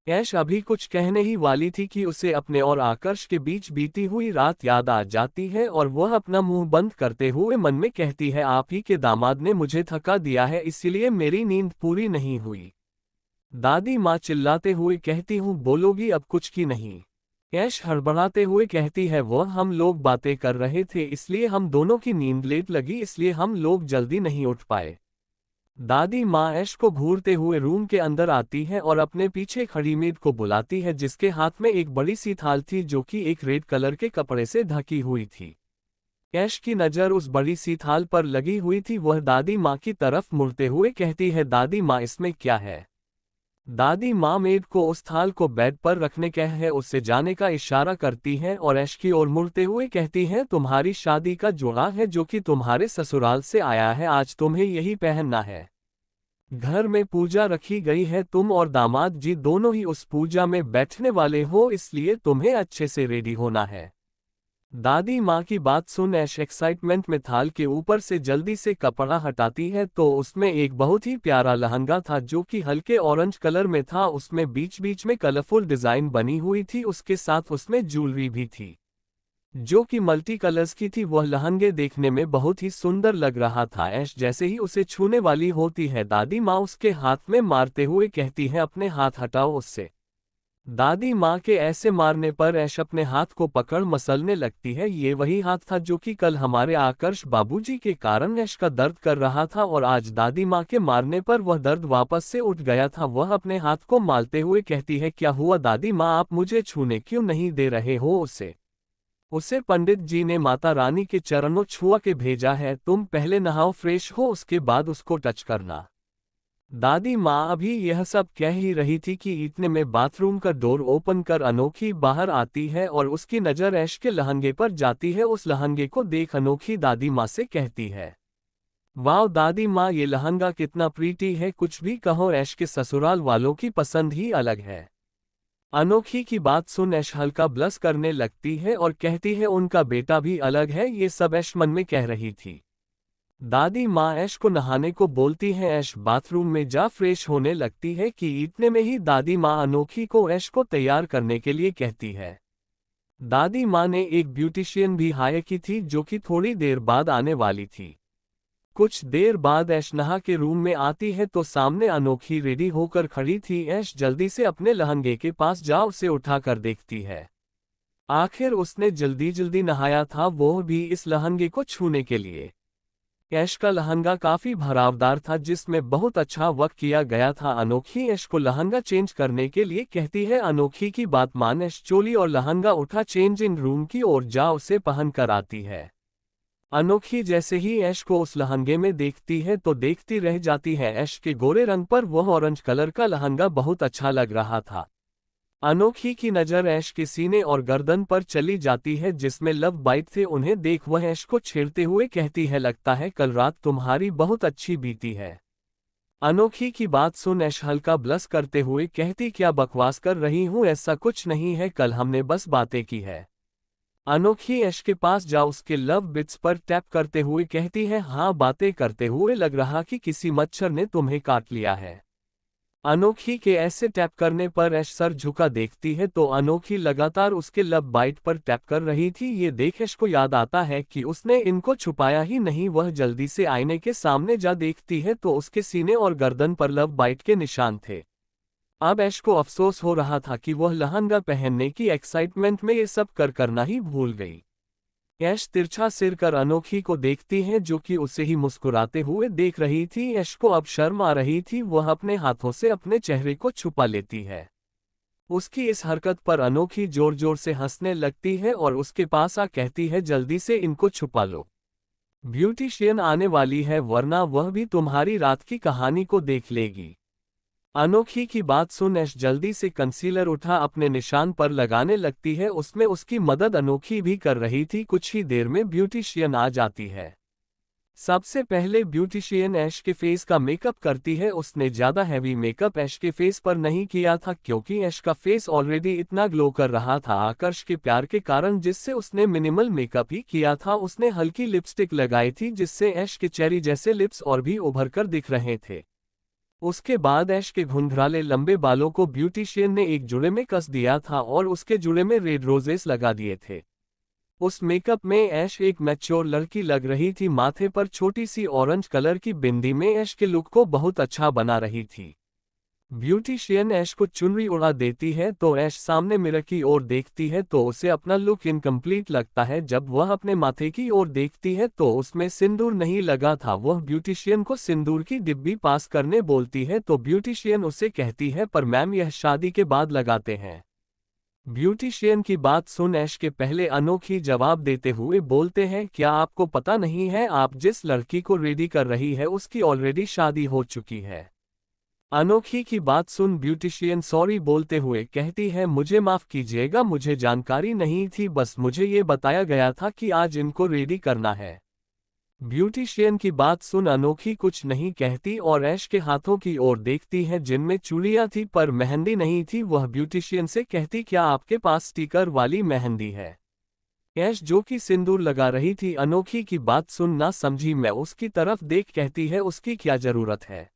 ऐश अभी कुछ कहने ही वाली थी कि उसे अपने और आकर्ष के बीच बीती हुई रात याद आ जाती है और वह अपना मुंह बंद करते हुए मन में कहती है, आप ही के दामाद ने मुझे थका दिया है इसीलिए मेरी नींद पूरी नहीं हुई। दादी माँ चिल्लाते हुए कहती, हूँ बोलोगी अब कुछ की नहीं? ऐश हड़बड़ाते हुए कहती है, वह हम लोग बातें कर रहे थे इसलिए हम दोनों की नींद लेट लगी, इसलिए हम लोग जल्दी नहीं उठ पाए। दादी माँ ऐश को घूरते हुए रूम के अंदर आती है और अपने पीछे खड़ी मेड को बुलाती है जिसके हाथ में एक बड़ी सी थाल थी जो कि एक रेड कलर के कपड़े से ढकी हुई थी। ऐश की नज़र उस बड़ी सी थाल पर लगी हुई थी। वह दादी माँ की तरफ मुड़ते हुए कहती है, दादी माँ इसमें क्या है? दादी माँ मेड को उस थाल को बेड पर रखने कह है उससे जाने का इशारा करती है और ऐश की ओर मुड़ते हुए कहती है, तुम्हारी शादी का जोड़ा है जो कि तुम्हारे ससुराल से आया है, आज तुम्हें यही पहनना है। घर में पूजा रखी गई है, तुम और दामाद जी दोनों ही उस पूजा में बैठने वाले हो इसलिए तुम्हें अच्छे से रेडी होना है। दादी माँ की बात सुन ऐश एक्साइटमेंट में थाल के ऊपर से जल्दी से कपड़ा हटाती है तो उसमें एक बहुत ही प्यारा लहंगा था जो कि हल्के ऑरेंज कलर में था। उसमें बीच बीच में कलरफुल डिजाइन बनी हुई थी, उसके साथ उसमें ज्वेलरी भी थी जो कि मल्टी कलर्स की थी। वह लहंगे देखने में बहुत ही सुंदर लग रहा था। ऐश जैसे ही उसे छूने वाली होती है दादी माँ उसके हाथ में मारते हुए कहती है, अपने हाथ हटाओ उससे। दादी माँ के ऐसे मारने पर ऐश अपने हाथ को पकड़ मसलने लगती है। ये वही हाथ था जो कि कल हमारे आकर्ष बाबूजी के कारण ऐश का दर्द कर रहा था और आज दादी माँ के मारने पर वह दर्द वापस से उठ गया था। वह अपने हाथ को मारते हुए कहती है, क्या हुआ दादी माँ, आप मुझे छूने क्यों नहीं दे रहे हो? उसे पंडित जी ने माता रानी के चरणों छुआ के भेजा है, तुम पहले नहाओ फ्रेश हो उसके बाद उसको टच करना। दादी माँ अभी यह सब कह ही रही थी कि इतने में बाथरूम का डोर ओपन कर अनोखी बाहर आती है और उसकी नज़र ऐश के लहंगे पर जाती है। उस लहंगे को देख अनोखी दादी माँ से कहती है, वाह दादी माँ, ये लहंगा कितना प्रीटी है। कुछ भी कहो, ऐश के ससुराल वालों की पसंद ही अलग है। अनोखी की बात सुन ऐश हल्का ब्लश करने लगती है और कहती है उनका बेटा भी अलग है। ये सब ऐश मन में कह रही थी। दादी माँ ऐश को नहाने को बोलती है। ऐश बाथरूम में जा फ्रेश होने लगती है कि इतने में ही दादी माँ अनोखी को ऐश को तैयार करने के लिए कहती है। दादी माँ ने एक ब्यूटिशियन भी हायर की थी जो कि थोड़ी देर बाद आने वाली थी। कुछ देर बाद ऐश नहा के रूम में आती है तो सामने अनोखी रेडी होकर खड़ी थी। ऐश जल्दी से अपने लहंगे के पास जा उसे उठाकर देखती है। आखिर उसने जल्दी जल्दी नहाया था, वो भी इस लहंगे को छूने के लिए। ऐश का लहंगा काफी भरावदार था जिसमें बहुत अच्छा वर्क किया गया था। अनोखी ऐश को लहंगा चेंज करने के लिए कहती है। अनोखी की बात मान ऐश चोली और लहंगा उठा चेंजिंग रूम की ओर जा उसे पहन कर आती है। अनोखी जैसे ही ऐश को उस लहंगे में देखती है तो देखती रह जाती है। ऐश के गोरे रंग पर वह ऑरेंज कलर का लहंगा बहुत अच्छा लग रहा था। अनोखी की नज़र ऐश के सीने और गर्दन पर चली जाती है जिसमें लव बाइट थे। उन्हें देख वह ऐश को छेड़ते हुए कहती है, लगता है कल रात तुम्हारी बहुत अच्छी बीती है। अनोखी की बात सुन ऐश हल्का ब्लश करते हुए कहती, क्या बकवास कर रही हूँ, ऐसा कुछ नहीं है, कल हमने बस बातें की है। अनोखी ऐश के पास जा उसके लव बिट्स पर टैप करते हुए कहती है, हाँ बातें करते हुए लग रहा कि किसी मच्छर ने तुम्हें काट लिया है। अनोखी के ऐसे टैप करने पर ऐश सर झुका देखती है तो अनोखी लगातार उसके लब बाइट पर टैप कर रही थी। ये देख ऐश को याद आता है कि उसने इनको छुपाया ही नहीं। वह जल्दी से आईने के सामने जा देखती है तो उसके सीने और गर्दन पर लब बाइट के निशान थे। अब ऐश को अफसोस हो रहा था कि वह लहंगा पहनने की एक्साइटमेंट में ये सब करना ही भूल गई। ऐश तिरछा सिर कर अनोखी को देखती है जो कि उसे ही मुस्कुराते हुए देख रही थी। ऐश को अब शर्म आ रही थी, वह अपने हाथों से अपने चेहरे को छुपा लेती है। उसकी इस हरकत पर अनोखी जोर जोर से हंसने लगती है और उसके पास आ कहती है, जल्दी से इनको छुपा लो, ब्यूटिशियन आने वाली है वरना वह भी तुम्हारी रात की कहानी को देख लेगी। अनोखी की बात सुन ऐश जल्दी से कंसीलर उठा अपने निशान पर लगाने लगती है। उसमें उसकी मदद अनोखी भी कर रही थी। कुछ ही देर में ब्यूटिशियन आ जाती है। सबसे पहले ब्यूटिशियन ऐश के फेस का मेकअप करती है। उसने ज्यादा हैवी मेकअप ऐश के फेस पर नहीं किया था क्योंकि ऐश का फेस ऑलरेडी इतना ग्लो कर रहा था आकर्ष के प्यार के कारण, जिससे उसने मिनिमल मेकअप ही किया था। उसने हल्की लिपस्टिक लगाई थी जिससे ऐश के चेरी जैसे लिप्स और भी उभर कर दिख रहे थे। उसके बाद ऐश के घुंघराले लंबे बालों को ब्यूटिशियन ने एक जुड़े में कस दिया था और उसके जुड़े में रेड रोजेस लगा दिए थे। उस मेकअप में ऐश एक मैच्योर लड़की लग रही थी। माथे पर छोटी सी ऑरेंज कलर की बिंदी में ऐश के लुक को बहुत अच्छा बना रही थी। ब्यूटिशियन ऐश को चुनरी उड़ा देती है तो ऐश सामने मिरर की ओर देखती है तो उसे अपना लुक इनकम्प्लीट लगता है। जब वह अपने माथे की ओर देखती है तो उसमें सिंदूर नहीं लगा था। वह ब्यूटिशियन को सिंदूर की डिब्बी पास करने बोलती है तो ब्यूटिशियन उसे कहती है, पर मैम यह शादी के बाद लगाते हैं। ब्यूटिशियन की बात सुन ऐश के पहले अनोखी जवाब देते हुए बोलते हैं, क्या आपको पता नहीं है आप जिस लड़की को रेडी कर रही है उसकी ऑलरेडी शादी हो चुकी है। अनोखी की बात सुन ब्यूटिशियन सॉरी बोलते हुए कहती है, मुझे माफ कीजिएगा, मुझे जानकारी नहीं थी, बस मुझे ये बताया गया था कि आज इनको रेडी करना है। ब्यूटिशियन की बात सुन अनोखी कुछ नहीं कहती और ऐश के हाथों की ओर देखती है जिनमें चूड़ियां थी पर मेहंदी नहीं थी। वह ब्यूटिशियन से कहती, क्या आपके पास स्टिकर वाली मेहंदी है। ऐश जो कि सिंदूर लगा रही थी अनोखी की बात सुन ना समझी। मैं उसकी तरफ देख कहती है, उसकी क्या जरूरत है।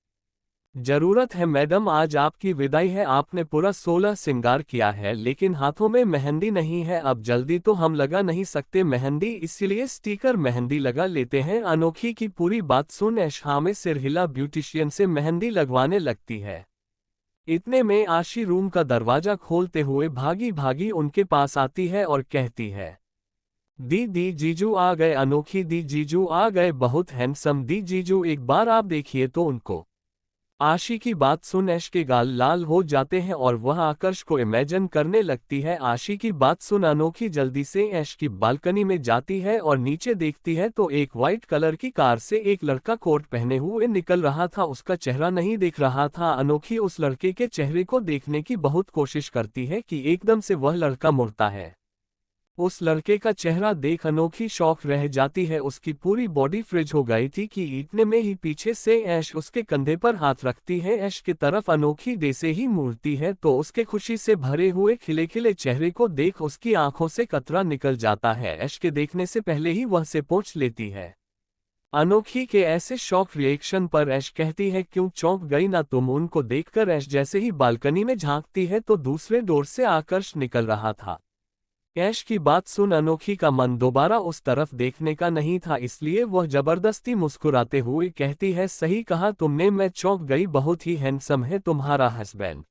जरूरत है मैडम, आज आपकी विदाई है, आपने पूरा 16 श्रृंगार किया है लेकिन हाथों में मेहंदी नहीं है। अब जल्दी तो हम लगा नहीं सकते मेहंदी, इसीलिए स्टिकर मेहंदी लगा लेते हैं। अनोखी की पूरी बात सुन ऐश हाँ में सिर हिला ब्यूटिशियन से मेहंदी लगवाने लगती है। इतने में आशी रूम का दरवाजा खोलते हुए भागी भागी उनके पास आती है और कहती है, दी जीजू आ गए। अनोखी, दी जीजू आ गए, बहुत हैंडसम दी जीजू, एक बार आप देखिए तो उनको। आशी की बात सुन ऐश के गाल लाल हो जाते हैं और वह आकर्ष को इमेजिन करने लगती है। आशी की बात सुन अनोखी जल्दी से ऐश की बालकनी में जाती है और नीचे देखती है तो एक व्हाइट कलर की कार से एक लड़का कोट पहने हुए निकल रहा था। उसका चेहरा नहीं दिख रहा था। अनोखी उस लड़के के चेहरे को देखने की बहुत कोशिश करती है कि एकदम से वह लड़का मुड़ता है। उस लड़के का चेहरा देख अनोखी शौक रह जाती है। उसकी पूरी बॉडी फ्रिज हो गई थी कि इतने में ही पीछे से ऐश उसके कंधे पर हाथ रखती है। ऐश की तरफ अनोखी जैसे ही मुड़ती है तो उसके खुशी से भरे हुए खिले खिले चेहरे को देख उसकी आंखों से कतरा निकल जाता है। ऐश के देखने से पहले ही वह से पोंछ लेती है। अनोखी के ऐसे शॉक रिएक्शन पर ऐश कहती है, क्यों चौंक गई ना तुम? उनको देखकर ऐश जैसे ही बालकनी में झांकती है तो दूसरे डोर से आकर्ष निकल रहा था। ऐश की बात सुन अनोखी का मन दोबारा उस तरफ देखने का नहीं था, इसलिए वह जबरदस्ती मुस्कुराते हुए कहती है, सही कहा तुमने, मैं चौंक गई, बहुत ही हैंडसम है तुम्हारा हस्बैंड।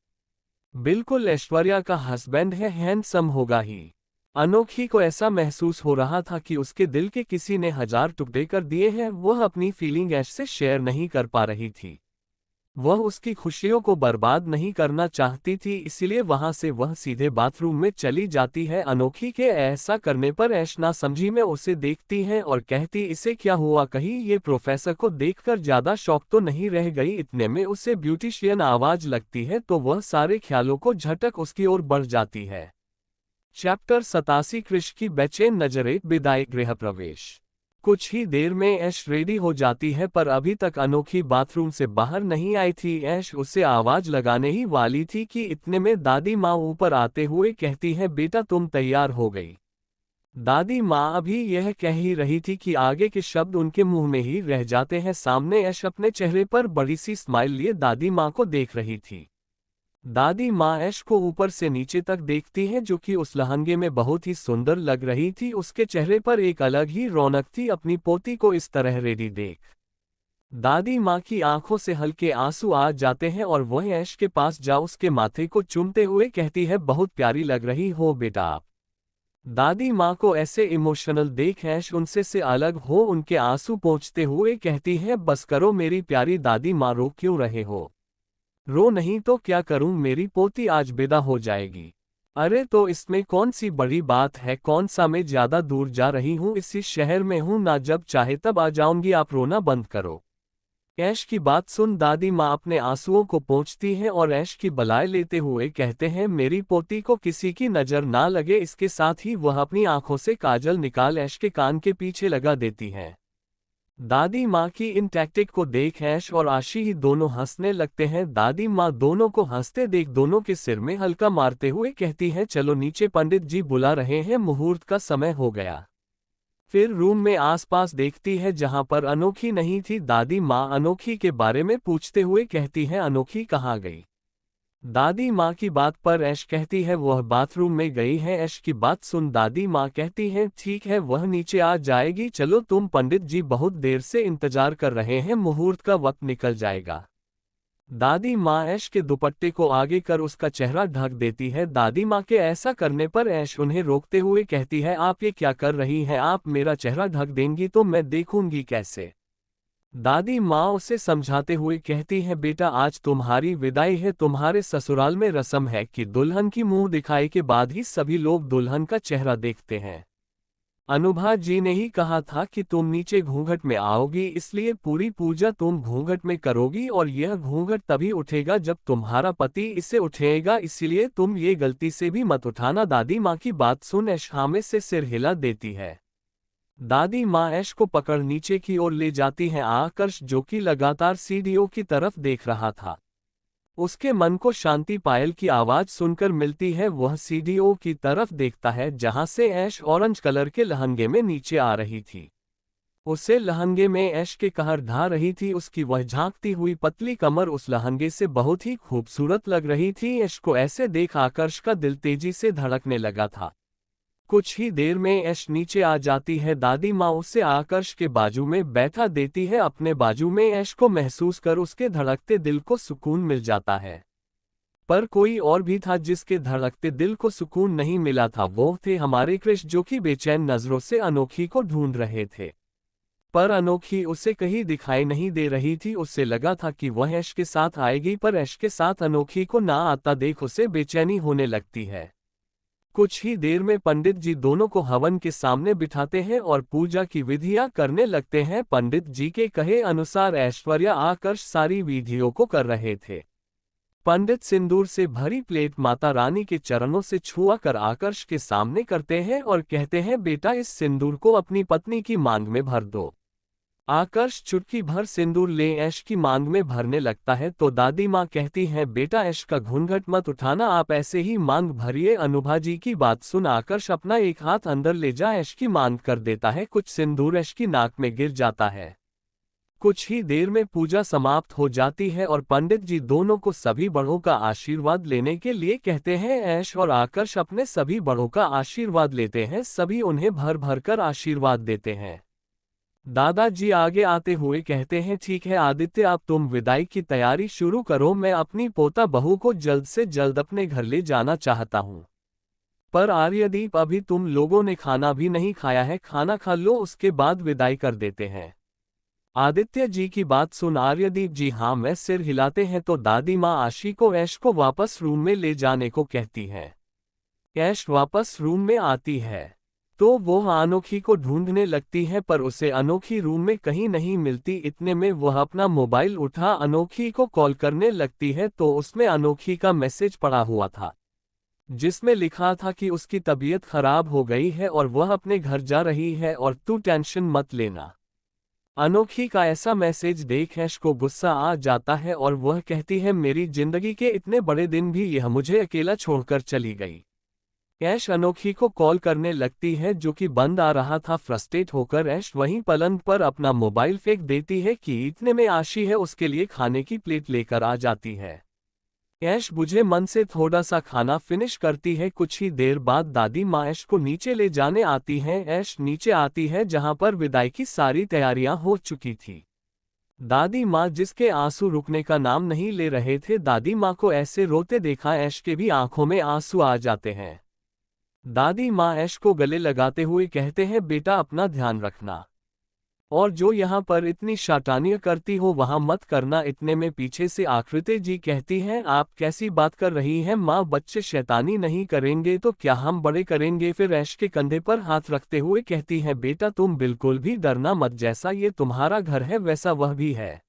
बिल्कुल ऐश्वर्या का हस्बैंड है, हैंडसम होगा ही। अनोखी को ऐसा महसूस हो रहा था कि उसके दिल के किसी ने 1000 टुकड़े कर दिए हैं। वह अपनी फीलिंग ऐश से शेयर नहीं कर पा रही थी। वह उसकी खुशियों को बर्बाद नहीं करना चाहती थी, इसीलिए वहां से वह सीधे बाथरूम में चली जाती है। अनोखी के ऐसा करने पर ऐश ना समझी में उसे देखती है और कहती, इसे क्या हुआ? कहीं ये प्रोफेसर को देखकर ज्यादा शौक तो नहीं रह गई? इतने में उसे ब्यूटिशियन आवाज लगती है तो वह सारे ख्यालों को झटक उसकी ओर बढ़ जाती है। चैप्टर 87 कृष की बेचैन नजरें, विदाई गृह प्रवेश। कुछ ही देर में ऐश रेडी हो जाती है पर अभी तक अनोखी बाथरूम से बाहर नहीं आई थी। ऐश उसे आवाज लगाने ही वाली थी कि इतने में दादी माँ ऊपर आते हुए कहती है, बेटा तुम तैयार हो गई? दादी माँ अभी यह कह ही रही थी कि आगे के शब्द उनके मुंह में ही रह जाते हैं। सामने ऐश अपने चेहरे पर बड़ी सी स्माइल लिए दादी माँ को देख रही थी। दादी माँ ऐश को ऊपर से नीचे तक देखती है, जो कि उस लहंगे में बहुत ही सुंदर लग रही थी। उसके चेहरे पर एक अलग ही रौनक थी अपनी पोती को इस तरह रेडी देख। दादी माँ की आंखों से हल्के आंसू आ जाते हैं और वह ऐश के पास जा उसके माथे को चूमते हुए कहती है, बहुत प्यारी लग रही हो बेटा आप। दादी माँ को ऐसे इमोशनल देख ऐश उनसे से अलग हो उनके आंसू पोंछते हुए कहती है, बस करो मेरी प्यारी दादी माँ, रो क्यों रहे हो? रो नहीं तो क्या करूं, मेरी पोती आज विदा हो जाएगी। अरे तो इसमें कौन सी बड़ी बात है? कौन सा मैं ज्यादा दूर जा रही हूं? इसी शहर में हूं ना, जब चाहे तब आ जाऊंगी, आप रोना बंद करो। ऐश की बात सुन दादी माँ अपने आंसुओं को पोंछती है और ऐश की बलाय लेते हुए कहते हैं, मेरी पोती को किसी की नजर ना लगे। इसके साथ ही वह अपनी आंखों से काजल निकाल ऐश के कान के पीछे लगा देती हैं। दादी माँ की इन टैक्टिक को देख ऐश और आशी ही दोनों हंसने लगते हैं। दादी माँ दोनों को हंसते देख दोनों के सिर में हल्का मारते हुए कहती है, चलो नीचे, पंडित जी बुला रहे हैं, मुहूर्त का समय हो गया। फिर रूम में आसपास देखती है जहां पर अनोखी नहीं थी। दादी माँ अनोखी के बारे में पूछते हुए कहती है, अनोखी कहाँ गई? दादी माँ की बात पर ऐश कहती है, वह बाथरूम में गई है। ऐश की बात सुन दादी माँ कहती है, ठीक है वह नीचे आ जाएगी, चलो तुम, पंडित जी बहुत देर से इंतजार कर रहे हैं, मुहूर्त का वक्त निकल जाएगा। दादी माँ ऐश के दुपट्टे को आगे कर उसका चेहरा ढक देती है। दादी माँ के ऐसा करने पर ऐश उन्हें रोकते हुए कहती है, आप ये क्या कर रही हैं? आप मेरा चेहरा ढक देंगी तो मैं देखूंगी कैसे? दादी माँ उसे समझाते हुए कहती है, बेटा आज तुम्हारी विदाई है, तुम्हारे ससुराल में रस्म है कि दुल्हन की मुंह दिखाई के बाद ही सभी लोग दुल्हन का चेहरा देखते हैं। अनुभा जी ने ही कहा था कि तुम नीचे घूंघट में आओगी, इसलिए पूरी पूजा तुम घूंघट में करोगी और यह घूंघट तभी उठेगा जब तुम्हारा पति इसे उठेगा, इसलिए तुम ये गलती से भी मत उठाना। दादी माँ की बात सुन ऐश हामे से सिर हिला देती है। दादी माँ ऐश को पकड़ नीचे की ओर ले जाती है। आकर्ष जो कि लगातार सीढ़ियों की तरफ देख रहा था, उसके मन को शांति पायल की आवाज सुनकर मिलती है। वह सीढ़ियों की तरफ देखता है जहां से ऐश ऑरेंज कलर के लहंगे में नीचे आ रही थी। उसे लहंगे में ऐश के कहर ढा रही थी। उसकी वह झांकती हुई पतली कमर उस लहंगे से बहुत ही खूबसूरत लग रही थी। ऐश को ऐसे देख आकर्ष का दिल तेजी से धड़कने लगा था। कुछ ही देर में ऐश नीचे आ जाती है। दादी माँ उसे आकर्ष के बाजू में बैठा देती है। अपने बाजू में ऐश को महसूस कर उसके धड़कते दिल को सुकून मिल जाता है। पर कोई और भी था जिसके धड़कते दिल को सुकून नहीं मिला था। वो थे हमारे कृष, जो कि बेचैन नजरों से अनोखी को ढूंढ रहे थे। पर अनोखी उसे कहीं दिखाई नहीं दे रही थी। उससे लगा था कि वह ऐश के साथ आएगी, पर ऐश के साथ अनोखी को ना आता देख उसे बेचैनी होने लगती है। कुछ ही देर में पंडित जी दोनों को हवन के सामने बिठाते हैं और पूजा की विधियां करने लगते हैं। पंडित जी के कहे अनुसार ऐश्वर्या आकर्ष सारी विधियों को कर रहे थे। पंडित सिंदूर से भरी प्लेट माता रानी के चरणों से छुआ कर आकर्ष के सामने करते हैं और कहते हैं, बेटा इस सिंदूर को अपनी पत्नी की मांग में भर दो। आकर्ष चुटकी भर सिंदूर ले ऐश की मांग में भरने लगता है तो दादी माँ कहती हैं, बेटा ऐश का घूंघट मत उठाना, आप ऐसे ही मांग भरिए। अनुभा जी की बात सुन आकर्ष अपना एक हाथ अंदर ले जा ऐश की मांग कर देता है। कुछ सिंदूर ऐश की नाक में गिर जाता है। कुछ ही देर में पूजा समाप्त हो जाती है और पंडित जी दोनों को सभी बड़ों का आशीर्वाद लेने के लिए कहते हैं। ऐश और आकर्ष अपने सभी बड़ों का आशीर्वाद लेते हैं। सभी उन्हें भर भर कर आशीर्वाद देते हैं। दादाजी आगे आते हुए कहते हैं, ठीक है आदित्य, अब तुम विदाई की तैयारी शुरू करो। मैं अपनी पोता बहू को जल्द से जल्द अपने घर ले जाना चाहता हूँ। पर आर्यदीप, अभी तुम लोगों ने खाना भी नहीं खाया है, खाना खा लो, उसके बाद विदाई कर देते हैं। आदित्य जी की बात सुन आर्यदीप जी हाँ मैं सिर हिलाते हैं तो दादी माँ आशी को ऐश को वापस रूम में ले जाने को कहती है। ऐश वापस रूम में आती है तो वो अनोखी को ढूंढने लगती है पर उसे अनोखी रूम में कहीं नहीं मिलती। इतने में वह अपना मोबाइल उठा अनोखी को कॉल करने लगती है तो उसमें अनोखी का मैसेज पड़ा हुआ था जिसमें लिखा था कि उसकी तबीयत खराब हो गई है और वह अपने घर जा रही है और तू टेंशन मत लेना। अनोखी का ऐसा मैसेज देख ऐश को गुस्सा आ जाता है और वह कहती है, मेरी जिंदगी के इतने बड़े दिन भी यह मुझे अकेला छोड़कर चली गई। ऐश अनोखी को कॉल करने लगती है जो कि बंद आ रहा था। फ्रस्ट्रेट होकर ऐश वहीं पलंग पर अपना मोबाइल फेंक देती है कि इतने में आशी है उसके लिए खाने की प्लेट लेकर आ जाती है। ऐश बुझे मन से थोड़ा सा खाना फिनिश करती है। कुछ ही देर बाद दादी माँ ऐश को नीचे ले जाने आती हैं। ऐश नीचे आती है जहां पर विदाई की सारी तैयारियां हो चुकी थी। दादी माँ जिसके आंसू रुकने का नाम नहीं ले रहे थे, दादी माँ को ऐसे रोते देखा ऐश के भी आंखों में आंसू आ जाते हैं। दादी माँ ऐश को गले लगाते हुए कहते हैं, बेटा अपना ध्यान रखना और जो यहाँ पर इतनी शैतानियां करती हो वहां मत करना। इतने में पीछे से आकृति जी कहती हैं, आप कैसी बात कर रही हैं माँ, बच्चे शैतानी नहीं करेंगे तो क्या हम बड़े करेंगे। फिर ऐश के कंधे पर हाथ रखते हुए कहती हैं, बेटा तुम बिल्कुल भी डरना मत, जैसा ये तुम्हारा घर है वैसा वह भी है,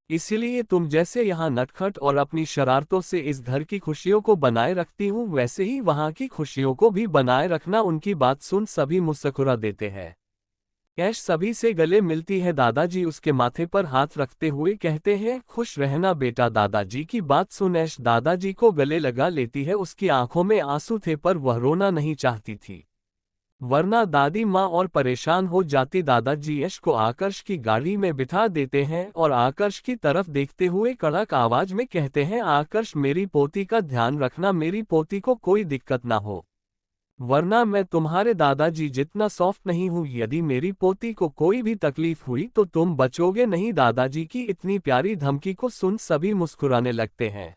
इसीलिए तुम जैसे यहाँ नटखट और अपनी शरारतों से इस घर की खुशियों को बनाए रखती हूँ वैसे ही वहाँ की खुशियों को भी बनाए रखना। उनकी बात सुन सभी मुस्कुरा देते हैं। ऐश सभी से गले मिलती है। दादाजी उसके माथे पर हाथ रखते हुए कहते हैं, खुश रहना बेटा। दादाजी की बात सुन ऐश दादाजी को गले लगा लेती है। उसकी आंखों में आंसू थे पर वह रोना नहीं चाहती थी, वरना दादी माँ और परेशान हो जाती। दादाजी ऐश को आकर्ष की गाड़ी में बिठा देते हैं और आकर्ष की तरफ देखते हुए कड़क आवाज में कहते हैं, आकर्ष मेरी पोती का ध्यान रखना, मेरी पोती को कोई दिक्कत ना हो, वरना मैं तुम्हारे दादाजी जितना सॉफ्ट नहीं हूँ। यदि मेरी पोती को कोई भी तकलीफ हुई तो तुम बचोगे नहीं। दादाजी की इतनी प्यारी धमकी को सुन सभी मुस्कुराने लगते हैं।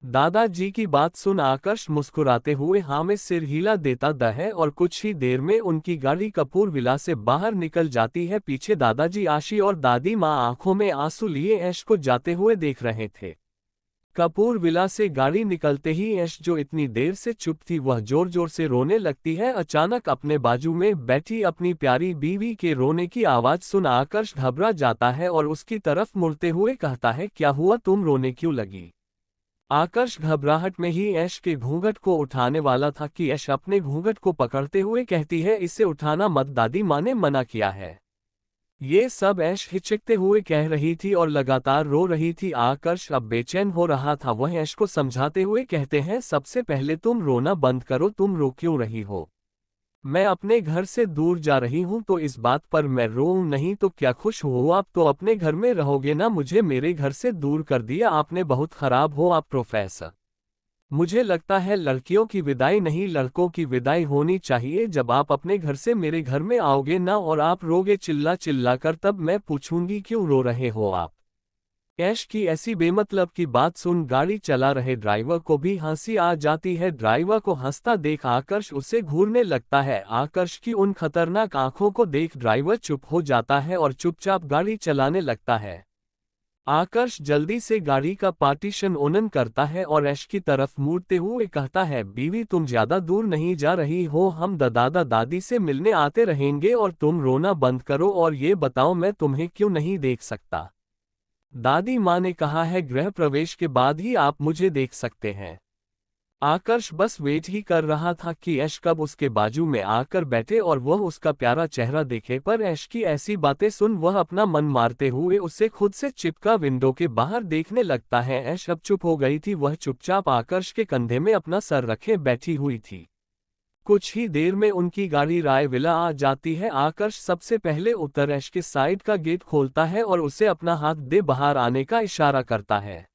दादाजी की बात सुन आकर्ष मुस्कुराते हुए हाँ में सिर हिला देता है और कुछ ही देर में उनकी गाड़ी कपूर विला से बाहर निकल जाती है। पीछे दादाजी आशी और दादी माँ आंखों में आंसू लिए ऐश को जाते हुए देख रहे थे। कपूर विला से गाड़ी निकलते ही ऐश जो इतनी देर से चुप थी वह जोर जोर से रोने लगती है। अचानक अपने बाजू में बैठी अपनी प्यारी बीवी के रोने की आवाज सुन आकर्ष घबरा जाता है और उसकी तरफ मुड़ते हुए कहता है, क्या हुआ, तुम रोने क्यों लगी। आकर्ष घबराहट में ही ऐश के घूंघट को उठाने वाला था कि ऐश अपने घूंघट को पकड़ते हुए कहती है, इसे उठाना मत, दादी माँ ने मना किया है। ये सब ऐश हिचकते हुए कह रही थी और लगातार रो रही थी। आकर्ष अब बेचैन हो रहा था। वह ऐश को समझाते हुए कहते हैं, सबसे पहले तुम रोना बंद करो, तुम रो क्यों रही हो, मैं अपने घर से दूर जा रही हूँ तो इस बात पर मैं रोऊं नहीं तो क्या, खुश हो आप तो अपने घर में रहोगे ना, मुझे मेरे घर से दूर कर दिया आपने, बहुत खराब हो आप प्रोफेसर। मुझे लगता है लड़कियों की विदाई नहीं लड़कों की विदाई होनी चाहिए। जब आप अपने घर से मेरे घर में आओगे ना और आप रोगे चिल्ला चिल्ला कर, तब मैं पूछूंगी क्यों रो रहे हो आप। ऐश की ऐसी बेमतलब की बात सुन गाड़ी चला रहे ड्राइवर को भी हंसी आ जाती है। ड्राइवर को हंसता देख आकर्ष उसे घूरने लगता है। आकर्ष की उन खतरनाक आंखों को देख ड्राइवर चुप हो जाता है और चुपचाप गाड़ी चलाने लगता है। आकर्ष जल्दी से गाड़ी का पार्टीशन ओपन करता है और ऐश की तरफ मुड़ते हुए कहता है, बीवी तुम ज्यादा दूर नहीं जा रही हो, हम दादा दादी से मिलने आते रहेंगे और तुम रोना बंद करो और ये बताओ मैं तुम्हें क्यों नहीं देख सकता। दादी माँ ने कहा है गृह प्रवेश के बाद ही आप मुझे देख सकते हैं। आकर्ष बस वेट ही कर रहा था कि ऐश कब उसके बाजू में आकर बैठे और वह उसका प्यारा चेहरा देखे, पर ऐश की ऐसी बातें सुन वह अपना मन मारते हुए उससे खुद से चिपका विंडो के बाहर देखने लगता है। ऐश अब चुप हो गई थी, वह चुपचाप आकर्ष के कंधे में अपना सर रखे बैठी हुई थी। कुछ ही देर में उनकी गाड़ी राय विला आ जाती है। आकर्ष सबसे पहले उतर ऐश के साइड का गेट खोलता है और उसे अपना हाथ दे बाहर आने का इशारा करता है।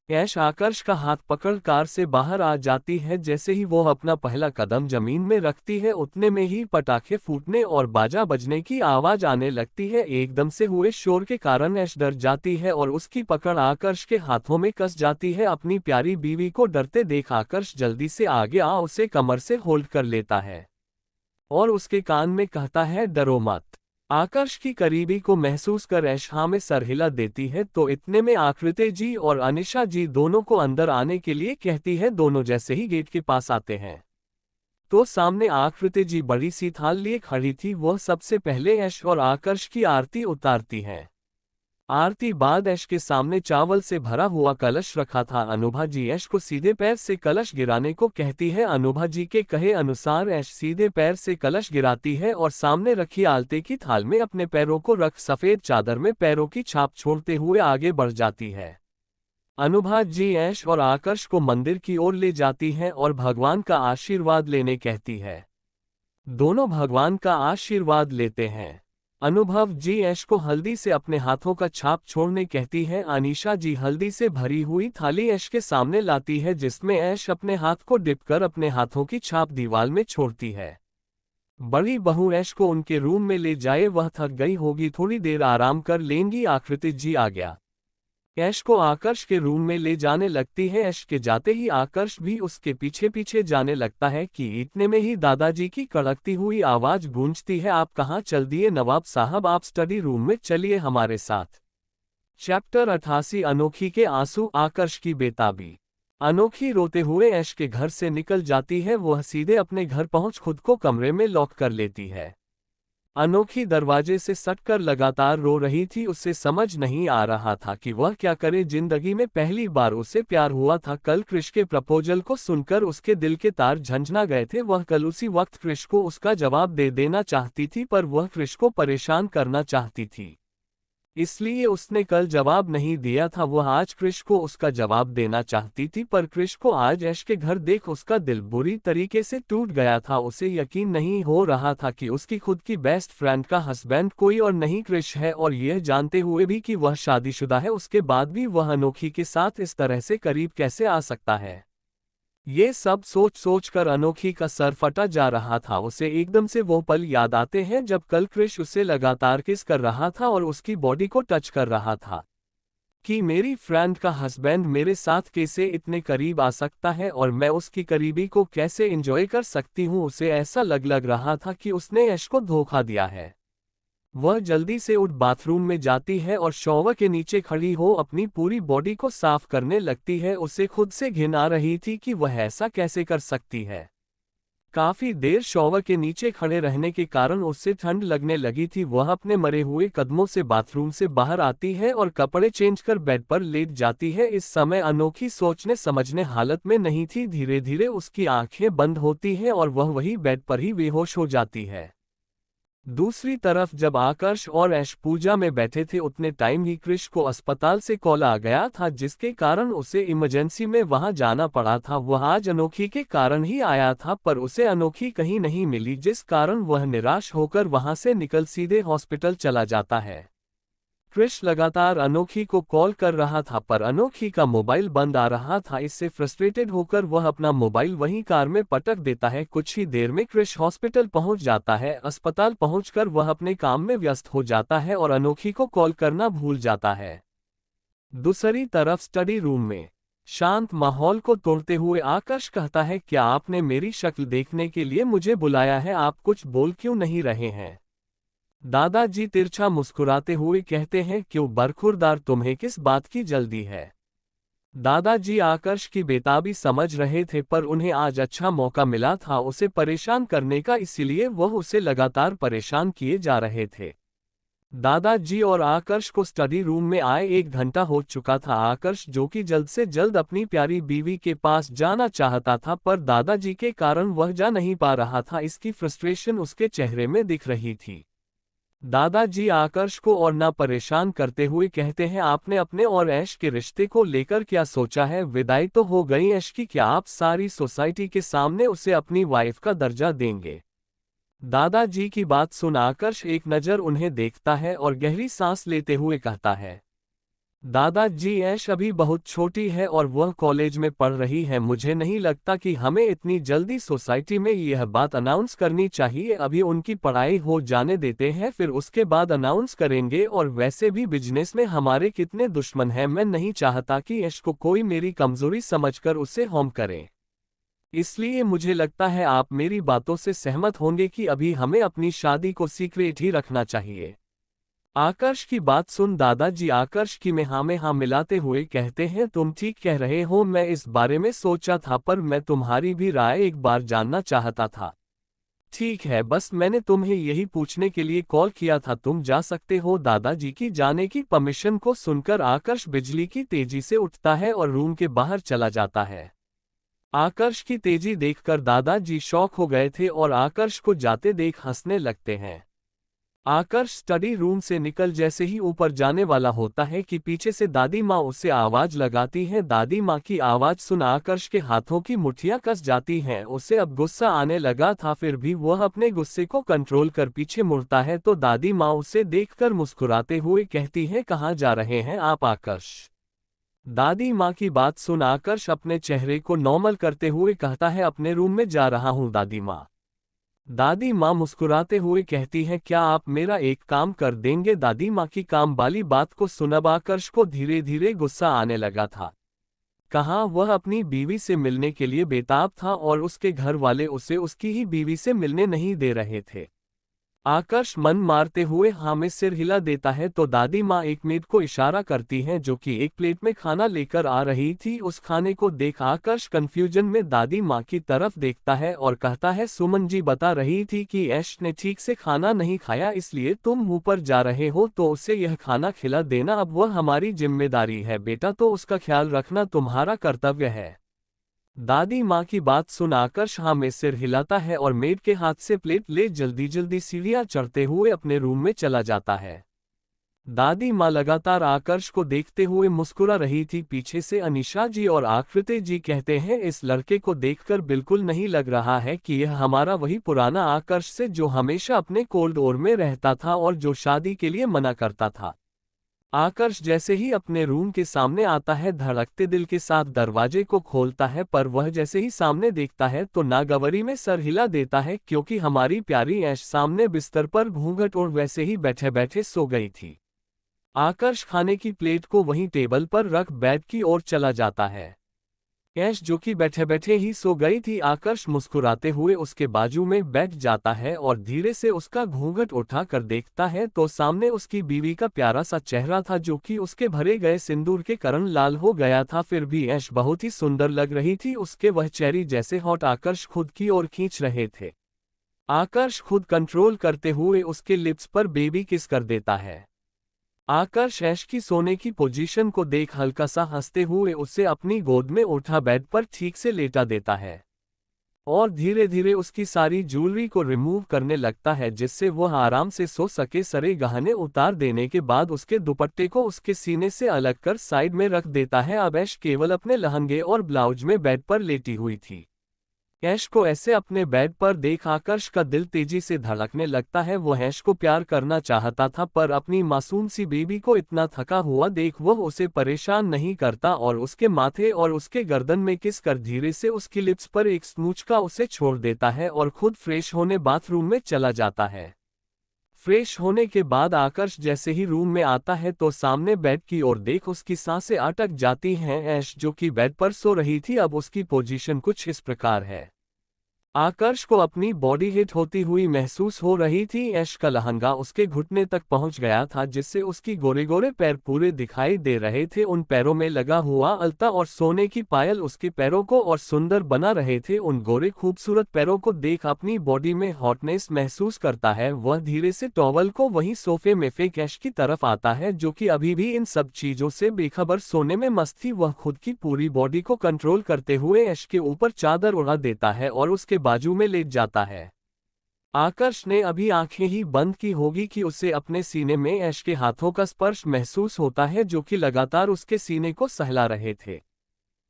ऐश आकर्ष का हाथ पकड़ कार से बाहर आ जाती है। जैसे ही वो अपना पहला कदम जमीन में रखती है उतने में ही पटाखे फूटने और बाजा बजने की आवाज आने लगती है। एकदम से हुए शोर के कारण ऐश डर जाती है और उसकी पकड़ आकर्ष के हाथों में कस जाती है। अपनी प्यारी बीवी को डरते देख आकर्ष जल्दी से आगे आ उसे कमर से होल्ड कर लेता है और उसके कान में कहता है डरो मत। आकर्ष की करीबी को महसूस कर ऐश हाँ में सर हिला देती है। तो इतने में आकृति जी और अनिशा जी दोनों को अंदर आने के लिए कहती है। दोनों जैसे ही गेट के पास आते हैं तो सामने आकृति जी बड़ी सी थाल लिए खड़ी थी। वह सबसे पहले ऐश और आकर्ष की आरती उतारती है। आरती बाद ऐश के सामने चावल से भरा हुआ कलश रखा था। अनुभा जी ऐश को सीधे पैर से कलश गिराने को कहती है। अनुभा जी के कहे अनुसार ऐश सीधे पैर से कलश गिराती है और सामने रखी आलते की थाल में अपने पैरों को रख सफेद चादर में पैरों की छाप छोड़ते हुए आगे बढ़ जाती है। अनुभा जी ऐश और आकर्ष को मंदिर की ओर ले जाती है और भगवान का आशीर्वाद लेने कहती है। दोनों भगवान का आशीर्वाद लेते हैं। अनुभव जी ऐश को हल्दी से अपने हाथों का छाप छोड़ने कहती है। अनीशा जी हल्दी से भरी हुई थाली ऐश के सामने लाती है जिसमें ऐश अपने हाथ को डिप कर अपने हाथों की छाप दीवार में छोड़ती है। बड़ी बहू ऐश को उनके रूम में ले जाए, वह थक गई होगी, थोड़ी देर आराम कर लेंगी। आकृति जी आ गया। ऐश को आकर्ष के रूम में ले जाने लगती है। ऐश के जाते ही आकर्ष भी उसके पीछे पीछे जाने लगता है कि इतने में ही दादाजी की कड़कती हुई आवाज गूंजती है। आप कहाँ चल दिए नवाब साहब, आप स्टडी रूम में चलिए हमारे साथ। चैप्टर 88 अनोखी के आंसू। आकर्ष की बेताबी। अनोखी रोते हुए ऐश के घर से निकल जाती है। वह सीधे अपने घर पहुंच खुद को कमरे में लॉक कर लेती है। अनोखी दरवाजे से सटकर लगातार रो रही थी। उसे समझ नहीं आ रहा था कि वह क्या करे। जिंदगी में पहली बार उसे प्यार हुआ था। कल क्रिश के प्रपोजल को सुनकर उसके दिल के तार झंझना गए थे। वह कल उसी वक्त क्रिश को उसका जवाब दे देना चाहती थी, पर वह क्रिश को परेशान करना चाहती थी, इसलिए उसने कल जवाब नहीं दिया था। वह आज क्रिश को उसका जवाब देना चाहती थी, पर क्रिश को आज ऐश के घर देख उसका दिल बुरी तरीके से टूट गया था। उसे यकीन नहीं हो रहा था कि उसकी खुद की बेस्ट फ्रेंड का हस्बैंड कोई और नहीं क्रिश है, और यह जानते हुए भी कि वह शादीशुदा है, उसके बाद भी वह अनोखी के साथ इस तरह से करीब कैसे आ सकता है। ये सब सोच सोच कर अनोखी का सर फटा जा रहा था। उसे एकदम से वो पल याद आते हैं जब कल क्रिश उसे लगातार किस कर रहा था और उसकी बॉडी को टच कर रहा था कि मेरी फ्रेंड का हस्बैंड मेरे साथ कैसे इतने करीब आ सकता है और मैं उसकी करीबी को कैसे एंजॉय कर सकती हूँ। उसे ऐसा लग रहा था कि उसने ऐश को धोखा दिया है। वह जल्दी से उठ बाथरूम में जाती है और शॉवर के नीचे खड़ी हो अपनी पूरी बॉडी को साफ करने लगती है। उसे खुद से घिन आ रही थी कि वह ऐसा कैसे कर सकती है। काफी देर शॉवर के नीचे खड़े रहने के कारण उससे ठंड लगने लगी थी। वह अपने मरे हुए कदमों से बाथरूम से बाहर आती है और कपड़े चेंज कर बेड पर लेट जाती है। इस समय अनोखी सोचने समझने हालत में नहीं थी। धीरे धीरे उसकी आंखें बंद होती हैं और वह वही बेड पर ही बेहोश हो जाती है। दूसरी तरफ जब आकर्ष और ऐश पूजा में बैठे थे उतने टाइम ही क्रिश को अस्पताल से कॉल आ गया था, जिसके कारण उसे इमरजेंसी में वहां जाना पड़ा था। वह आज अनोखी के कारण ही आया था, पर उसे अनोखी कहीं नहीं मिली, जिस कारण वह निराश होकर वहां से निकल सीधे हॉस्पिटल चला जाता है। क्रिश लगातार अनोखी को कॉल कर रहा था, पर अनोखी का मोबाइल बंद आ रहा था। इससे फ्रस्ट्रेटेड होकर वह अपना मोबाइल वहीं कार में पटक देता है। कुछ ही देर में क्रिश हॉस्पिटल पहुंच जाता है। अस्पताल पहुंचकर वह अपने काम में व्यस्त हो जाता है और अनोखी को कॉल करना भूल जाता है। दूसरी तरफ स्टडी रूम में शांत माहौल को तोड़ते हुए आकर्ष कहता है, क्या आपने मेरी शक्ल देखने के लिए मुझे बुलाया है? आप कुछ बोल क्यों नहीं रहे हैं? दादाजी तिरछा मुस्कुराते हुए कहते हैं, क्यों बरखुरदार, तुम्हें किस बात की जल्दी है? दादाजी आकर्ष की बेताबी समझ रहे थे, पर उन्हें आज अच्छा मौका मिला था उसे परेशान करने का, इसीलिए वह उसे लगातार परेशान किए जा रहे थे। दादाजी और आकर्ष को स्टडी रूम में आए 1 घंटा हो चुका था। आकर्ष जो कि जल्द से जल्द अपनी प्यारी बीवी के पास जाना चाहता था, पर दादाजी के कारण वह जा नहीं पा रहा था। इसकी फ्रस्ट्रेशन उसके चेहरे में दिख रही थी। दादाजी आकर्ष को और ना परेशान करते हुए कहते हैं, आपने अपने और ऐश के रिश्ते को लेकर क्या सोचा है? विदाई तो हो गई ऐश की, क्या आप सारी सोसाइटी के सामने उसे अपनी वाइफ का दर्जा देंगे? दादाजी की बात सुन आकर्ष एक नज़र उन्हें देखता है और गहरी सांस लेते हुए कहता है, दादाजी ऐश अभी बहुत छोटी है और वह कॉलेज में पढ़ रही है। मुझे नहीं लगता कि हमें इतनी जल्दी सोसाइटी में यह बात अनाउंस करनी चाहिए। अभी उनकी पढ़ाई हो जाने देते हैं, फिर उसके बाद अनाउंस करेंगे। और वैसे भी बिजनेस में हमारे कितने दुश्मन हैं, मैं नहीं चाहता कि ऐश को कोई मेरी कमजोरी समझकर उसे हार्म करे। इसलिए मुझे लगता है आप मेरी बातों से सहमत होंगे कि अभी हमें अपनी शादी को सीक्रेट ही रखना चाहिए। आकर्ष की बात सुन दादाजी आकर्ष की में हाँ मिलाते हुए कहते हैं, तुम ठीक कह रहे हो, मैं इस बारे में सोचा था, पर मैं तुम्हारी भी राय एक बार जानना चाहता था। ठीक है, बस मैंने तुम्हें यही पूछने के लिए कॉल किया था, तुम जा सकते हो। दादाजी की जाने की परमिशन को सुनकर आकर्ष बिजली की तेजी से उठता है और रूम के बाहर चला जाता है। आकर्ष की तेजी देखकर दादाजी शॉक हो गए थे और आकर्ष को जाते देख हंसने लगते हैं। आकर्ष स्टडी रूम से निकल जैसे ही ऊपर जाने वाला होता है कि पीछे से दादी माँ उसे आवाज लगाती है। दादी माँ की आवाज सुन आकर्ष के हाथों की मुट्ठियां कस जाती हैं। उसे अब गुस्सा आने लगा था, फिर भी वह अपने गुस्से को कंट्रोल कर पीछे मुड़ता है तो दादी माँ उसे देखकर मुस्कुराते हुए कहती है, कहाँ जा रहे हैं आप आकर्ष? दादी माँ की बात सुन आकर्ष अपने चेहरे को नॉर्मल करते हुए कहता है, अपने रूम में जा रहा हूँ दादी माँ। दादी माँ मुस्कुराते हुए कहती हैं, क्या आप मेरा एक काम कर देंगे? दादी माँ की काम वाली बात को सुन अब आकर्ष को धीरे धीरे गुस्सा आने लगा था। कहाँ वह अपनी बीवी से मिलने के लिए बेताब था और उसके घर वाले उसे उसकी ही बीवी से मिलने नहीं दे रहे थे। आकर्ष मन मारते हुए हाँ में सिर हिला देता है तो दादी माँ एक मेड को इशारा करती हैं जो कि एक प्लेट में खाना लेकर आ रही थी। उस खाने को देख आकर्ष कंफ्यूजन में दादी माँ की तरफ देखता है और कहता है, सुमन जी बता रही थी कि ऐश ने ठीक से खाना नहीं खाया, इसलिए तुम ऊपर जा रहे हो तो उसे यह खाना खिला देना। अब वह हमारी जिम्मेदारी है बेटा, तो उसका ख्याल रखना तुम्हारा कर्तव्य है। दादी माँ की बात सुन आकर्ष हाँ में सिर हिलाता है और मेड के हाथ से प्लेट ले जल्दी जल्दी सीढ़ियाँ चढ़ते हुए अपने रूम में चला जाता है। दादी माँ लगातार आकर्ष को देखते हुए मुस्कुरा रही थी। पीछे से अनीशा जी और आकृति जी कहते हैं, इस लड़के को देखकर बिल्कुल नहीं लग रहा है कि यह हमारा वही पुराना आकर्ष से जो हमेशा अपने कोल्ड वॉर में रहता था और जो शादी के लिए मना करता था। आकर्ष जैसे ही अपने रूम के सामने आता है, धड़कते दिल के साथ दरवाजे को खोलता है, पर वह जैसे ही सामने देखता है तो नागवरी में सर हिला देता है, क्योंकि हमारी प्यारी ऐश सामने बिस्तर पर घूंघट और वैसे ही बैठे बैठे सो गई थी। आकर्ष खाने की प्लेट को वहीं टेबल पर रख बेड की ओर चला जाता है। ऐश जो कि बैठे बैठे ही सो गई थी, आकर्ष मुस्कुराते हुए उसके बाजू में बैठ जाता है और धीरे से उसका घूंघट उठा कर देखता है तो सामने उसकी बीवी का प्यारा सा चेहरा था जो कि उसके भरे गए सिंदूर के कारण लाल हो गया था। फिर भी ऐश बहुत ही सुंदर लग रही थी, उसके वह चेहरे जैसे हॉट आकर्ष खुद की ओर खींच रहे थे। आकर्ष खुद कंट्रोल करते हुए उसके लिप्स पर बेबी किस कर देता है। आकर्ष ऐश की सोने की पोजीशन को देख हल्का सा हंसते हुए उसे अपनी गोद में उठा बेड पर ठीक से लेटा देता है और धीरे धीरे उसकी सारी ज्वेलरी को रिमूव करने लगता है जिससे वह आराम से सो सके। सारे गहने उतार देने के बाद उसके दुपट्टे को उसके सीने से अलग कर साइड में रख देता है। अब ऐश केवल अपने लहंगे और ब्लाउज में बेड पर लेटी हुई थी। ऐश को ऐसे अपने बेड पर देख आकर्ष का दिल तेजी से धड़कने लगता है। वह ऐश को प्यार करना चाहता था, पर अपनी मासूम सी बेबी को इतना थका हुआ देख वह उसे परेशान नहीं करता और उसके माथे और उसके गर्दन में किस कर धीरे से उसकी लिप्स पर एक स्मूच का उसे छोड़ देता है और खुद फ्रेश होने बाथरूम में चला जाता है। फ्रेश होने के बाद आकर्ष जैसे ही रूम में आता है तो सामने बेड की ओर देख उसकी सांसें अटक जाती हैं। ऐश जो कि बेड पर सो रही थी, अब उसकी पोजीशन कुछ इस प्रकार है। आकर्ष को अपनी बॉडी हिट होती हुई महसूस हो रही थी। ऐश का लहंगा उसके घुटने तक पहुंच गया था, जिससे उसकी गोरे गोरे पैर पूरे दिखाई दे रहे थे। उन पैरों में लगा हुआ अलता और सोने की पायल उसके पैरों को और सुंदर बना रहे थे। उन गोरे खूबसूरत पैरों को देख अपनी बॉडी में हॉटनेस महसूस करता है। वह धीरे से टॉवल को वहीं सोफे में फेंक ऐश की तरफ आता है, जो कि अभी भी इन सब चीजों से बेखबर सोने में मस्त थी। वह खुद की पूरी बॉडी को कंट्रोल करते हुए ऐश के ऊपर चादर उड़ा देता है और उसके बाजू में लेट जाता है। आकर्ष ने अभी आंखें ही बंद की होगी कि उसे अपने सीने में ऐश के हाथों का स्पर्श महसूस होता है, जो कि लगातार उसके सीने को सहला रहे थे।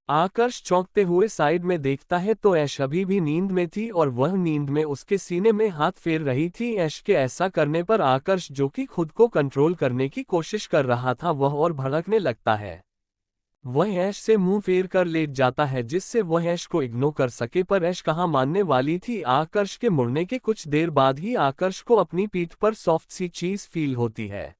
आकर्ष चौंकते हुए साइड में देखता है तो ऐश अभी भी नींद में थी और वह नींद में उसके सीने में हाथ फेर रही थी। ऐश के ऐसा करने पर आकर्ष, जो कि खुद को कंट्रोल करने की कोशिश कर रहा था, वह और भड़कने लगता है। वह ऐश से मुंह फेर कर लेट जाता है, जिससे वह ऐश को इग्नोर कर सके, पर ऐश कहाँ मानने वाली थी। आकर्ष के मुड़ने के कुछ देर बाद ही आकर्ष को अपनी पीठ पर सॉफ्ट सी चीज फील होती है।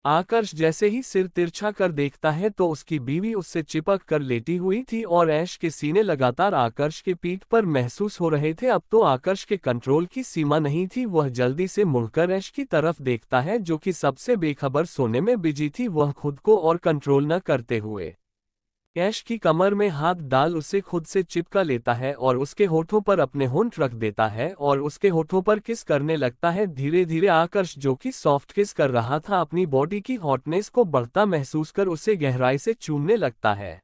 आकर्ष जैसे ही सिर तिरछा कर देखता है तो उसकी बीवी उससे चिपक कर लेटी हुई थी और ऐश के सीने लगातार आकर्ष के पीठ पर महसूस हो रहे थे। अब तो आकर्ष के कंट्रोल की सीमा नहीं थी। वह जल्दी से मुड़कर ऐश की तरफ देखता है, जो कि सबसे बेखबर सोने में बिजी थी। वह खुद को और कंट्रोल न करते हुए ऐश की कमर में हाथ डाल उसे खुद से चिपका लेता है और उसके होठों पर अपने होंठ रख देता है और उसके होठों पर किस करने लगता है। धीरे धीरे आकर्ष, जो कि सॉफ्ट किस कर रहा था, अपनी बॉडी की हॉटनेस को बढ़ता महसूस कर उसे गहराई से चूमने लगता है।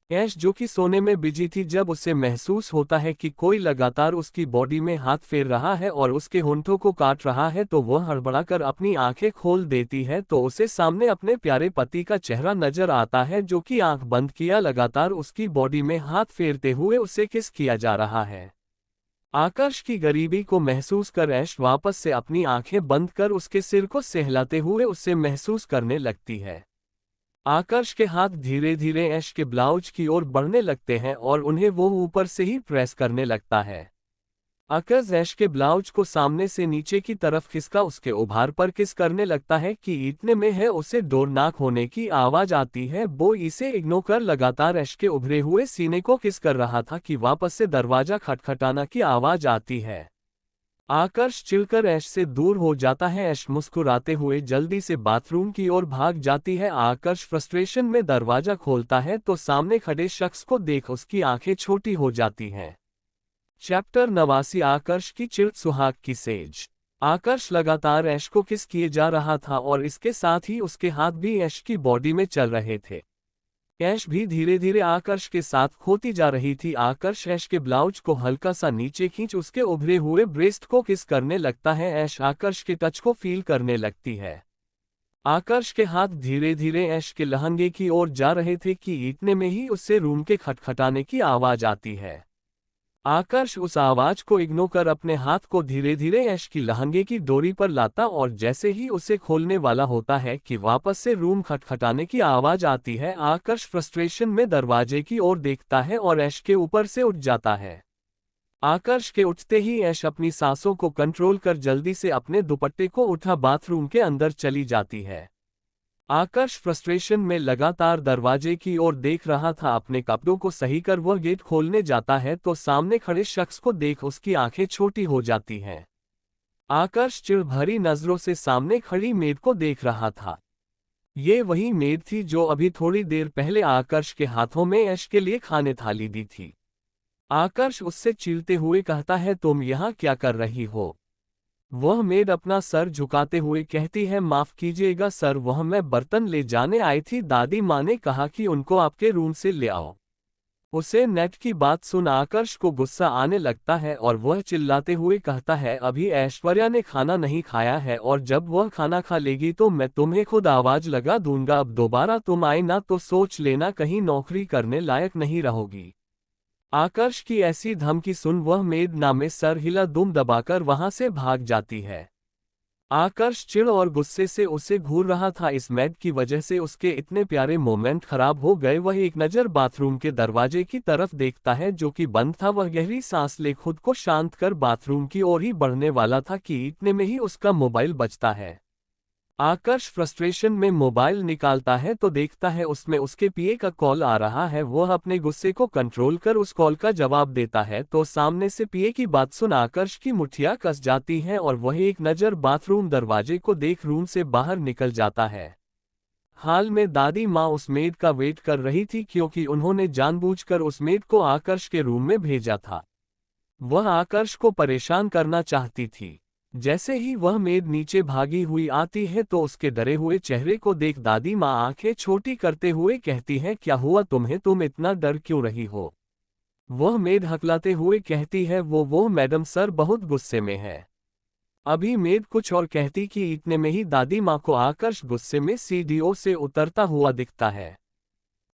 ऐश, जो कि सोने में बिजी थी, जब उसे महसूस होता है कि कोई लगातार उसकी बॉडी में हाथ फेर रहा है और उसके होंठों को काट रहा है, तो वह हड़बड़ाकर अपनी आंखें खोल देती है तो उसे सामने अपने प्यारे पति का चेहरा नजर आता है, जो कि आंख बंद किया लगातार उसकी बॉडी में हाथ फेरते हुए उसे किस किया जा रहा है। आकर्ष की गरीबी को महसूस कर ऐश वापस से अपनी आंखें बंद कर उसके सिर को सहलाते हुए उसे महसूस करने लगती है। आकर्ष के हाथ धीरे धीरे ऐश के ब्लाउज की ओर बढ़ने लगते हैं और उन्हें वो ऊपर से ही प्रेस करने लगता है। आकर्ष ऐश के ब्लाउज को सामने से नीचे की तरफ खिसका उसके उभार पर किस करने लगता है कि इतने में है उसे डोरनाक होने की आवाज आती है। वो इसे इग्नोर कर लगातार ऐश के उभरे हुए सीने को किस कर रहा था कि वापस से दरवाजा खटखटाना की आवाज आती है। आकर्ष चिढ़कर ऐश से दूर हो जाता है। ऐश मुस्कुराते हुए जल्दी से बाथरूम की ओर भाग जाती है। आकर्ष फ्रस्ट्रेशन में दरवाजा खोलता है तो सामने खड़े शख्स को देख उसकी आंखें छोटी हो जाती हैं। चैप्टर 89 आकर्ष की चिढ़ सुहाग की सेज। आकर्ष लगातार ऐश को किस किए जा रहा था और इसके साथ ही उसके हाथ भी ऐश की बॉडी में चल रहे थे। ऐश भी धीरे धीरे आकर्ष के साथ खोती जा रही थी। आकर्ष ऐश के ब्लाउज को हल्का सा नीचे खींच उसके उभरे हुए ब्रेस्ट को किस करने लगता है। ऐश आकर्ष के टच को फील करने लगती है। आकर्ष के हाथ धीरे धीरे ऐश के लहंगे की ओर जा रहे थे कि इतने में ही उससे रूम के खटखटाने की आवाज आती है। आकर्ष उस आवाज को इग्नोर कर अपने हाथ को धीरे धीरे ऐश की लहंगे की डोरी पर लाता और जैसे ही उसे खोलने वाला होता है कि वापस से रूम खटखटाने की आवाज आती है। आकर्ष फ्रस्ट्रेशन में दरवाजे की ओर देखता है और ऐश के ऊपर से उठ जाता है। आकर्ष के उठते ही ऐश अपनी सांसों को कंट्रोल कर जल्दी से अपने दुपट्टे को उठा बाथरूम के अंदर चली जाती है। आकर्ष फ्रस्ट्रेशन में लगातार दरवाजे की ओर देख रहा था। अपने कपड़ों को सही कर वह गेट खोलने जाता है तो सामने खड़े शख्स को देख उसकी आंखें छोटी हो जाती हैं। आकर्ष चिढ़ भरी नजरों से सामने खड़ी मेड को देख रहा था। ये वही मेड थी जो अभी थोड़ी देर पहले आकर्ष के हाथों में ऐश के लिए खाने थाली दी थी। आकर्ष उससे चिढ़ते हुए कहता है, तुम यहाँ क्या कर रही हो? वह मेड अपना सर झुकाते हुए कहती है, माफ कीजिएगा सर, वह मैं बर्तन ले जाने आई थी। दादी माँ ने कहा कि उनको आपके रूम से ले आओ। उसे नेट की बात सुन आकर्ष को गुस्सा आने लगता है और वह चिल्लाते हुए कहता है, अभी ऐश्वर्या ने खाना नहीं खाया है और जब वह खाना खा लेगी तो मैं तुम्हें खुद आवाज लगा दूंगा। अब दोबारा तुम आई ना तो सोच लेना कहीं नौकरी करने लायक नहीं रहोगी। आकर्ष की ऐसी धमकी सुन वह मेड ना में सर हिला दुम दबाकर वहां से भाग जाती है। आकर्ष चिढ़ और गुस्से से उसे घूर रहा था। इस मेड की वजह से उसके इतने प्यारे मोमेंट खराब हो गए। वह एक नज़र बाथरूम के दरवाजे की तरफ देखता है जो कि बंद था। वह गहरी सांस ले खुद को शांत कर बाथरूम की ओर ही बढ़ने वाला था कि इतने में ही उसका मोबाइल बजता है। आकर्ष फ्रस्ट्रेशन में मोबाइल निकालता है तो देखता है उसमें उसके पीए का कॉल आ रहा है। वह अपने गुस्से को कंट्रोल कर उस कॉल का जवाब देता है तो सामने से पीए की बात सुन आकर्ष की मुठ्ठियां कस जाती हैं और वह एक नज़र बाथरूम दरवाजे को देख रूम से बाहर निकल जाता है। हाल में दादी माँ उस मेड का वेट कर रही थी क्योंकि उन्होंने जानबूझकर उस मेड को आकर्ष के रूम में भेजा था। वह आकर्ष को परेशान करना चाहती थी। जैसे ही वह मेड नीचे भागी हुई आती है तो उसके डरे हुए चेहरे को देख दादी माँ आंखें छोटी करते हुए कहती है, क्या हुआ तुम्हें, तुम इतना डर क्यों रही हो? वह मेड हकलाते हुए कहती है, वो मैडम सर बहुत गुस्से में है। अभी मेड कुछ और कहती कि इतने में ही दादी माँ को आकर्ष गुस्से में सीढ़ियों से उतरता हुआ दिखता है।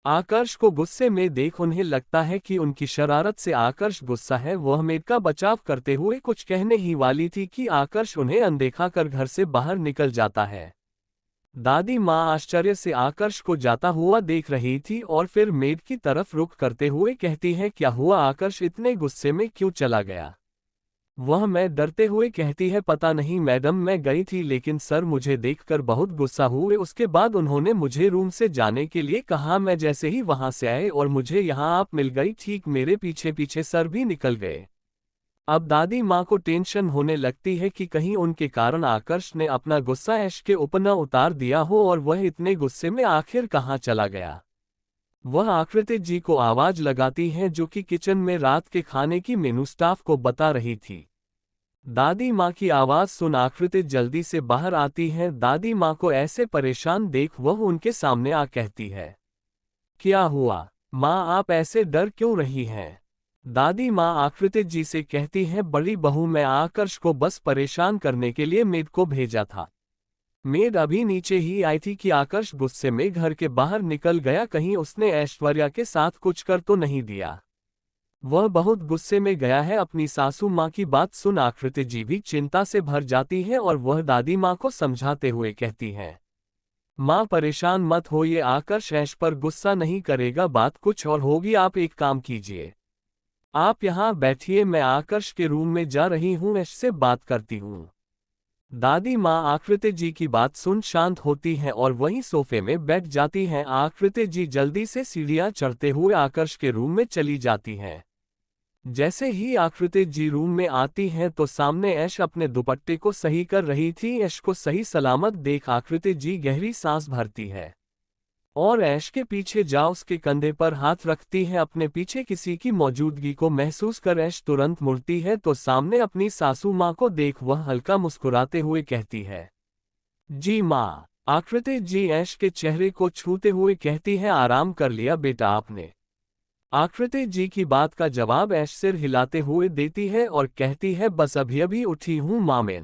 आकर्ष को गुस्से में देख उन्हें लगता है कि उनकी शरारत से आकर्ष गुस्सा है। वह मेड का बचाव करते हुए कुछ कहने ही वाली थी कि आकर्ष उन्हें अनदेखा कर घर से बाहर निकल जाता है। दादी माँ आश्चर्य से आकर्ष को जाता हुआ देख रही थी और फिर मेड की तरफ रुख करते हुए कहती है, क्या हुआ आकर्ष, इतने गुस्से में क्यों चला गया? वह मैं डरते हुए कहती है, पता नहीं मैडम, मैं गई थी लेकिन सर मुझे देखकर बहुत गुस्सा हुए। उसके बाद उन्होंने मुझे रूम से जाने के लिए कहा। मैं जैसे ही वहां से आए और मुझे यहाँ आप मिल गई, ठीक मेरे पीछे पीछे सर भी निकल गए। अब दादी माँ को टेंशन होने लगती है कि कहीं उनके कारण आकर्ष ने अपना गुस्सा ऐश के ऊपर न उतार दिया हो और वह इतने गुस्से में आखिर कहाँ चला गया। वह आकृति जी को आवाज लगाती है जो कि किचन में रात के खाने की मेनू स्टाफ को बता रही थी। दादी माँ की आवाज सुन आकृति जल्दी से बाहर आती है। दादी माँ को ऐसे परेशान देख वह उनके सामने आ कहती है, क्या हुआ माँ, आप ऐसे डर क्यों रही हैं? दादी माँ आकृति जी से कहती है, बड़ी बहू मैं आकर्ष को बस परेशान करने के लिए मेड को भेजा था। मेड अभी नीचे ही आई थी कि आकर्ष गुस्से में घर के बाहर निकल गया, कहीं उसने ऐश्वर्या के साथ कुछ कर तो नहीं दिया। वह बहुत गुस्से में गया है। अपनी सासू माँ की बात सुन आकृति जी भी चिंता से भर जाती है और वह दादी माँ को समझाते हुए कहती हैं, माँ परेशान मत होइए, आकर्ष ऐश पर गुस्सा नहीं करेगा, बात कुछ और होगी। आप एक काम कीजिए, आप यहाँ बैठिए, मैं आकर्ष के रूम में जा रही हूँ, ऐश से बात करती हूँ। दादी माँ आकृति जी की बात सुन शांत होती हैं और वहीं सोफे में बैठ जाती हैं। आकृति जी जल्दी से सीढ़ियाँ चढ़ते हुए आकर्ष के रूम में चली जाती हैं। जैसे ही आकृति जी रूम में आती हैं तो सामने ऐश अपने दुपट्टे को सही कर रही थी। ऐश को सही सलामत देख आकृति जी गहरी सांस भरती है और ऐश के पीछे जा उसके कंधे पर हाथ रखती है। अपने पीछे किसी की मौजूदगी को महसूस कर ऐश तुरंत मुड़ती है तो सामने अपनी सासू माँ को देख वह हल्का मुस्कुराते हुए कहती है, जी माँ। आकृति जी ऐश के चेहरे को छूते हुए कहती है, आराम कर लिया बेटा आपने? आकृति जी की बात का जवाब ऐश सिर हिलाते हुए देती है और कहती है, बस अभी अभी उठी हूँ माँ। मैं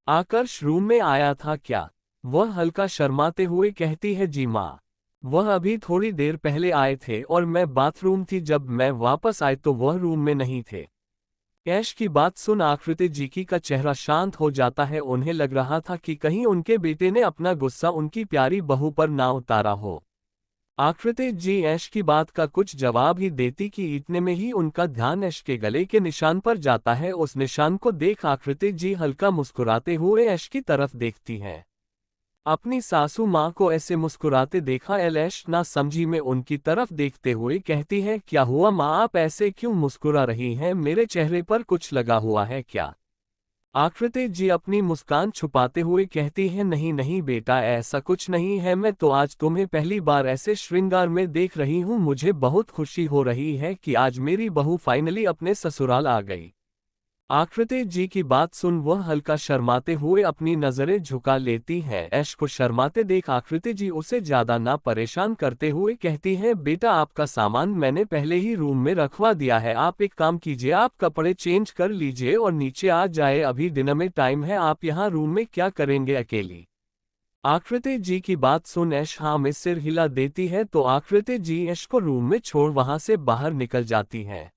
आकर्ष रूम में आया था क्या? वह हल्का शर्माते हुए कहती है, जी माँ, वह अभी थोड़ी देर पहले आए थे और मैं बाथरूम थी, जब मैं वापस आए तो वह रूम में नहीं थे। ऐश की बात सुन आकृति जी की का चेहरा शांत हो जाता है। उन्हें लग रहा था कि कहीं उनके बेटे ने अपना गुस्सा उनकी प्यारी बहू पर ना उतारा हो। आकृति जी ऐश की बात का कुछ जवाब ही देती कि इतने में ही उनका ध्यान ऐश के गले के निशान पर जाता है। उस निशान को देख आकृति जी हल्का मुस्कुराते हुए ऐश की तरफ देखती हैं। अपनी सासू माँ को ऐसे मुस्कुराते देखा ऐश ना समझी में उनकी तरफ देखते हुए कहती है, क्या हुआ माँ, आप ऐसे क्यों मुस्कुरा रही हैं? मेरे चेहरे पर कुछ लगा हुआ है क्या? आकृति जी अपनी मुस्कान छुपाते हुए कहती है, नहीं नहीं बेटा, ऐसा कुछ नहीं है, मैं तो आज तुम्हें पहली बार ऐसे श्रृंगार में देख रही हूँ। मुझे बहुत खुशी हो रही है कि आज मेरी बहू फाइनली अपने ससुराल आ गई। आकृति जी की बात सुन वह हल्का शर्माते हुए अपनी नजरें झुका लेती हैं। ऐश को शर्माते देख आकृति जी उसे ज्यादा ना परेशान करते हुए कहती है, बेटा आपका सामान मैंने पहले ही रूम में रखवा दिया है, आप एक काम कीजिए, आप कपड़े चेंज कर लीजिए और नीचे आ जाए, अभी डिनर में टाइम है, आप यहाँ रूम में क्या करेंगे अकेली? आकृति जी की बात सुन ऐश हाँ में सिर हिला देती है तो आकृति जी ऐश को रूम में छोड़ वहां से बाहर निकल जाती हैं।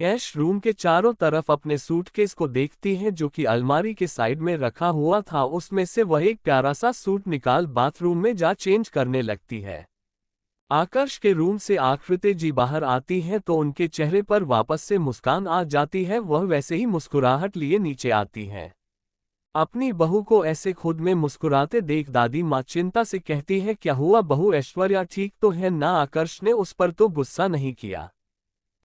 ऐश रूम के चारों तरफ अपने सूटकेस को देखती है जो कि अलमारी के साइड में रखा हुआ था। उसमें से वह एक प्यारा सा सूट निकाल बाथरूम में जा चेंज करने लगती है। आकर्ष के रूम से आकृति जी बाहर आती हैं तो उनके चेहरे पर वापस से मुस्कान आ जाती है। वह वैसे ही मुस्कुराहट लिए नीचे आती हैं। अपनी बहू को ऐसे खुद में मुस्कुराते देख दादी माँ चिंता से कहती है, क्या हुआ बहू ऐश्वर्या, ठीक तो है ना? आकर्ष ने उस पर तो गुस्सा नहीं किया।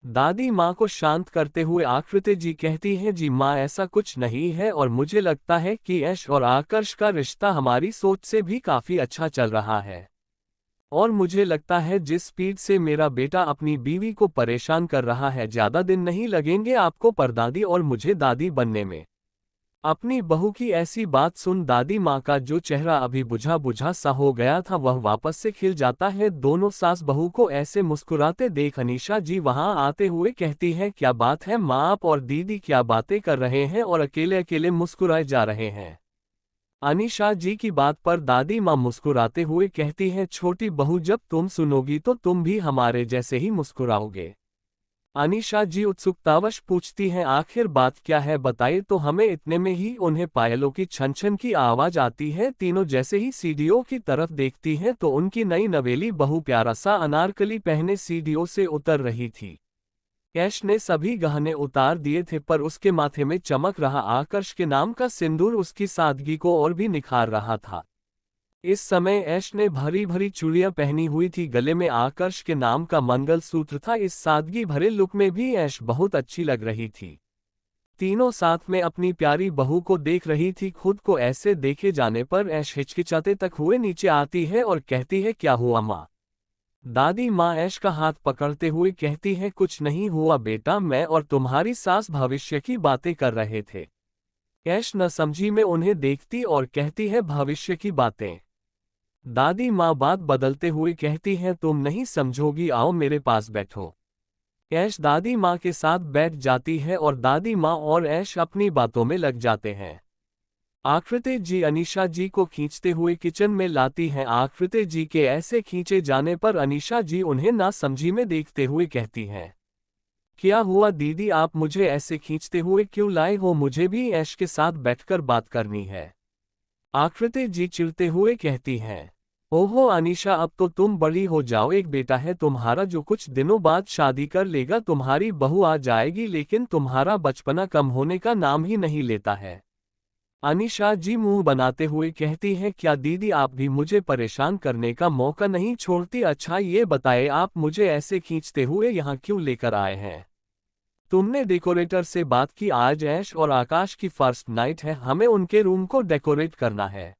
दादी माँ को शांत करते हुए आकृति जी कहती है, जी माँ ऐसा कुछ नहीं है और मुझे लगता है कि ऐश और आकर्ष का रिश्ता हमारी सोच से भी काफी अच्छा चल रहा है। और मुझे लगता है जिस स्पीड से मेरा बेटा अपनी बीवी को परेशान कर रहा है, ज्यादा दिन नहीं लगेंगे आपको परदादी और मुझे दादी बनने में। अपनी बहू की ऐसी बात सुन दादी माँ का जो चेहरा अभी बुझा बुझा सा हो गया था वह वापस से खिल जाता है। दोनों सास बहू को ऐसे मुस्कुराते देख अनीशा जी वहां आते हुए कहती है, क्या बात है माँ, आप और दीदी क्या बातें कर रहे हैं और अकेले अकेले मुस्कुराए जा रहे हैं? अनीशा जी की बात पर दादी माँ मुस्कुराते हुए कहती है, छोटी बहू जब तुम सुनोगी तो तुम भी हमारे जैसे ही मुस्कुराओगे। अनीशा जी उत्सुकतावश पूछती हैं, आखिर बात क्या है बताइए तो हमें। इतने में ही उन्हें पायलों की छन छन की आवाज आती है। तीनों जैसे ही सीढ़ियों की तरफ देखती हैं तो उनकी नई नवेली बहू प्यारा सा अनारकली पहने सीढ़ियों से उतर रही थी। ऐश ने सभी गहने उतार दिए थे पर उसके माथे में चमक रहा आकर्ष के नाम का सिंदूर उसकी सादगी को और भी निखार रहा था। इस समय ऐश ने भरी भरी चूड़ियां पहनी हुई थी, गले में आकर्ष के नाम का मंगलसूत्र था। इस सादगी भरे लुक में भी ऐश बहुत अच्छी लग रही थी। तीनों साथ में अपनी प्यारी बहू को देख रही थी। खुद को ऐसे देखे जाने पर ऐश हिचकिचाते तक हुए नीचे आती है और कहती है, क्या हुआ माँ? दादी माँ ऐश का हाथ पकड़ते हुए कहती है, कुछ नहीं हुआ बेटा, मैं और तुम्हारी सास भविष्य की बातें कर रहे थे। ऐश न समझी में उन्हें देखती और कहती है, भविष्य की बातें? दादी माँ बात बदलते हुए कहती हैं, तुम नहीं समझोगी, आओ मेरे पास बैठो। ऐश दादी माँ के साथ बैठ जाती है और दादी माँ और ऐश अपनी बातों में लग जाते हैं। आकृति जी अनीशा जी को खींचते हुए किचन में लाती हैं। आकृति जी के ऐसे खींचे जाने पर अनीशा जी उन्हें ना समझी में देखते हुए कहती हैं, क्या हुआ दीदी, आप मुझे ऐसे खींचते हुए क्यों लाए हो? मुझे भी ऐश के साथ बैठकर बात करनी है। आकृति जी चिढ़ते हुए कहती हैं, ओहो अनीशा, अब तो तुम बड़ी हो जाओ, एक बेटा है तुम्हारा जो कुछ दिनों बाद शादी कर लेगा, तुम्हारी बहू आ जाएगी, लेकिन तुम्हारा बचपना कम होने का नाम ही नहीं लेता है। अनीशा जी मुंह बनाते हुए कहती हैं, क्या दीदी आप भी मुझे परेशान करने का मौका नहीं छोड़ती? अच्छा ये बताए आप मुझे ऐसे खींचते हुए यहाँ क्यों लेकर आए हैं? तुमने डेकोरेटर से बात की? आज ऐश और आकाश की फर्स्ट नाइट है, हमें उनके रूम को डेकोरेट करना है।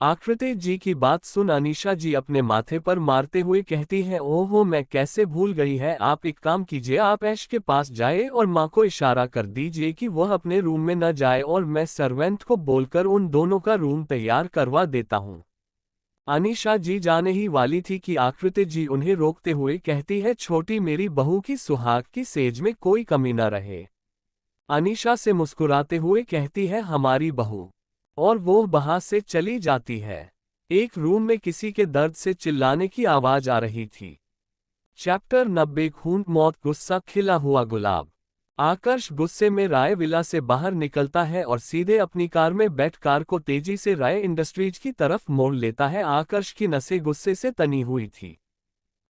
आकृति जी की बात सुन अनीशा जी अपने माथे पर मारते हुए कहती है, ओहो मैं कैसे भूल गई है। आप एक काम कीजिए, आप ऐश के पास जाए और माँ को इशारा कर दीजिए कि वह अपने रूम में न जाए और मैं सर्वेंट को बोलकर उन दोनों का रूम तैयार करवा देता हूँ। अनीशा जी जाने ही वाली थी कि आकृति जी उन्हें रोकते हुए कहती है, छोटी मेरी बहू की सुहाग की सेज में कोई कमी न रहे। अनीशा से मुस्कुराते हुए कहती है, हमारी बहू, और वो वहां से चली जाती है। एक रूम में किसी के दर्द से चिल्लाने की आवाज आ रही थी। चैप्टर 90 खून मौत गुस्सा खिला हुआ गुलाब। आकर्ष गुस्से में राय विला से बाहर निकलता है और सीधे अपनी कार में बैठ कार को तेजी से राय इंडस्ट्रीज की तरफ मोड़ लेता है। आकर्ष की नसें गुस्से से तनी हुई थी,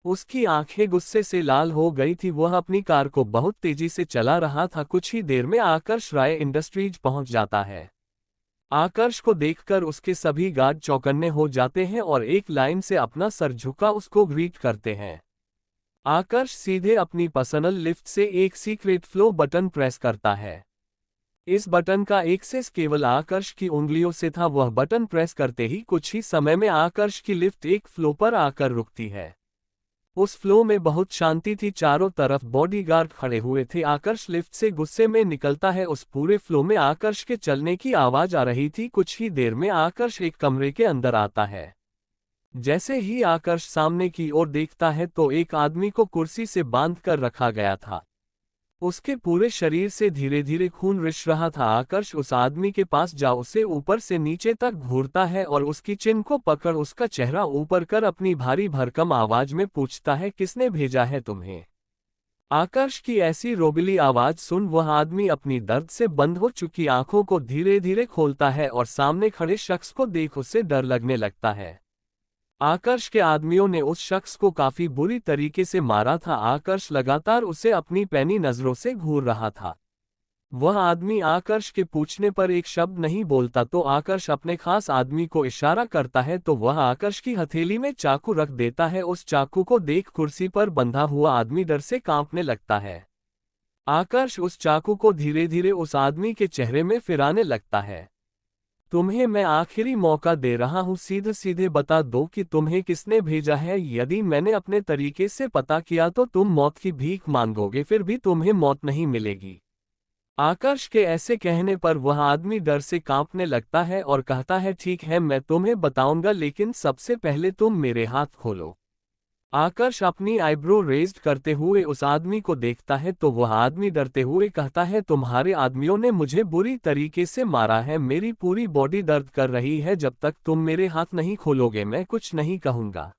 उसकी आंखें गुस्से से लाल हो गई थी। वह अपनी कार को बहुत तेजी से चला रहा था। कुछ ही देर में आकर्ष राय इंडस्ट्रीज पहुंच जाता है। आकर्ष को देखकर उसके सभी गार्ड चौकन्ने हो जाते हैं और एक लाइन से अपना सर झुका उसको ग्रीट करते हैं। आकर्ष सीधे अपनी पर्सनल लिफ्ट से एक सीक्रेट फ्लो बटन प्रेस करता है। इस बटन का एक्सेस केवल आकर्ष की उंगलियों से था। वह बटन प्रेस करते ही कुछ ही समय में आकर्ष की लिफ्ट एक फ्लो पर आकर रुकती है। उस फ्लो में बहुत शांति थी, चारों तरफ बॉडीगार्ड खड़े हुए थे। आकर्ष लिफ्ट से गुस्से में निकलता है। उस पूरे फ्लो में आकर्ष के चलने की आवाज आ रही थी। कुछ ही देर में आकर्ष एक कमरे के अंदर आता है। जैसे ही आकर्ष सामने की ओर देखता है तो एक आदमी को कुर्सी से बांध कर रखा गया था। उसके पूरे शरीर से धीरे धीरे खून रिस रहा था। आकर्ष उस आदमी के पास जा उसे ऊपर से नीचे तक घूरता है और उसकी चिन को पकड़ उसका चेहरा ऊपर कर अपनी भारी भरकम आवाज में पूछता है, किसने भेजा है तुम्हें? आकर्ष की ऐसी रोबीली आवाज सुन वह आदमी अपनी दर्द से बंद हो चुकी आंखों को धीरे धीरे खोलता है और सामने खड़े शख्स को देख उससे डर लगने लगता है। आकर्ष के आदमियों ने उस शख्स को काफी बुरी तरीके से मारा था। आकर्ष लगातार उसे अपनी पैनी नजरों से घूर रहा था। वह आदमी आकर्ष के पूछने पर एक शब्द नहीं बोलता तो आकर्ष अपने खास आदमी को इशारा करता है तो वह आकर्ष की हथेली में चाकू रख देता है। उस चाकू को देख कुर्सी पर बंधा हुआ आदमी डर से कांपने लगता है। आकर्ष उस चाकू को धीरे धीरे उस आदमी के चेहरे में फिराने लगता है। तुम्हें मैं आखिरी मौका दे रहा हूं, सीधे सीधे बता दो कि तुम्हें किसने भेजा है। यदि मैंने अपने तरीके से पता किया तो तुम मौत की भीख मांगोगे, फिर भी तुम्हें मौत नहीं मिलेगी। आकर्ष के ऐसे कहने पर वह आदमी डर से कांपने लगता है और कहता है, ठीक है, मैं तुम्हें बताऊंगा, लेकिन सबसे पहले तुम मेरे हाथ खोलो। आकर्ष अपनी आईब्रो रेज्ड करते हुए उस आदमी को देखता है तो वह आदमी डरते हुए कहता है, तुम्हारे आदमियों ने मुझे बुरी तरीके से मारा है, मेरी पूरी बॉडी दर्द कर रही है, जब तक तुम मेरे हाथ नहीं खोलोगे मैं कुछ नहीं कहूंगा।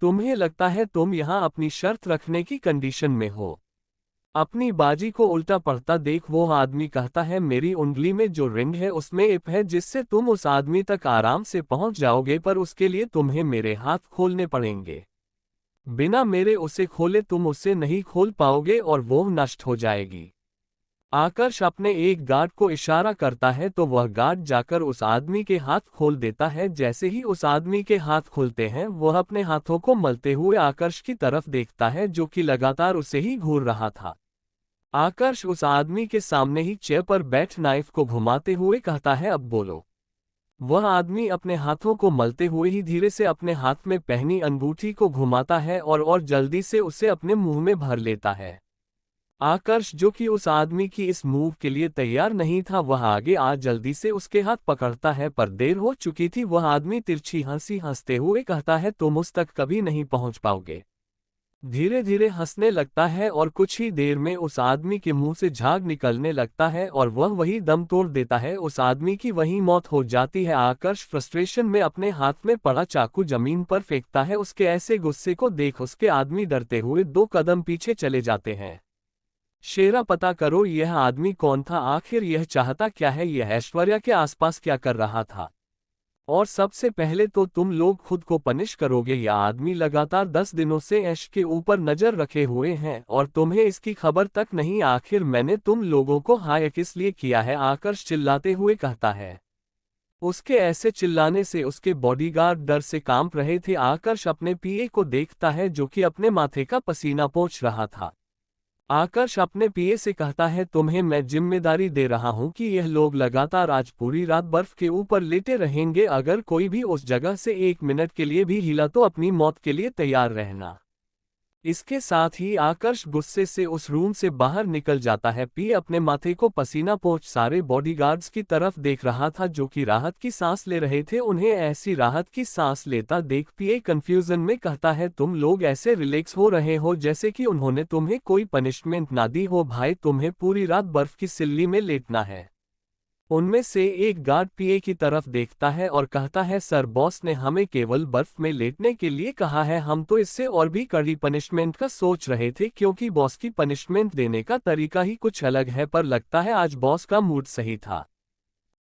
तुम्हें लगता है तुम यहाँ अपनी शर्त रखने की कंडीशन में हो। अपनी बाजी को उल्टा पड़ता देख वो आदमी कहता है, मेरी उंगली में जो रिंग है उसमें इप है जिससे तुम उस आदमी तक आराम से पहुंच जाओगे, पर उसके लिए तुम्हें मेरे हाथ खोलने पड़ेंगे। बिना मेरे उसे खोले तुम उसे नहीं खोल पाओगे और वो नष्ट हो जाएगी। आकर्ष अपने एक गार्ड को इशारा करता है तो वह गार्ड जाकर उस आदमी के हाथ खोल देता है। जैसे ही उस आदमी के हाथ खुलते हैं वह अपने हाथों को मलते हुए आकर्ष की तरफ देखता है जो कि लगातार उसे ही घूर रहा था। आकर्ष उस आदमी के सामने ही चेयर पर बैठ नाइफ को घुमाते हुए कहता है, अब बोलो। वह आदमी अपने हाथों को मलते हुए ही धीरे से अपने हाथ में पहनी अंगूठी को घुमाता है और जल्दी से उसे अपने मुंह में भर लेता है। आकर्ष, जो कि उस आदमी की इस मूव के लिए तैयार नहीं था, वह आगे आ जल्दी से उसके हाथ पकड़ता है, पर देर हो चुकी थी। वह आदमी तिरछी हंसी हंसते हुए कहता है, तुम उस तक कभी नहीं पहुंच पाओगे। धीरे धीरे हंसने लगता है और कुछ ही देर में उस आदमी के मुंह से झाग निकलने लगता है और वह वही दम तोड़ देता है। उस आदमी की वही मौत हो जाती है। आकर्ष फ्रस्ट्रेशन में अपने हाथ में पड़ा चाकू जमीन पर फेंकता है। उसके ऐसे गुस्से को देख उसके आदमी डरते हुए 2 कदम पीछे चले जाते हैं। शेरा, पता करो यह आदमी कौन था, आखिर यह चाहता क्या है, यह ऐश्वर्या के आसपास क्या कर रहा था, और सबसे पहले तो तुम लोग खुद को पनिश करोगे। यह आदमी लगातार 10 दिनों से ऐश के ऊपर नजर रखे हुए हैं और तुम्हें इसकी खबर तक नहीं। आखिर मैंने तुम लोगों को हायर किस लिए किया है, आकर्ष चिल्लाते हुए कहता है। उसके ऐसे चिल्लाने से उसके बॉडीगार्ड डर से कांप रहे थे। आकर्ष अपने पीए को देखता है जो कि अपने माथे का पसीना पोंछ रहा था। आकर्ष अपने पीए से कहता है, तुम्हें मैं जिम्मेदारी दे रहा हूं कि यह लोग लगातार आज पूरी रात बर्फ के ऊपर लेटे रहेंगे। अगर कोई भी उस जगह से 1 मिनट के लिए भी हिला तो अपनी मौत के लिए तैयार रहना। इसके साथ ही आकर्ष गुस्से से उस रूम से बाहर निकल जाता है। पी अपने माथे को पसीना पोंछ सारे बॉडीगार्ड्स की तरफ देख रहा था जो कि राहत की सांस ले रहे थे। उन्हें ऐसी राहत की सांस लेता देख पीए कंफ्यूजन में कहता है, तुम लोग ऐसे रिलैक्स हो रहे हो जैसे कि उन्होंने तुम्हें कोई पनिशमेंट ना दी हो। भाई, तुम्हें पूरी रात बर्फ की सिल्ली में लेटना है। उनमें से एक गार्ड पीए की तरफ देखता है और कहता है, सर, बॉस ने हमें केवल बर्फ में लेटने के लिए कहा है, हम तो इससे और भी कड़ी पनिशमेंट का सोच रहे थे क्योंकि बॉस की पनिशमेंट देने का तरीका ही कुछ अलग है, पर लगता है आज बॉस का मूड सही था,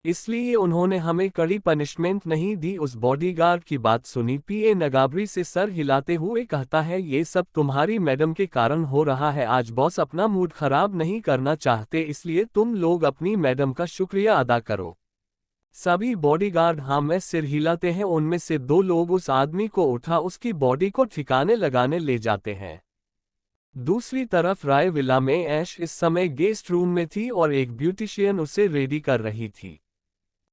इसलिए उन्होंने हमें कड़ी पनिशमेंट नहीं दी। उस बॉडीगार्ड की बात सुनी पीए नगाबरी से सर हिलाते हुए कहता है, ये सब तुम्हारी मैडम के कारण हो रहा है। आज बॉस अपना मूड खराब नहीं करना चाहते, इसलिए तुम लोग अपनी मैडम का शुक्रिया अदा करो। सभी बॉडीगार्ड हाँ में सिर हिलाते हैं। उनमें से 2 लोग उस आदमी को उठा उसकी बॉडी को ठिकाने लगाने ले जाते हैं। दूसरी तरफ राय विला में ऐश इस समय गेस्ट रूम में थी और एक ब्यूटिशियन उसे रेडी कर रही थी।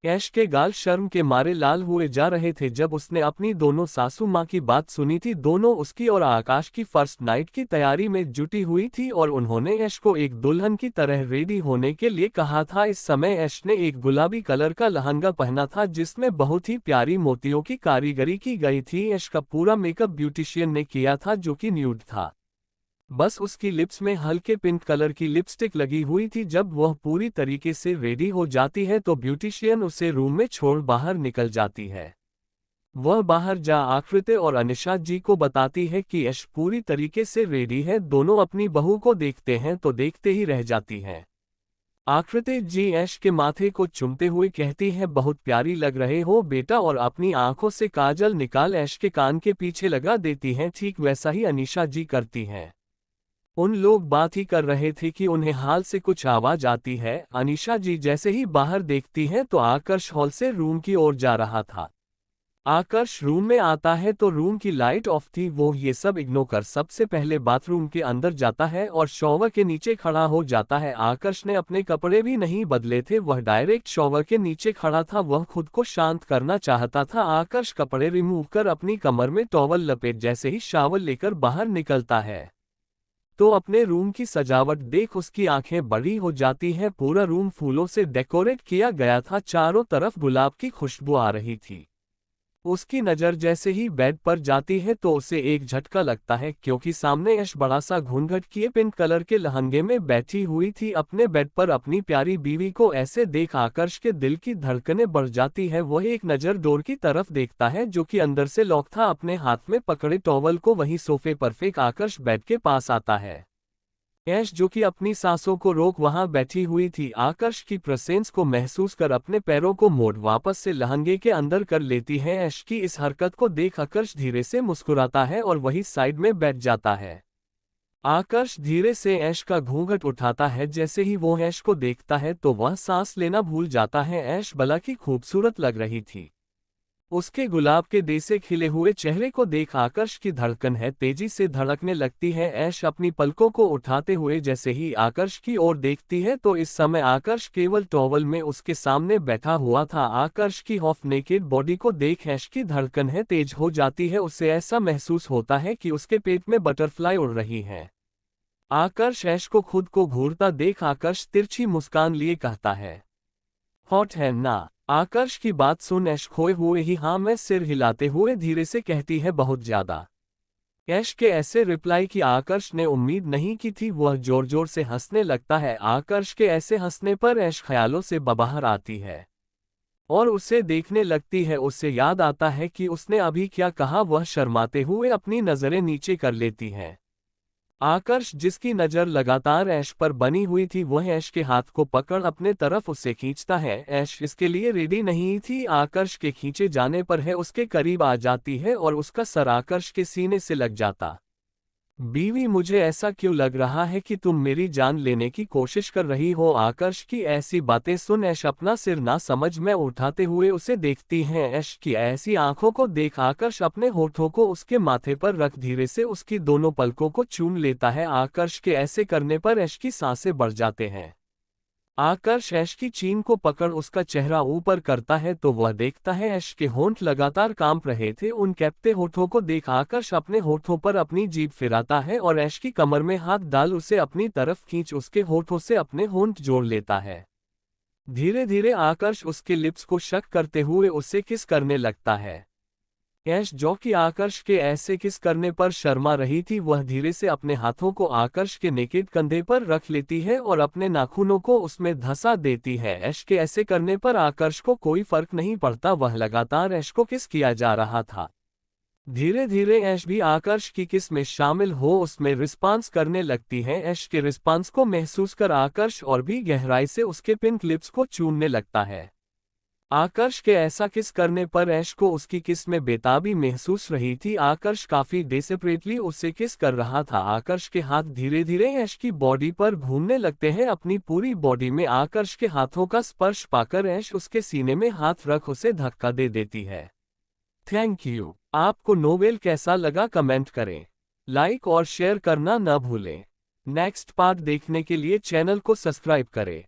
ऐश के गाल शर्म के मारे लाल हुए जा रहे थे जब उसने अपनी दोनों सासू माँ की बात सुनी थी। दोनों उसकी और आकाश की फर्स्ट नाइट की तैयारी में जुटी हुई थी और उन्होंने ऐश को एक दुल्हन की तरह रेडी होने के लिए कहा था। इस समय ऐश ने एक गुलाबी कलर का लहंगा पहना था जिसमें बहुत ही प्यारी मोतियों की कारीगरी की गई थी। ऐश का पूरा मेकअप ब्यूटिशियन ने किया था जो कि न्यूड था, बस उसकी लिप्स में हल्के पिंक कलर की लिपस्टिक लगी हुई थी। जब वह पूरी तरीके से रेडी हो जाती है तो ब्यूटिशियन उसे रूम में छोड़ बाहर निकल जाती है। वह बाहर जा आकृति और अनिशा जी को बताती है कि ऐश पूरी तरीके से रेडी है। दोनों अपनी बहू को देखते हैं तो देखते ही रह जाती हैं। आकृति जी ऐश के माथे को चूमते हुए कहती है, बहुत प्यारी लग रहे हो बेटा, और अपनी आंखों से काजल निकाल ऐश के कान के पीछे लगा देती हैं। ठीक वैसा ही अनिशा जी करती हैं। उन लोग बात ही कर रहे थे कि उन्हें हाल से कुछ आवाज आती है। अनीशा जी जैसे ही बाहर देखती हैं तो आकर्ष हॉल से रूम की ओर जा रहा था। आकर्ष रूम में आता है तो रूम की लाइट ऑफ थी। वो ये सब इग्नोर कर सबसे पहले बाथरूम के अंदर जाता है और शॉवर के नीचे खड़ा हो जाता है। आकर्ष ने अपने कपड़े भी नहीं बदले थे, वह डायरेक्ट शॉवर के नीचे खड़ा था। वह खुद को शांत करना चाहता था। आकर्ष कपड़े रिमूव कर अपनी कमर में टॉवल लपेट जैसे ही शावर लेकर बाहर निकलता है तो अपने रूम की सजावट देख उसकी आंखें बड़ी हो जाती हैं। पूरा रूम फूलों से डेकोरेट किया गया था, चारों तरफ गुलाब की खुशबू आ रही थी। उसकी नज़र जैसे ही बेड पर जाती है तो उसे एक झटका लगता है, क्योंकि सामने ऐश बड़ा सा घूंघट किए पिंक कलर के लहंगे में बैठी हुई थी अपने बेड पर। अपनी प्यारी बीवी को ऐसे देख आकर्ष के दिल की धड़कनें बढ़ जाती है। वह एक नज़र डोर की तरफ देखता है जो कि अंदर से लॉक था। अपने हाथ में पकड़े टॉवल को वहीं सोफे पर फेंक आकर्ष बेड के पास आता है। ऐश जो कि अपनी सांसों को रोक वहां बैठी हुई थी, आकर्ष की प्रेजेंस को महसूस कर अपने पैरों को मोड़ वापस से लहंगे के अंदर कर लेती है। ऐश की इस हरकत को देख आकर्ष धीरे से मुस्कुराता है और वही साइड में बैठ जाता है। आकर्ष धीरे से ऐश का घूंघट उठाता है। जैसे ही वो ऐश को देखता है तो वह सांस लेना भूल जाता है। ऐश भला की खूबसूरत लग रही थी। उसके गुलाब के जैसे खिले हुए चेहरे को देख आकर्ष की धड़कन है तेजी से धड़कने लगती है। ऐश अपनी पलकों को उठाते हुए जैसे ही आकर्ष की ओर देखती है तो इस समय आकर्ष केवल टॉवल में उसके सामने बैठा हुआ था। आकर्ष की हाफ नेकेड बॉडी को देख ऐश की धड़कन है तेज हो जाती है। उसे ऐसा महसूस होता है कि उसके पेट में बटरफ्लाई उड़ रही है। आकर्ष ऐश को खुद को घूरता देख आकर्ष तिरछी मुस्कान लिए कहता है, हॉट है ना। आकर्ष की बात सुन ऐश खोए हुए ही हाँ में सिर हिलाते हुए धीरे से कहती है, बहुत ज्यादा। ऐश के ऐसे रिप्लाई की आकर्ष ने उम्मीद नहीं की थी। वह जोर जोर से हंसने लगता है। आकर्ष के ऐसे हंसने पर ऐश ख्यालों से बाहर आती है और उसे देखने लगती है। उसे याद आता है कि उसने अभी क्या कहा। वह शर्माते हुए अपनी नजरें नीचे कर लेती है। आकर्ष जिसकी नज़र लगातार ऐश पर बनी हुई थी वह ऐश के हाथ को पकड़ अपने तरफ उसे खींचता है। ऐश इसके लिए रेडी नहीं थी। आकर्ष के खींचे जाने पर है उसके करीब आ जाती है और उसका सर आकर्ष के सीने से लग जाता। बीवी, मुझे ऐसा क्यों लग रहा है कि तुम मेरी जान लेने की कोशिश कर रही हो। आकर्ष की ऐसी बातें सुन ऐश अपना सिर ना समझ में उठाते हुए उसे देखती हैं। ऐश की ऐसी आंखों को देख आकर्ष अपने होठों को उसके माथे पर रख धीरे से उसकी दोनों पलकों को चूम लेता है। आकर्ष के ऐसे करने पर ऐश की सांसें बढ़ जाते हैं। आकर्ष ऐश की चीन को पकड़ उसका चेहरा ऊपर करता है तो वह देखता है ऐश के होंठ लगातार कांप रहे थे। उन कैंपते होठों को देख आकर्ष अपने होठों पर अपनी जीभ फिराता है और ऐश की कमर में हाथ डाल उसे अपनी तरफ खींच उसके होठों से अपने होंठ जोड़ लेता है। धीरे धीरे आकर्ष उसके लिप्स को शक करते हुए उसे किस करने लगता है। ऐश जो कि आकर्ष के ऐसे किस करने पर शर्मा रही थी, वह धीरे से अपने हाथों को आकर्ष के नेकेड कंधे पर रख लेती है और अपने नाखूनों को उसमें धंसा देती है। ऐश के ऐसे करने पर आकर्ष को कोई फर्क नहीं पड़ता, वह लगातार ऐश को किस किया जा रहा था। धीरे धीरे ऐश भी आकर्ष की किस में शामिल हो उसमें रिस्पांस करने लगती है। ऐश के रिस्पांस को महसूस कर आकर्ष और भी गहराई से उसके पिंक लिप्स को चूमने लगता है। आकर्ष के ऐसा किस करने पर ऐश को उसकी किस में बेताबी महसूस रही थी। आकर्ष काफी डेस्परेटली उसे किस कर रहा था। आकर्ष के हाथ धीरे धीरे ऐश की बॉडी पर घूमने लगते हैं। अपनी पूरी बॉडी में आकर्ष के हाथों का स्पर्श पाकर ऐश उसके सीने में हाथ रख उसे धक्का दे देती है। Thank you. आपको नोवेल कैसा लगा कमेंट करें, लाइक और शेयर करना न भूलें। नेक्स्ट पार्ट देखने के लिए चैनल को सब्सक्राइब करें।